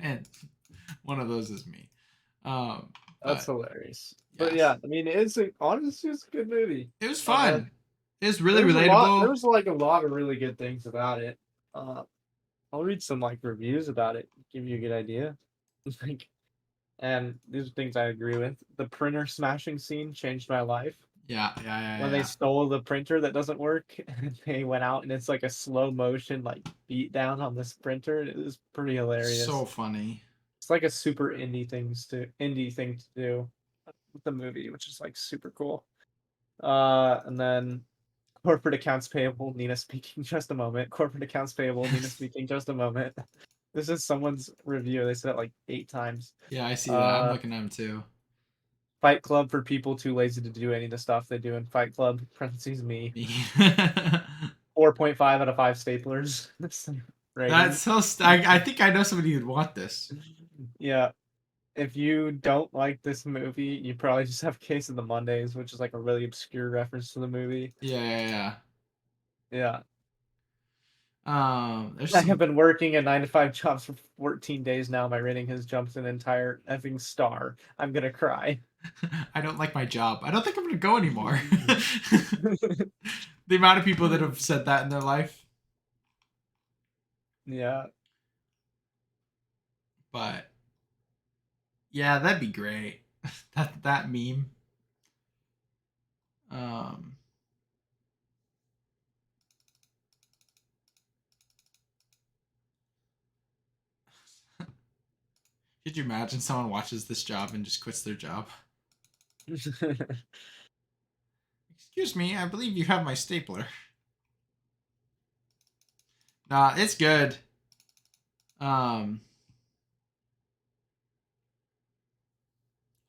[SPEAKER 1] And one of those is me.
[SPEAKER 2] That's hilarious. Yes. But yeah, I mean, honestly, it's a good movie.
[SPEAKER 1] It was fun. It was really relatable.
[SPEAKER 2] There was like a lot of really good things about it. I'll read some like reviews about it, give you a good idea. Like, and these are things I agree with. The printer smashing scene changed my life.
[SPEAKER 1] Yeah.
[SPEAKER 2] When they stole the printer that doesn't work, and they went out and it's like a slow motion like beat down on this printer. It was pretty hilarious.
[SPEAKER 1] So funny.
[SPEAKER 2] It's like a super indie thing to do with the movie, which is like super cool. And then corporate accounts payable, Nina speaking just a moment. Corporate accounts payable, Nina speaking just a moment. This is someone's review. They said it like 8 times.
[SPEAKER 1] Yeah, I see that. I'm looking at them too.
[SPEAKER 2] Fight Club for people too lazy to do any of the stuff they do in Fight Club. Parentheses me. 4.5 out of 5 staplers.
[SPEAKER 1] That's so. I think I know somebody who'd want this.
[SPEAKER 2] Yeah. If you don't like this movie, you probably just have Case of the Mondays, which is like a really obscure reference to the movie.
[SPEAKER 1] Yeah.
[SPEAKER 2] I have been working a 9-to-5 jobs for 14 days now. My rating has jumped an entire effing star. I'm gonna cry.
[SPEAKER 1] I don't like my job. I don't think I'm gonna go anymore. The amount of people that have said that in their life.
[SPEAKER 2] Yeah.
[SPEAKER 1] But yeah, that'd be great. that meme. Could you imagine someone watches this job and just quits their job? Excuse me, I believe you have my stapler. Nah, it's good.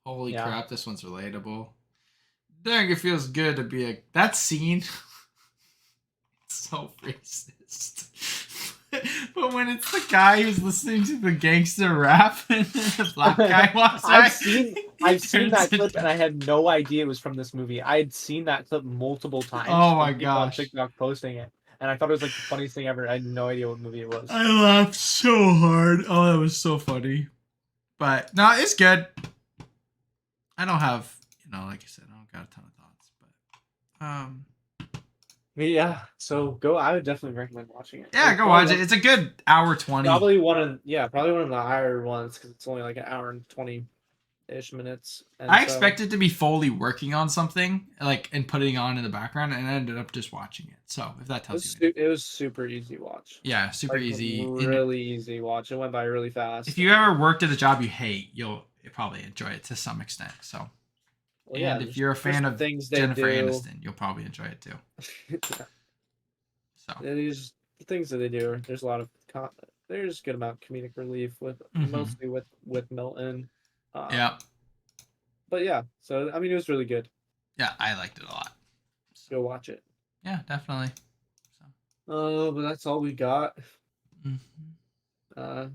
[SPEAKER 1] Holy crap, this one's relatable. Dang, it feels good to be that scene. So racist. But when it's the guy who's listening to the gangster rap and the black guy walks by,
[SPEAKER 2] I've seen that clip and I had no idea it was from this movie. I had seen that clip multiple times.
[SPEAKER 1] Oh my gosh.
[SPEAKER 2] On TikTok posting it. And I thought it was like the funniest thing ever. I had no idea what movie it was.
[SPEAKER 1] I laughed so hard. Oh, that was so funny. But no, it's good. I don't have, like I said, I don't got a ton of thoughts, but
[SPEAKER 2] yeah, so I would definitely recommend watching it.
[SPEAKER 1] Yeah, go watch it. It's a good hour 20.
[SPEAKER 2] Probably one of the higher ones because it's only like an hour and 20 ish minutes. And
[SPEAKER 1] I
[SPEAKER 2] so
[SPEAKER 1] expected to be fully working on something, like, and putting it on in the background, and I ended up just watching it. So if that tells you anything.
[SPEAKER 2] it was super easy watch.
[SPEAKER 1] Yeah, super
[SPEAKER 2] Like
[SPEAKER 1] easy. And
[SPEAKER 2] really easy watch. It went by really
[SPEAKER 1] if
[SPEAKER 2] fast.
[SPEAKER 1] you
[SPEAKER 2] And
[SPEAKER 1] ever worked at a job you hate, you'll probably enjoy it to some extent. So,
[SPEAKER 2] well, yeah,
[SPEAKER 1] and if you're a
[SPEAKER 2] just
[SPEAKER 1] fan
[SPEAKER 2] the
[SPEAKER 1] of
[SPEAKER 2] things they
[SPEAKER 1] Jennifer
[SPEAKER 2] do.
[SPEAKER 1] Aniston, you'll probably enjoy it too.
[SPEAKER 2] Yeah,
[SPEAKER 1] So,
[SPEAKER 2] these the things that they do. There's a lot of there's a good amount of comedic relief with
[SPEAKER 1] hmm,
[SPEAKER 2] mostly with Milton.
[SPEAKER 1] yeah,
[SPEAKER 2] But yeah, so I mean, it was really good.
[SPEAKER 1] yeah, I liked it a lot. So,
[SPEAKER 2] Go watch it.
[SPEAKER 1] yeah, definitely. So,
[SPEAKER 2] But that's all we got.
[SPEAKER 1] mhm.
[SPEAKER 2] Uh,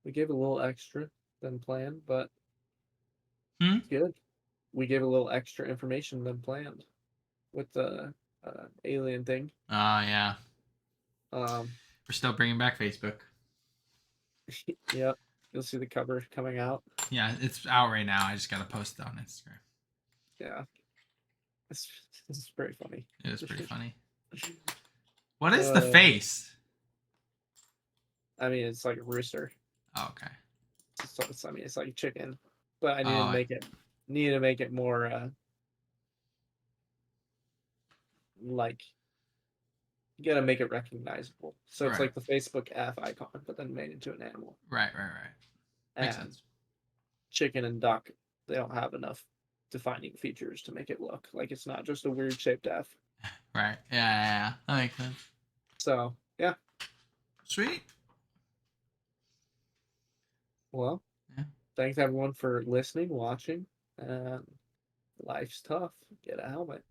[SPEAKER 2] we gave a little extra than planned, but
[SPEAKER 1] Hmm?
[SPEAKER 2] it's good. We gave a little extra information than planned with the alien thing.
[SPEAKER 1] Oh yeah,
[SPEAKER 2] Um,
[SPEAKER 1] we're still bringing back Facebook.
[SPEAKER 2] yep, you'll see the cover coming out.
[SPEAKER 1] Yeah, it's out right now. I just gotta post it on Instagram.
[SPEAKER 2] Yeah, it's it's very funny.
[SPEAKER 1] It was pretty funny. What is the
[SPEAKER 2] uh,
[SPEAKER 1] face?
[SPEAKER 2] I mean, it's like a rooster.
[SPEAKER 1] Oh, okay.
[SPEAKER 2] I mean, it's like a chicken, but I
[SPEAKER 1] Oh,
[SPEAKER 2] needed to make it more like you gotta make it recognizable. So it's
[SPEAKER 1] right,
[SPEAKER 2] like the Facebook F icon, but then made into an animal.
[SPEAKER 1] right. Makes
[SPEAKER 2] And
[SPEAKER 1] sense.
[SPEAKER 2] chicken and duck, they don't have enough defining features to make it look like it's not just a weird shaped F.
[SPEAKER 1] Right. Yeah. That makes sense.
[SPEAKER 2] So yeah,
[SPEAKER 1] Sweet.
[SPEAKER 2] well,
[SPEAKER 1] Yeah.
[SPEAKER 2] thanks everyone for listening, watching, and life's tough. Get a helmet.